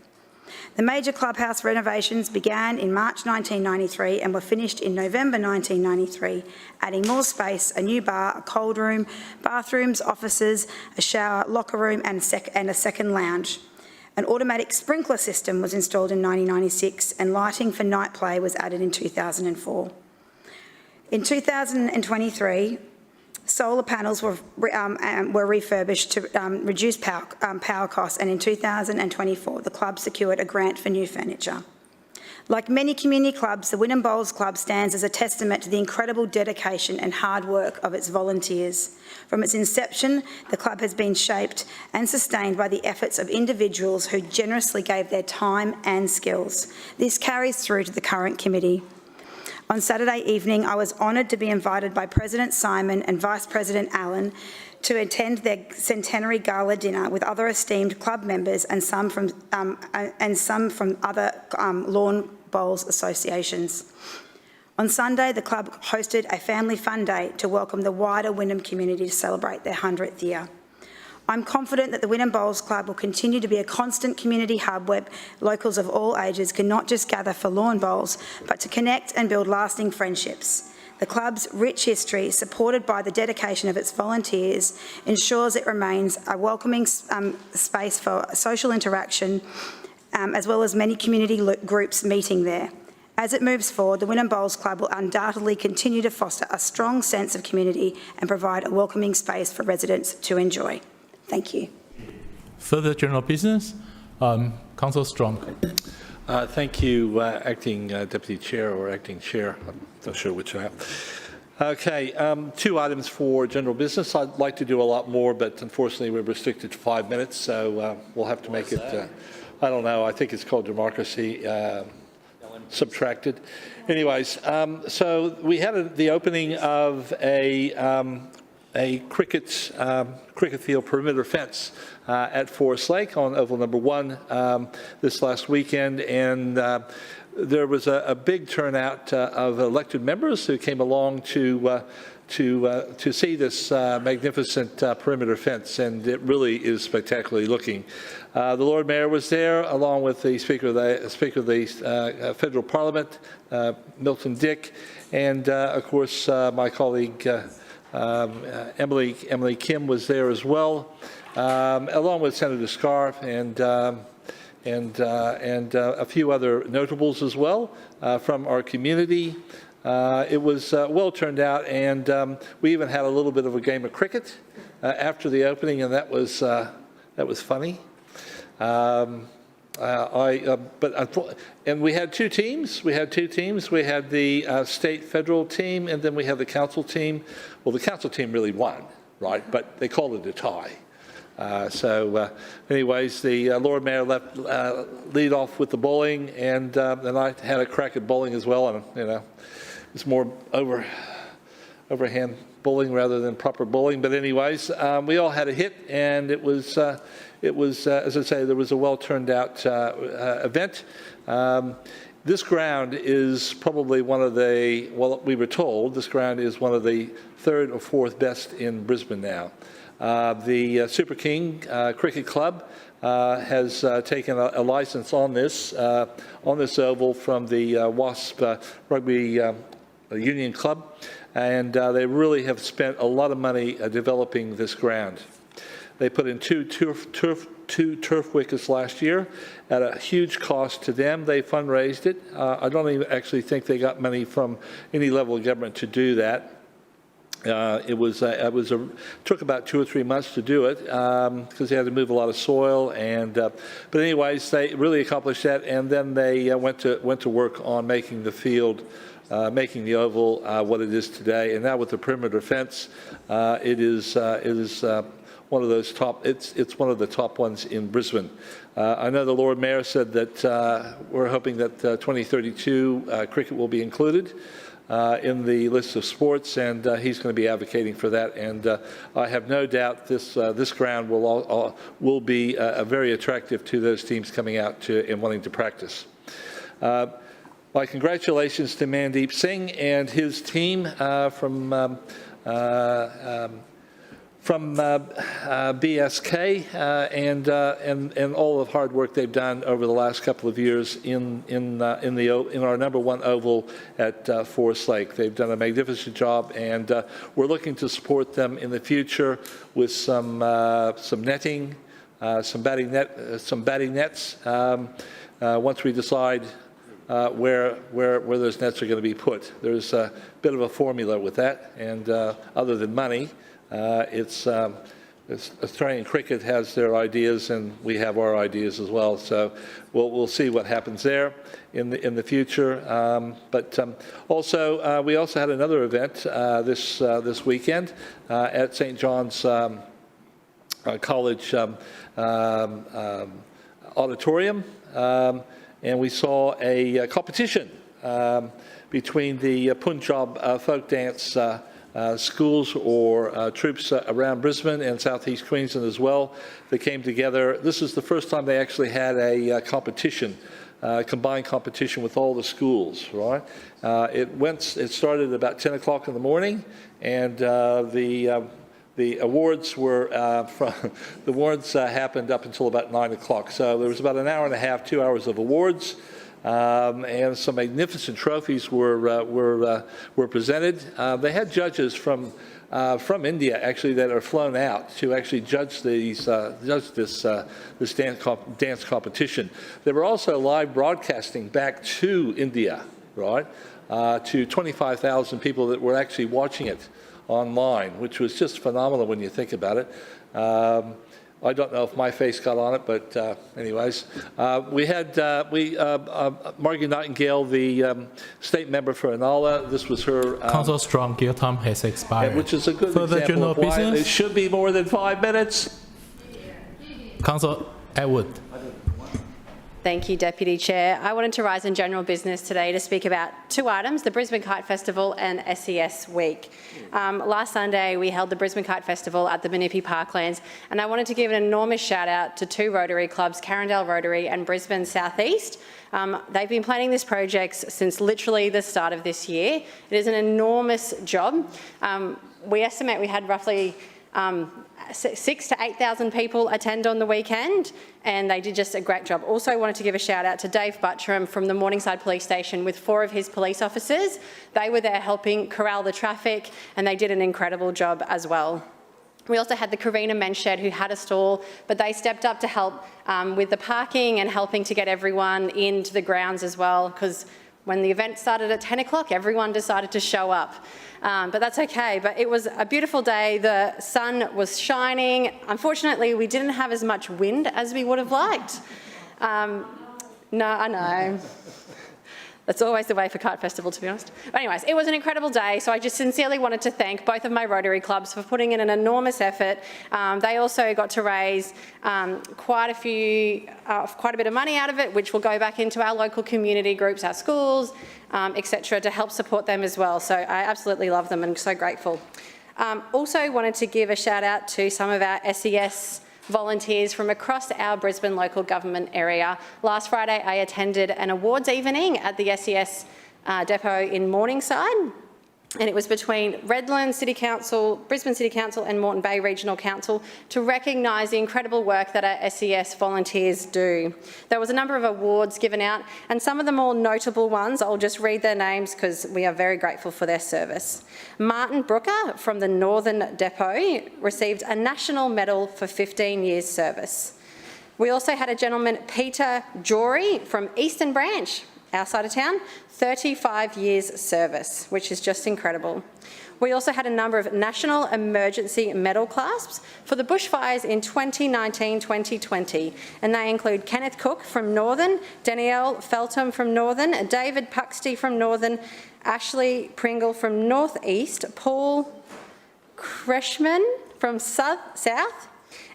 [SPEAKER 13] The major clubhouse renovations began in March 1993 and were finished in November 1993, adding more space, a new bar, a cold room, bathrooms, offices, a shower, locker room and a second lounge. An automatic sprinkler system was installed in 1996 and lighting for night play was added in 2004. In 2023, solar panels were refurbished to reduce power costs, and in 2024, the club secured a grant for new furniture. Like many community clubs, the Wynnum Bowls Club stands as a testament to the incredible dedication and hard work of its volunteers. From its inception, the club has been shaped and sustained by the efforts of individuals who generously gave their time and skills. This carries through to the current committee. On Saturday evening, I was honoured to be invited by President Simon and Vice President Allen to attend their centenary gala dinner with other esteemed club members and some from other lawn bowls associations. On Sunday, the club hosted a family fun day to welcome the wider Wynnum community to celebrate their 100th year. I'm confident that the Wynnum Bowls Club will continue to be a constant community hub where locals of all ages can not just gather for lawn bowls, but to connect and build lasting friendships. The club's rich history, supported by the dedication of its volunteers, ensures it remains a welcoming space for social interaction, as well as many community groups meeting there. As it moves forward, the Wynnum Bowls Club will undoubtedly continue to foster a strong sense of community and provide a welcoming space for residents to enjoy. Thank you.
[SPEAKER 16] Further general business, Councillor Strong.
[SPEAKER 10] Thank you, Acting Deputy Chair or Acting Chair. I'm not sure which I have. Okay, 2 items for general business. I'd like to do a lot more, but unfortunately we're restricted to 5 minutes, so we'll have to make it, I don't know, I think it's called democracy subtracted. Anyways, so we had the opening of a cricket field perimeter fence at Forest Lake on Oval Number 1 this last weekend, and there was a big turnout of elected members who came along to see this magnificent perimeter fence, and it really is spectacularly looking. The Lord Mayor was there, along with the Speaker of the Federal Parliament, Milton Dick, and of course my colleague Emily Kim was there as well, along with Senator Scarf and a few other notables as well from our community. It was well turned out, and we even had a little bit of a game of cricket after the opening, and that was funny. And we had 2 teams. We had the state federal team, and then we had the council team. Well, the council team really won, right? But they called it a tie. Anyways, the Lord Mayor lead off with the bowling, and then I had a crack at bowling as well, and it's more overhand bowling rather than proper bowling. But anyways, we all had a hit, and it was as I say, there was a well turned out event. This ground is probably one of the, well, we were told this ground is one of the 3rd or 4th best in Brisbane now. The Super King Cricket Club has taken a license on this oval from the Wasp Rugby Union Club, and they really have spent a lot of money developing this ground. They put in two turf wickets last year at a huge cost to them. They fundraised it. I don't even actually think they got money from any level of government to do that. It took about 2 or 3 months to do it because they had to move a lot of soil, and but anyways, they really accomplished that, and then they went to work on making the field, making the oval what it is today. And now with the perimeter fence, it is one of those top. It's one of the top ones in Brisbane. I know the Lord Mayor said that we're hoping that 2032 cricket will be included in the list of sports, and he's going to be advocating for that. And I have no doubt this ground will be very attractive to those teams coming out and wanting to practice. My congratulations to Mandeep Singh and his team from BSK and all the hard work they've done over the last couple of years in our number 1 oval at Forest Lake. They've done a magnificent job, and we're looking to support them in the future with some netting, some batting nets. Once we decide where those nets are going to be put, there's a bit of a formula with that, and other than money. Australian cricket has their ideas, and we have our ideas as well. So we'll see what happens there in the future. Also, we also had another event this weekend at St. John's College auditorium, and we saw a competition between the Punjab folk dance schools or troops around Brisbane and southeast Queensland as well. They came together. This is the first time they actually had a competition, combined competition with all the schools, right? It started about 10 o'clock in the morning, and the awards were happened up until about 9 o'clock. So there was about an hour and a half, 2 hours of awards. And some magnificent trophies were presented. They had judges from India actually that are flown out to actually judge this dance competition. They were also live broadcasting back to India, right, to 25,000 people that were actually watching it online, which was just phenomenal when you think about it. I don't know if my face got on it, but anyways, we had Margaret Nightingale, the state member for Inala. This was her.
[SPEAKER 16] Councillor Strong, your time has expired.
[SPEAKER 10] Which is a good
[SPEAKER 16] Further
[SPEAKER 10] example
[SPEAKER 16] general
[SPEAKER 10] of why
[SPEAKER 16] business?
[SPEAKER 10] it should be more than 5 minutes.
[SPEAKER 16] Councillor Atwood.
[SPEAKER 5] Thank you, Deputy Chair. I wanted to rise in general business today to speak about 2 items, the Brisbane Kite Festival and SES Week. Last Sunday, we held the Brisbane Kite Festival at the Menippi Parklands, and I wanted to give an enormous shout out to 2 Rotary clubs, Carindale Rotary and Brisbane South East. They've been planning this project since literally the start of this year. It is an enormous job. We estimate we had roughly 6,000 to 8,000 people attend on the weekend, and they did just a great job. Also wanted to give a shout out to Dave Buttram from the Morningside Police Station with 4 of his police officers. They were there helping corral the traffic, and they did an incredible job as well. We also had the Carina Men's Shed who had a stall, but they stepped up to help with the parking and helping to get everyone into the grounds as well, because when the event started at 10 o'clock, everyone decided to show up. But that's okay. But it was a beautiful day. The sun was shining. Unfortunately, we didn't have as much wind as we would have liked. No, I know. That's always the way for Kite Festival, to be honest. But anyways, it was an incredible day, so I just sincerely wanted to thank both of my Rotary clubs for putting in an enormous effort. They also got to raise quite a bit of money out of it, which will go back into our local community groups, our schools, etc., to help support them as well. So I absolutely love them and so grateful. Also wanted to give a shout out to some of our SES volunteers from across our Brisbane local government area. Last Friday, I attended an awards evening at the SES depot in Morningside, and it was between Redland City Council, Brisbane City Council and Moreton Bay Regional Council to recognise the incredible work that our SES volunteers do. There was a number of awards given out, and some of the more notable ones, I'll just read their names because we are very grateful for their service. Martin Brooker from the Northern Depot received a national medal for 15 years service. We also had a gentleman, Peter Jory from Eastern Branch, our side of town, 35 years service, which is just incredible. We also had a number of National Emergency Medal clasps for the bushfires in 2019-2020, and they include Kenneth Cook from Northern, Danielle Feltham from Northern, David Puxty from Northern, Ashley Pringle from North East, Paul Kreshman from South,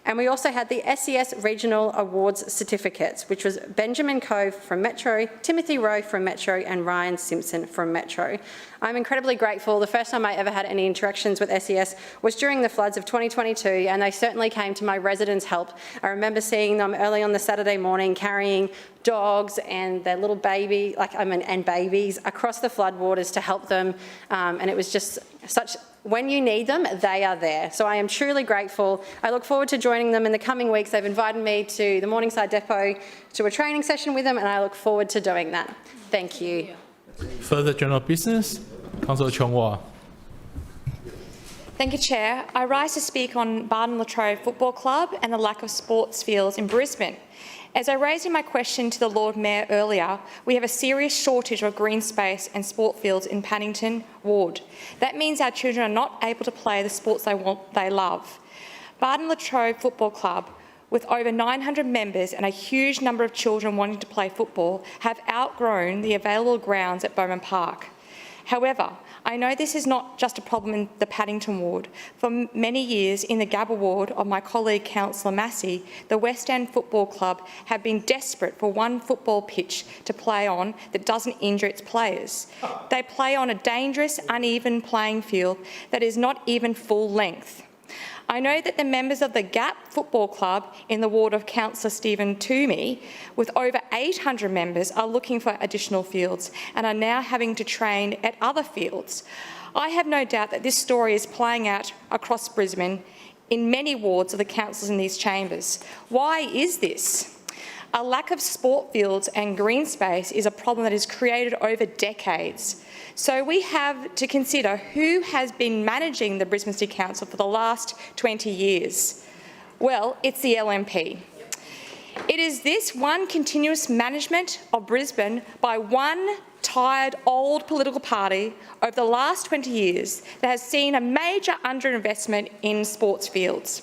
[SPEAKER 5] and we also had the SES Regional Awards Certificates, which was Benjamin Cove from Metro, Timothy Rowe from Metro, and Ryan Simpson from Metro. I'm incredibly grateful. The first time I ever had any interactions with SES was during the floods of 2022, and they certainly came to my residents' help. I remember seeing them early on the Saturday morning carrying dogs and their little baby, and babies across the floodwaters to help them, and it was just such. When you need them, they are there. So I am truly grateful. I look forward to joining them in the coming weeks. They've invited me to the Morningside Depot to a training session with them, and I look forward to doing that. Thank you.
[SPEAKER 16] Further general business, Councillor Chong-Wah.
[SPEAKER 7] Thank you, Chair. I rise to speak on Barton La Trobe Football Club and the lack of sports fields in Brisbane. As I raised in my question to the Lord Mayor earlier, we have a serious shortage of green space and sport fields in Paddington Ward. That means our children are not able to play the sports they love. Barton La Trobe Football Club, with over 900 members and a huge number of children wanting to play football, have outgrown the available grounds at Bowman Park. However, I know this is not just a problem in the Paddington ward. For many years in the Gabba ward of my colleague Councillor Massey, the West End Football Club have been desperate for one football pitch to play on that doesn't injure its players. They play on a dangerous, uneven playing field that is not even full length. I know that the members of the Gap Football Club in the ward of Councillor Stephen Toomey, with over 800 members, are looking for additional fields and are now having to train at other fields. I have no doubt that this story is playing out across Brisbane in many wards of the councils in these chambers. Why is this? A lack of sport fields and green space is a problem that is created over decades. So we have to consider who has been managing the Brisbane City Council for the last 20 years. Well, it's the LNP. It is this one continuous management of Brisbane by one tired old political party over the last 20 years that has seen a major underinvestment in sports fields.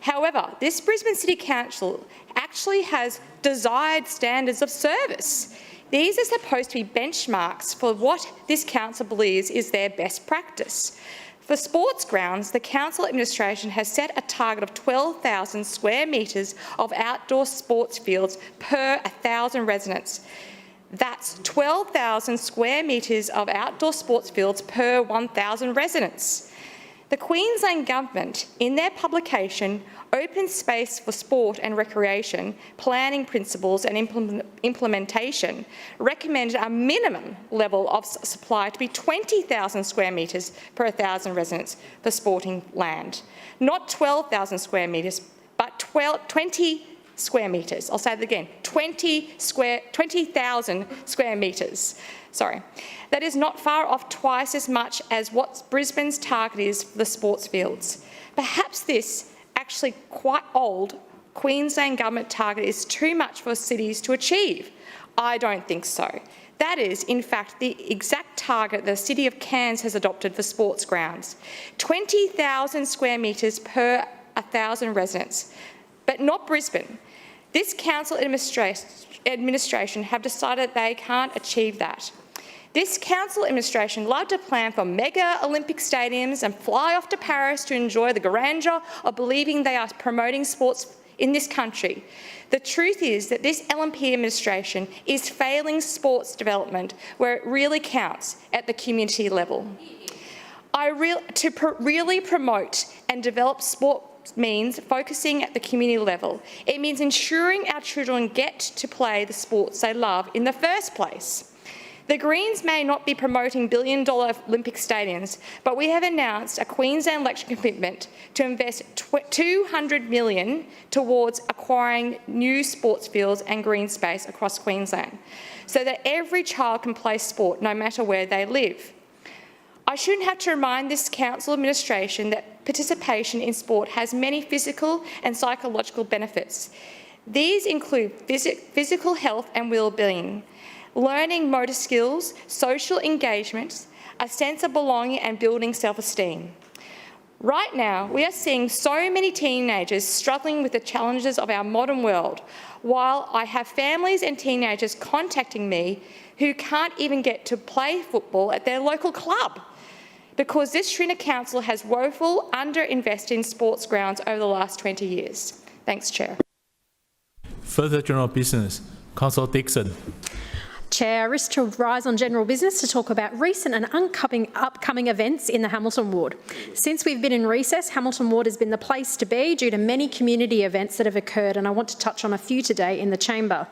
[SPEAKER 7] However, this Brisbane City Council actually has desired standards of service. These are supposed to be benchmarks for what this council believes is their best practice. For sports grounds, the council administration has set a target of 12,000 square metres of outdoor sports fields per 1,000 residents. That's 12,000 square metres of outdoor sports fields per 1,000 residents. The Queensland Government, in their publication, Open Space for Sport and Recreation, Planning Principles and Implementation, recommended a minimum level of supply to be 20,000 square metres per 1,000 residents for sporting land. Not 12,000 square metres, but 20 square metres. I'll say that again, 20,000 square metres. Sorry. That is not far off twice as much as what Brisbane's target is for the sports fields. Perhaps this actually quite old Queensland Government target is too much for cities to achieve. I don't think so. That is, in fact, the exact target the City of Cairns has adopted for sports grounds. 20,000 square metres per 1,000 residents, but not Brisbane. This council administration have decided they can't achieve that. This council administration love to plan for mega Olympic stadiums and fly off to Paris to enjoy the grandeur of believing they are promoting sports in this country. The truth is that this LNP administration is failing sports development where it really counts, at the community level. Really promote and develop sport means focusing at the community level. It means ensuring our children get to play the sports they love in the first place. The Greens may not be promoting billion-dollar Olympic stadiums, but we have announced a Queensland election commitment to invest $200 million towards acquiring new sports fields and green space across Queensland, so that every child can play sport no matter where they live. I shouldn't have to remind this council administration that participation in sport has many physical and psychological benefits. These include physical health and well-being, learning motor skills, social engagements, a sense of belonging and building self-esteem. Right now, we are seeing so many teenagers struggling with the challenges of our modern world, while I have families and teenagers contacting me who can't even get to play football at their local club because this Trinity Council has woeful underinvested in sports grounds over the last 20 years. Thanks, Chair.
[SPEAKER 16] Further general business. Councillor Dixon.
[SPEAKER 3] Chair, I wish to rise on general business to talk about recent and upcoming events in the Hamilton Ward. Since we've been in recess, Hamilton Ward has been the place to be due to many community events that have occurred, and I want to touch on a few today in the chamber.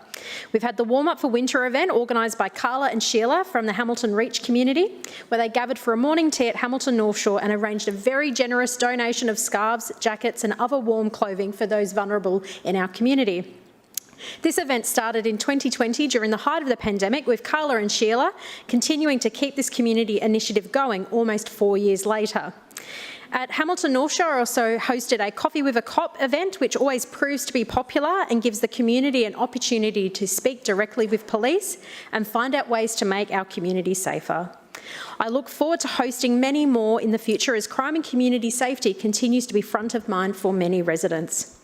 [SPEAKER 3] We've had the Warm Up for Winter event organised by Carla and Sheila from the Hamilton Reach community, where they gathered for a morning tea at Hamilton North Shore and arranged a very generous donation of scarves, jackets and other warm clothing for those vulnerable in our community. This event started in 2020 during the height of the pandemic, with Carla and Sheila continuing to keep this community initiative going almost 4 years later. At Hamilton North Shore, I also hosted a Coffee with a Cop event, which always proves to be popular and gives the community an opportunity to speak directly with police and find out ways to make our community safer. I look forward to hosting many more in the future as crime and community safety continues to be front of mind for many residents.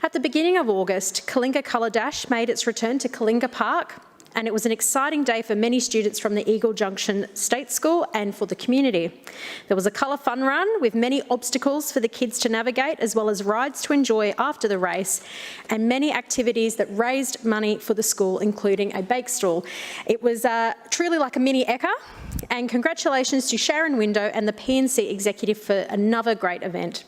[SPEAKER 3] At the beginning of August, Kalinga Colour Dash made its return to Kalinga Park, and it was an exciting day for many students from the Eagle Junction State School and for the community. There was a colour fun run with many obstacles for the kids to navigate, as well as rides to enjoy after the race, and many activities that raised money for the school, including a bake stall. It was truly like a mini Ekka, and congratulations to Sharon Window and the PNC executive for another great event.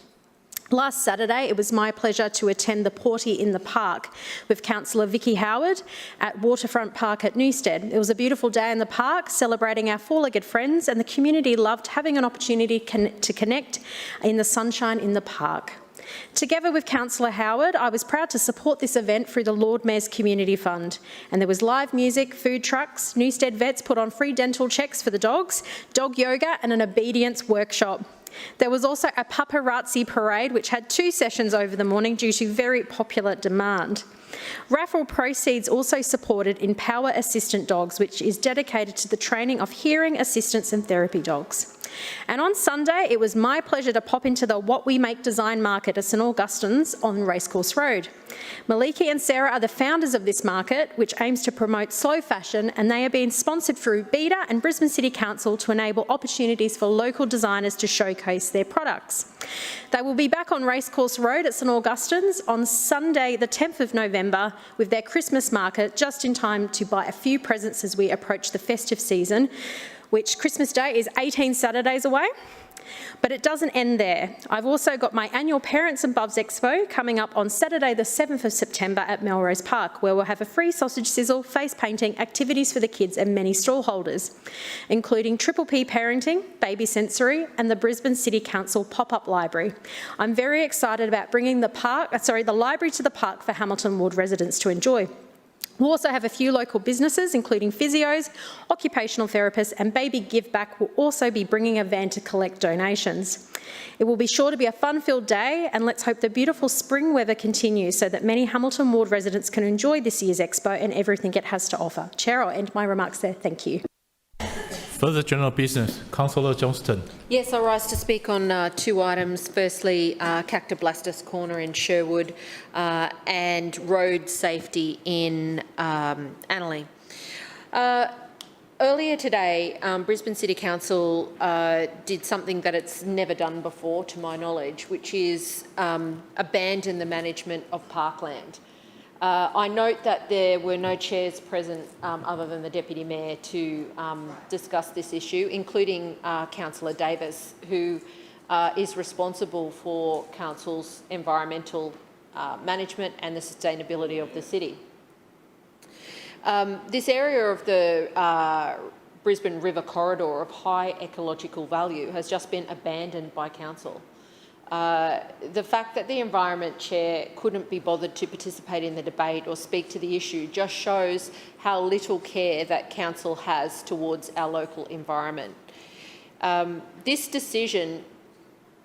[SPEAKER 3] Last Saturday, it was my pleasure to attend the Porty in the Park with Councillor Vicky Howard at Waterfront Park at Newstead. It was a beautiful day in the park, celebrating our four-legged friends, and the community loved having an opportunity to connect in the sunshine in the park. Together with Councillor Howard, I was proud to support this event through the Lord Mayor's Community Fund. And there was live music, food trucks, Newstead vets put on free dental checks for the dogs, dog yoga and an obedience workshop. There was also a paparazzi parade which had 2 sessions over the morning due to very popular demand. Raffle proceeds also supported Empower Assistant Dogs, which is dedicated to the training of hearing assistance and therapy dogs. And on Sunday, it was my pleasure to pop into the What We Make Design Market at St Augustine's on Racecourse Road. Maliki and Sarah are the founders of this market, which aims to promote slow fashion, and they are being sponsored through BETA and Brisbane City Council to enable opportunities for local designers to showcase their products. They will be back on Racecourse Road at St Augustine's on Sunday the 10th of November with their Christmas market, just in time to buy a few presents as we approach the festive season, which Christmas Day is 18 Saturdays away. But it doesn't end there. I've also got my annual Parents and Bubs Expo coming up on Saturday the 7th of September at Melrose Park, where we'll have a free sausage sizzle, face painting, activities for the kids and many stall holders, including Triple P Parenting, Baby Sensory and the Brisbane City Council pop-up library. I'm very excited about bringing the library to the park for Hamilton Ward residents to enjoy. We'll also have a few local businesses, including physios, occupational therapists, and Baby Give Back will also be bringing a van to collect donations. It will be sure to be a fun-filled day, and let's hope the beautiful spring weather continues so that many Hamilton Ward residents can enjoy this year's expo and everything it has to offer. Chair, I'll end my remarks there. Thank you.
[SPEAKER 16] Further general business, Councillor Johnston.
[SPEAKER 17] Yes, I rise to speak on two items. Firstly, Cactoblastus Corner in Sherwood and road safety in Annerley. Earlier today, Brisbane City Council did something that it's never done before, to my knowledge, which is abandon the management of parkland. I note that there were no chairs present other than the Deputy Mayor to discuss this issue, including Councillor Davis, who is responsible for Council's environmental management and the sustainability of the city. This area of the Brisbane River corridor of high ecological value has just been abandoned by Council. The fact that the Environment Chair couldn't be bothered to participate in the debate or speak to the issue just shows how little care that Council has towards our local environment. This decision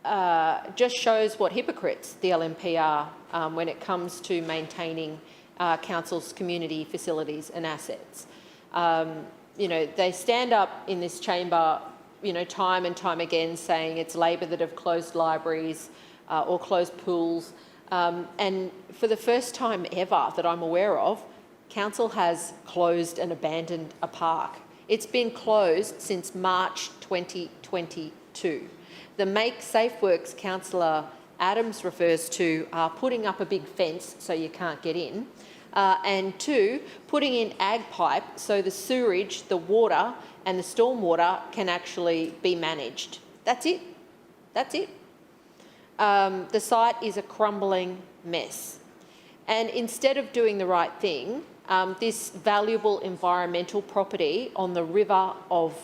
[SPEAKER 17] just shows what hypocrites the LNP are when it comes to maintaining Council's community facilities and assets. They stand up in this chamber time and time again saying it's Labor that have closed libraries or closed pools. And for the first time ever that I'm aware of, Council has closed and abandoned a park. It's been closed since March 2022. The Make Safe Works councillor Adams refers to putting up a big fence so you can't get in, and two, putting in ag pipe so the sewerage, the water and the stormwater can actually be managed. That's it. That's it. The site is a crumbling mess. And instead of doing the right thing, this valuable environmental property on the river of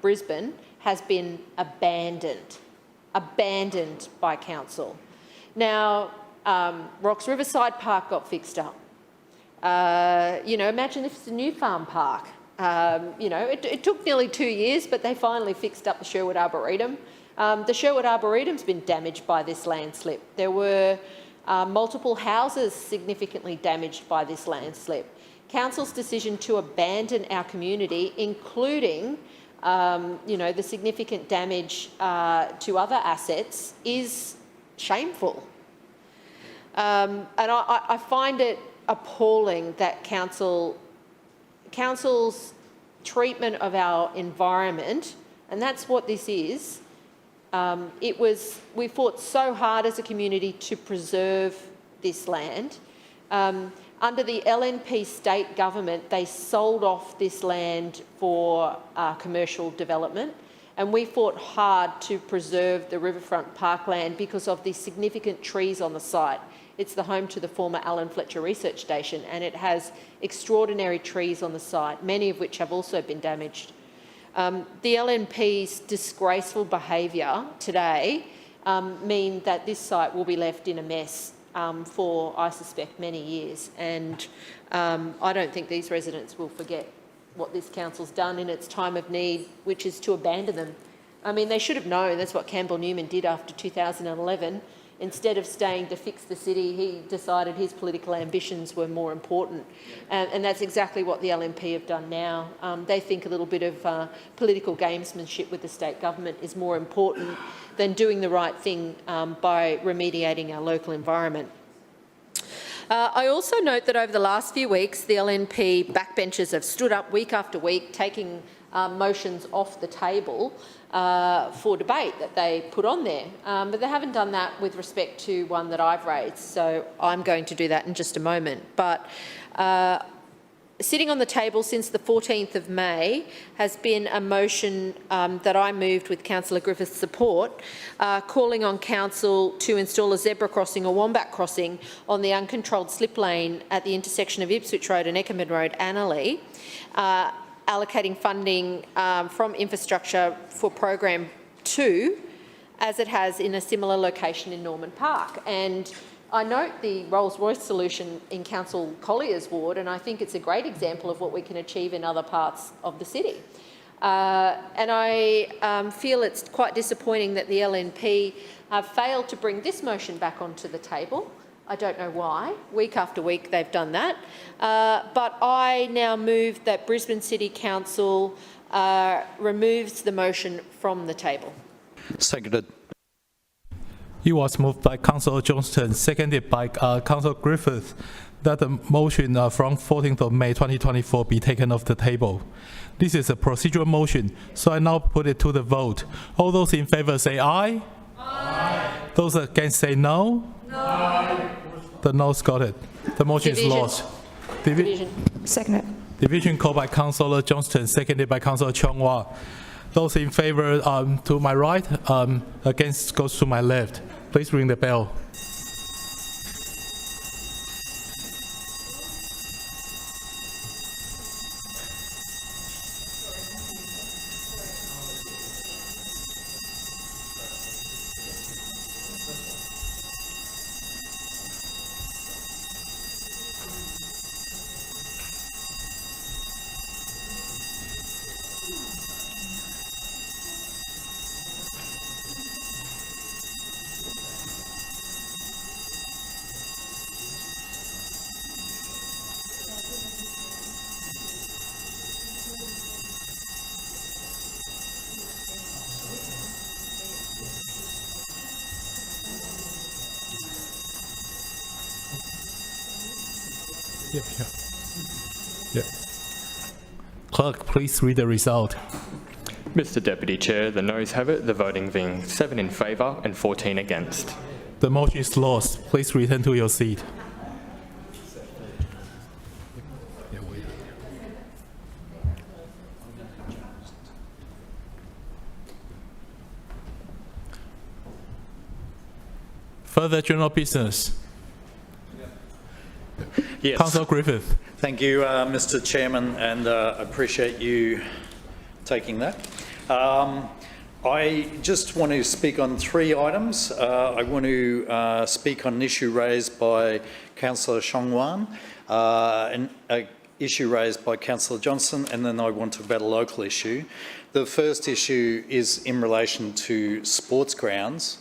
[SPEAKER 17] Brisbane has been abandoned by Council. Now, Rocks Riverside Park got fixed up. Imagine if it's a new farm park. It took nearly 2 years, but they finally fixed up the Sherwood Arboretum. The Sherwood Arboretum's been damaged by this landslip. There were multiple houses significantly damaged by this landslip. Council's decision to abandon our community, including the significant damage to other assets, is shameful. And I find it appalling that Council's treatment of our environment, and that's what this is. We fought so hard as a community to preserve this land. Under the LNP state government, they sold off this land for commercial development, and we fought hard to preserve the riverfront parkland because of the significant trees on the site. It's the home to the former Alan Fletcher Research Station, and it has extraordinary trees on the site, many of which have also been damaged. The LNP's disgraceful behaviour today mean that this site will be left in a mess for, I suspect, many years. And I don't think these residents will forget what this council's done in its time of need, which is to abandon them. I mean, they should have known. That's what Campbell Newman did after 2011. Instead of staying to fix the city, he decided his political ambitions were more important. And that's exactly what the LNP have done now. They think a little bit of political gamesmanship with the state government is more important than doing the right thing by remediating our local environment. I also note that over the last few weeks, the LNP backbenchers have stood up week after week, taking motions off the table for debate that they put on there. But they haven't done that with respect to one that I've raised, so I'm going to do that in just a moment. But sitting on the table since the 14th of May has been a motion that I moved with Councillor Griffith's support, calling on Council to install a zebra crossing or wombat crossing on the uncontrolled slip lane at the intersection of Ipswich Road and Eckerman Road, Annerley, allocating funding from infrastructure for program 2, as it has in a similar location in Norman Park. And I note the Rolls-Royce solution in Council Collier's ward, and I think it's a great example of what we can achieve in other parts of the city. And I feel it's quite disappointing that the LNP have failed to bring this motion back onto the table. I don't know why. Week after week they've done that. But I now move that Brisbane City Council removes the motion from the table.
[SPEAKER 6] Seconded.
[SPEAKER 16] It was moved by Councillor Johnston, seconded by Councillor Griffith, that the motion from 14th of May 2024 be taken off the table. This is a procedural motion, so I now put it to the vote. All those in favour say aye. Aye. Those against say no. No. The no's got it. The motion is lost.
[SPEAKER 17] Division.
[SPEAKER 13] Seconded.
[SPEAKER 16] Division called by Councillor Johnston, seconded by Councillor Chong-Wah. Those in favour to my right, against goes to my left. Please ring the bell. Yep. Clerk, please read the result.
[SPEAKER 18] Mr Deputy Chair, the noes have it, the voting being 7 in favour and 14 against.
[SPEAKER 16] The motion is lost. Please return to your seat. Further general business.
[SPEAKER 6] Yes.
[SPEAKER 16] Councillor Griffith.
[SPEAKER 6] Thank you, Mr Chairman, and appreciate you taking that. I just want to speak on 3 items. I want to speak on an issue raised by Councillor Chong-Wah, an issue raised by Councillor Johnston, and then I want to talk about a local issue. The first issue is in relation to sports grounds.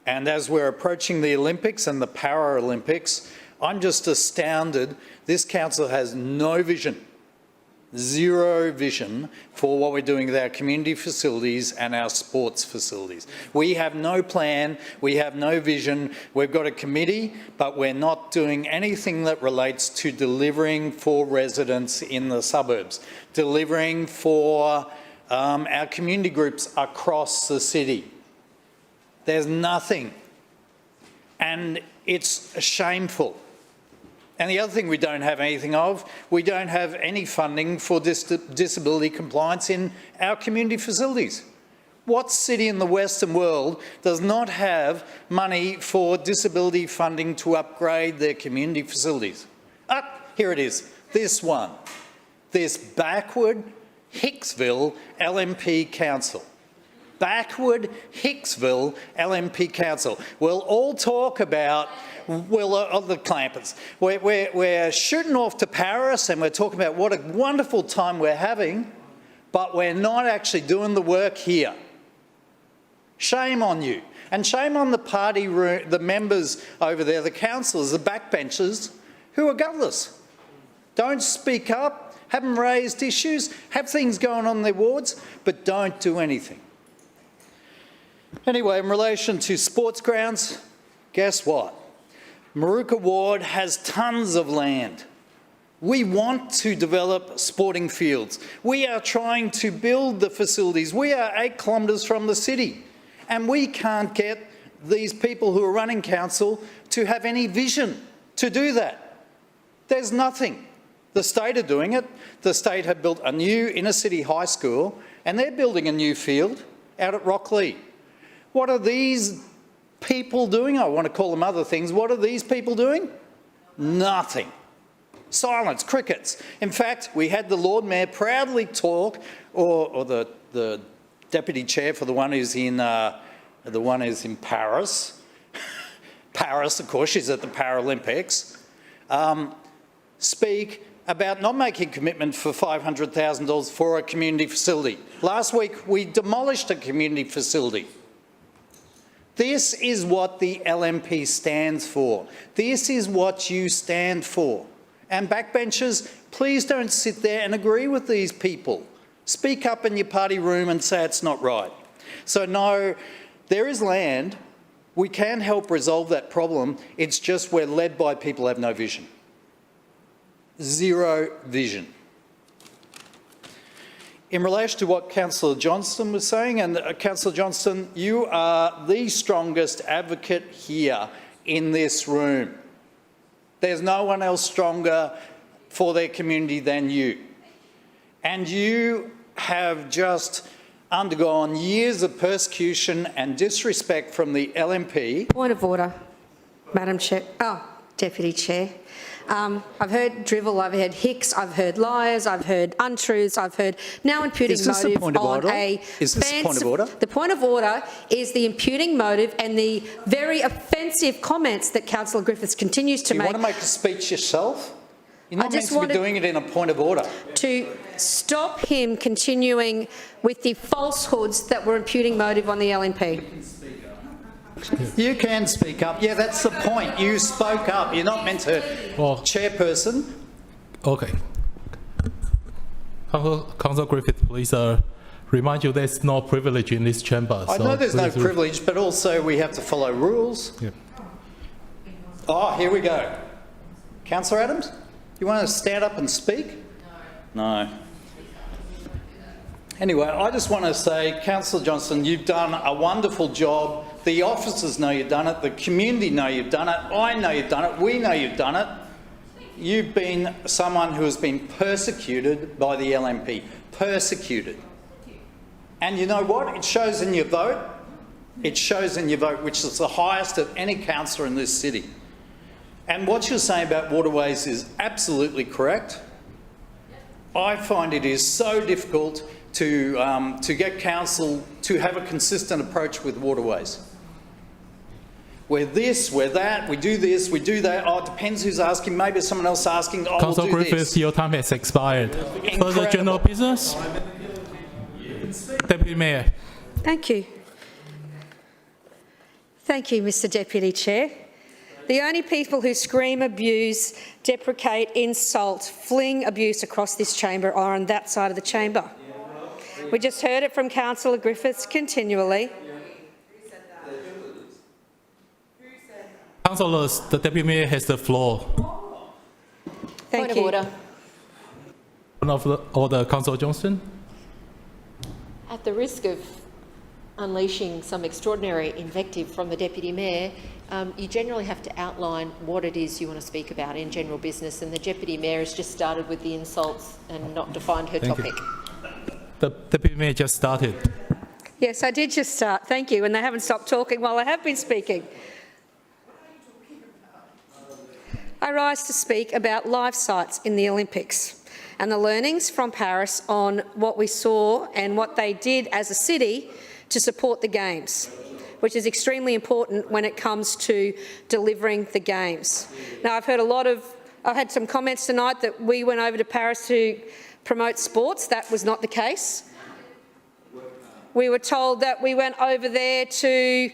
[SPEAKER 6] And as we're approaching the Olympics and the Paralympics, I'm just astounded. This council has no vision, zero vision for what we're doing with our community facilities and our sports facilities. We have no plan, we have no vision. We've got a committee, but we're not doing anything that relates to delivering for residents in the suburbs, delivering for our community groups across the city. There's nothing, and it's shameful. And the other thing we don't have anything of, we don't have any funding for disability compliance in our community facilities. What city in the Western world does not have money for disability funding to upgrade their community facilities? Here it is, this one, this backward Hicksville LNP Council. Backward Hicksville LNP Council. We'll all talk about the clampers. We're shooting off to Paris and we're talking about what a wonderful time we're having, but we're not actually doing the work here. Shame on you. And shame on the party room, the members over there, the councillors, the backbenchers, who are gutless. Don't speak up, haven't raised issues, have things going on in their wards, but don't do anything. Anyway, in relation to sports grounds, guess what? Maruka Ward has tons of land. We want to develop sporting fields. We are trying to build the facilities. We are 8 kilometres from the city, and we can't get these people who are running council to have any vision to do that. There's nothing. The state are doing it. The state have built a new inner-city high school, and they're building a new field out at Rocklea. What are these people doing? I want to call them other things. What are these people doing? Nothing. Silence, crickets. In fact, we had the Lord Mayor proudly talk, or the Deputy Chair for the one who's in Paris. Paris, of course, she's at the Paralympics. Speak about not making commitment for $500,000 for a community facility. Last week, we demolished a community facility. This is what the LNP stands for. This is what you stand for. And backbenchers, please don't sit there and agree with these people. Speak up in your party room and say it's not right. So no, there is land. We can help resolve that problem. It's just we're led by people who have no vision. Zero vision. In relation to what Councillor Johnston was saying, and Councillor Johnston, you are the strongest advocate here in this room. There's no one else stronger for their community than you. And you have just undergone years of persecution and disrespect from the LNP.
[SPEAKER 19] Point of order, Madam Chair. Deputy Chair. I've heard drivel, I've heard hicks, I've heard liars, I've heard untruths, I've heard now imputing motive on a...
[SPEAKER 6] Is this a point of order?
[SPEAKER 19] The point of order is the imputing motive and the very offensive comments that Councillor Griffiths continues to make.
[SPEAKER 6] You want to make a speech yourself? You're not meant to be doing it in a point of order.
[SPEAKER 19] To stop him continuing with the falsehoods that were imputing motive on the LNP.
[SPEAKER 6] You can speak up. Yeah, that's the point. You spoke up. You're not meant to.
[SPEAKER 16] Well,
[SPEAKER 6] chairperson.
[SPEAKER 16] Okay. Councillor Griffith, please remind you there's no privilege in this chamber.
[SPEAKER 6] I know there's no privilege, but also we have to follow rules.
[SPEAKER 16] Yeah.
[SPEAKER 6] Oh, here we go. Councillor Adams, you want to stand up and speak? No. Anyway, I just want to say, Councillor Johnston, you've done a wonderful job. The officers know you've done it. The community know you've done it. I know you've done it. We know you've done it. You've been someone who has been persecuted by the LNP. Persecuted. And you know what? It shows in your vote. It shows in your vote, which is the highest of any councillor in this city. And what you're saying about waterways is absolutely correct. I find it is so difficult to get council to have a consistent approach with waterways. We're this, we're that, we do this, we do that. Oh, it depends who's asking. Maybe someone else asking. Oh,
[SPEAKER 16] Councillor
[SPEAKER 6] we'll do
[SPEAKER 16] Griffiths,
[SPEAKER 6] this.
[SPEAKER 16] your time has expired.
[SPEAKER 6] Incredible.
[SPEAKER 16] Further general business? Deputy Mayor.
[SPEAKER 19] Thank you. Thank you, Mr Deputy Chair. The only people who scream, abuse, deprecate, insult, fling abuse across this chamber are on that side of the chamber. We just heard it from Councillor Griffiths continually.
[SPEAKER 16] Councillors, the Deputy Mayor has the floor.
[SPEAKER 19] Thank
[SPEAKER 2] Point
[SPEAKER 19] you.
[SPEAKER 2] of order.
[SPEAKER 16] Point of order, Councillor Johnston.
[SPEAKER 17] At the risk of unleashing some extraordinary invective from the Deputy Mayor, you generally have to outline what it is you want to speak about in general business, and the Deputy Mayor has just started with the insults and not defined her topic.
[SPEAKER 16] The Deputy Mayor just started.
[SPEAKER 19] Yes, I did just start. Thank you. And they haven't stopped talking while I have been speaking. I rise to speak about live sites in the Olympics and the learnings from Paris on what we saw and what they did as a city to support the Games, which is extremely important when it comes to delivering the Games. Now, I've had some comments tonight that we went over to Paris to promote sports. That was not the case. We were told that we went over there to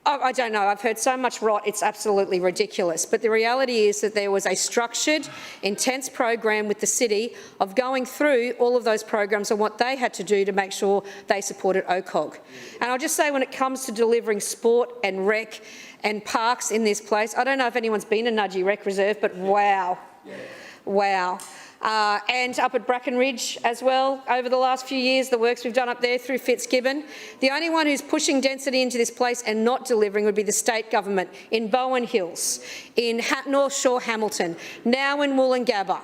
[SPEAKER 19] I don't know. I've heard so much rot, it's absolutely ridiculous. But the reality is that there was a structured, intense program with the city of going through all of those programs and what they had to do to make sure they supported OCOG. And I'll just say, when it comes to delivering sport and rec and parks in this place, I don't know if anyone's been to Nudgee Rec Reserve, but wow. Wow. And up at Bracken Ridge as well, over the last few years, the works we've done up there through Fitzgibbon. The only one who's pushing density into this place and not delivering would be the state government in Bowen Hills, in North Shore Hamilton, now in Woolloongabba.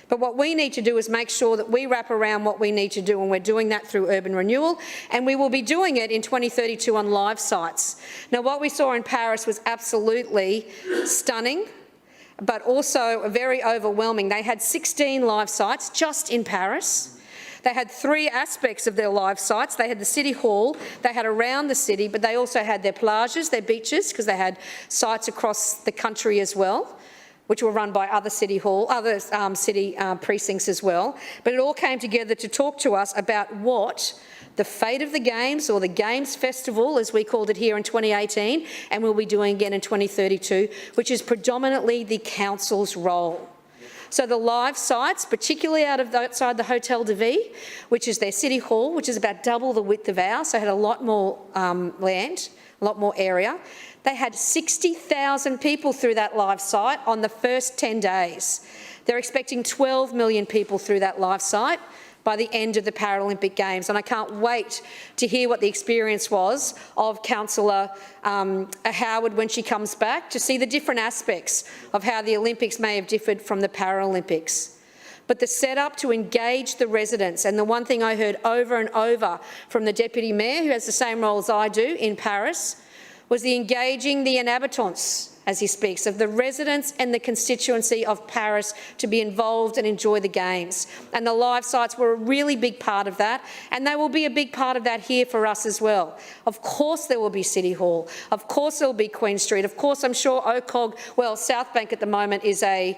[SPEAKER 19] But what we need to do is make sure that we wrap around what we need to do, and we're doing that through urban renewal, and we will be doing it in 2032 on live sites. Now, what we saw in Paris was absolutely stunning, but also very overwhelming. They had 16 live sites just in Paris. They had 3 aspects of their live sites. They had the city hall, they had around the city, but they also had their plages, their beaches, because they had sites across the country as well, which were run by other city precincts as well. But it all came together to talk to us about what the fate of the Games, or the Games Festival, as we called it here in 2018, and we'll be doing again in 2032, which is predominantly the council's role. So the live sites, particularly outside the Hotel de Ville, which is their city hall, which is about double the width of ours, so it had a lot more land, a lot more area. They had 60,000 people through that live site on the first 10 days. They're expecting 12 million people through that live site by the end of the Paralympic Games. And I can't wait to hear what the experience was of Councillor Howard when she comes back, to see the different aspects of how the Olympics may have differed from the Paralympics. But the setup to engage the residents, and the one thing I heard over and over from the Deputy Mayor, who has the same role as I do in Paris, was the engaging the inhabitants, as he speaks, of the residents and the constituency of Paris to be involved and enjoy the Games. And the live sites were a really big part of that, and they will be a big part of that here for us as well. Of course there will be City Hall. Of course there will be Queen Street. Of course I'm sure OCOG, well, South Bank at the moment is a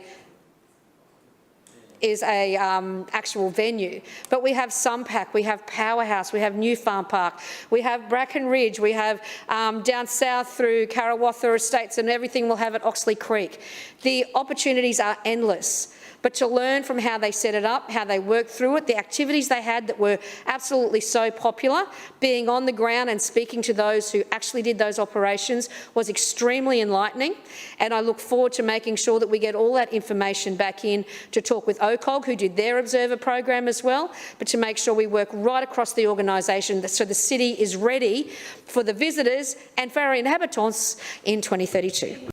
[SPEAKER 19] actual venue. But we have Sunpack, we have Powerhouse, we have New Farm Park, we have Bracken Ridge, we have down south through Karawatha Estates, and everything we'll have at Oxley Creek. The opportunities are endless. But to learn from how they set it up, how they worked through it, the activities they had that were absolutely so popular, being on the ground and speaking to those who actually did those operations was extremely enlightening. And I look forward to making sure that we get all that information back in to talk with OCOG, who did their observer program as well, but to make sure we work right across the organisation so the city is ready for the visitors and for our inhabitants in 2032.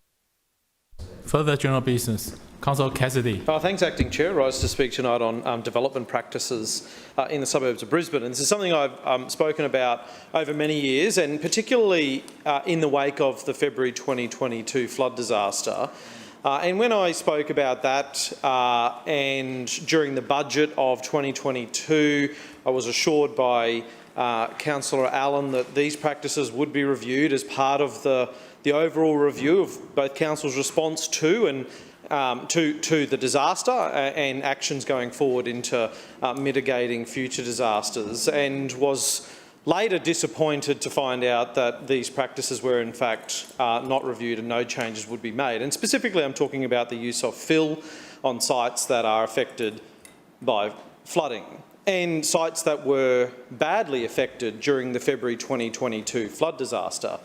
[SPEAKER 16] Further general business. Councillor Cassidy.
[SPEAKER 14] Thanks, Acting Chair. I rise to speak tonight on development practices in the suburbs of Brisbane. And this is something I've spoken about over many years, and particularly in the wake of the February 2022 flood disaster. And when I spoke about that and during the budget of 2022, I was assured by Councillor Allen that these practices would be reviewed as part of the overall review of both Council's response to and to the disaster and actions going forward into mitigating future disasters, and was later disappointed to find out that these practices were in fact not reviewed and no changes would be made. And specifically I'm talking about the use of fill on sites that are affected by flooding and sites that were badly affected during the February 2022 flood disaster.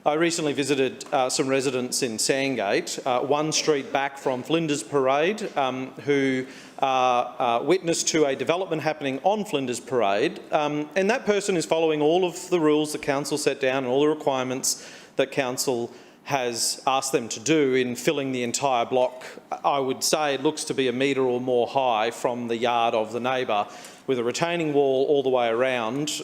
[SPEAKER 14] I recently visited some residents in Sandgate, one street back from Flinders Parade, who are witness to a development happening on Flinders Parade, and that person is following all of the rules that Council set down and all the requirements that Council has asked them to do in filling the entire block. I would say it looks to be a metre or more high from the yard of the neighbour, with a retaining wall all the way around,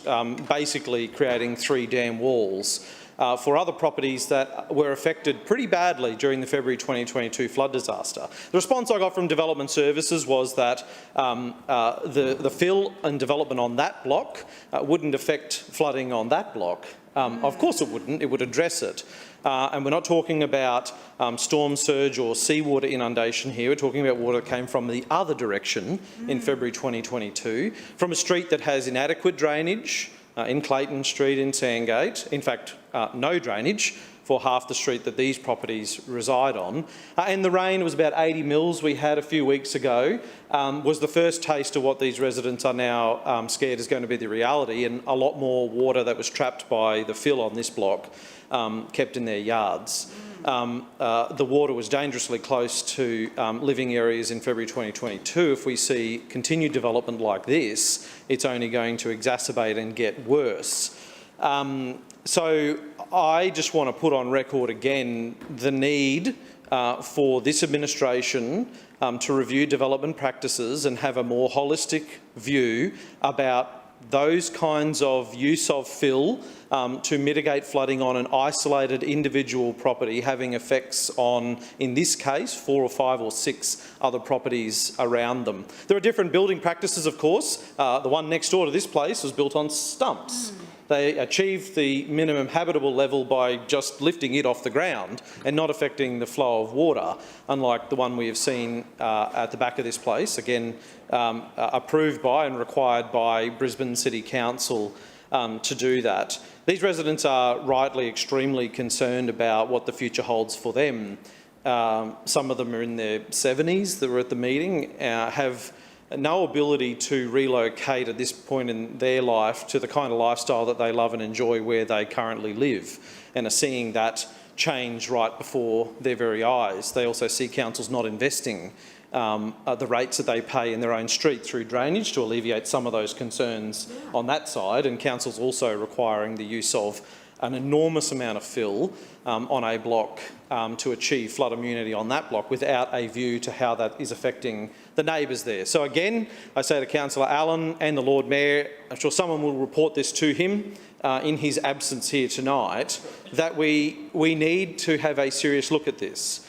[SPEAKER 14] basically creating 3 dam walls. For other properties that were affected pretty badly during the February 2022 flood disaster. The response I got from Development Services was that the fill and development on that block wouldn't affect flooding on that block. Of course it wouldn't, it would address it. And we're not talking about storm surge or seawater inundation here, we're talking about water that came from the other direction in February 2022, from a street that has inadequate drainage, in Clayton Street in Sandgate. In fact, no drainage for half the street that these properties reside on. And the rain, was about 80 mils we had a few weeks ago, was the first taste of what these residents are now scared is going to be the reality, and a lot more water that was trapped by the fill on this block kept in their yards. The water was dangerously close to living areas in February 2022. If we see continued development like this, it's only going to exacerbate and get worse. So I just want to put on record again the need for this administration to review development practices and have a more holistic view about those kinds of use of fill to mitigate flooding on an isolated individual property, having effects on, in this case, 4 or 5 or 6 other properties around them. There are different building practices, of course. The one next door to this place was built on stumps. They achieved the minimum habitable level by just lifting it off the ground and not affecting the flow of water, unlike the one we have seen at the back of this place, again approved by and required by Brisbane City Council to do that. These residents are rightly extremely concerned about what the future holds for them. Some of them are in their 70s that were at the meeting, have no ability to relocate at this point in their life to the kind of lifestyle that they love and enjoy where they currently live, and are seeing that change right before their very eyes. They also see councils not investing the rates that they pay in their own street through drainage to alleviate some of those concerns on that side, and councils also requiring the use of an enormous amount of fill on a block to achieve flood immunity on that block without a view to how that is affecting the neighbours there. So again, I say to Councillor Allen and the Lord Mayor, I'm sure someone will report this to him in his absence here tonight, that we need to have a serious look at this.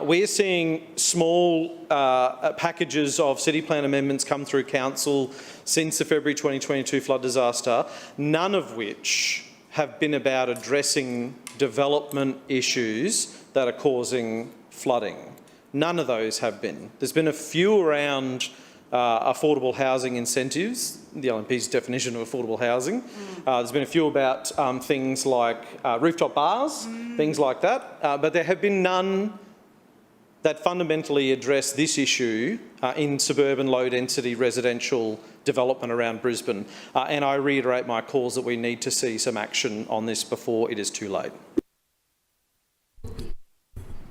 [SPEAKER 14] We're seeing small packages of city plan amendments come through council since the February 2022 flood disaster, none of which have been about addressing development issues that are causing flooding. None of those have been. There's been a few around affordable housing incentives, the LNP's definition of affordable housing. There's been a few about things like rooftop bars, things like that, but there have been none that fundamentally address this issue in suburban low-density residential development around Brisbane. And I reiterate my calls that we need to see some action on this before it is too late.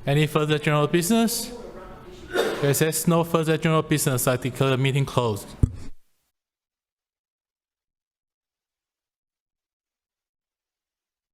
[SPEAKER 16] Any further general business? If there's no further general business, I declare the meeting closed.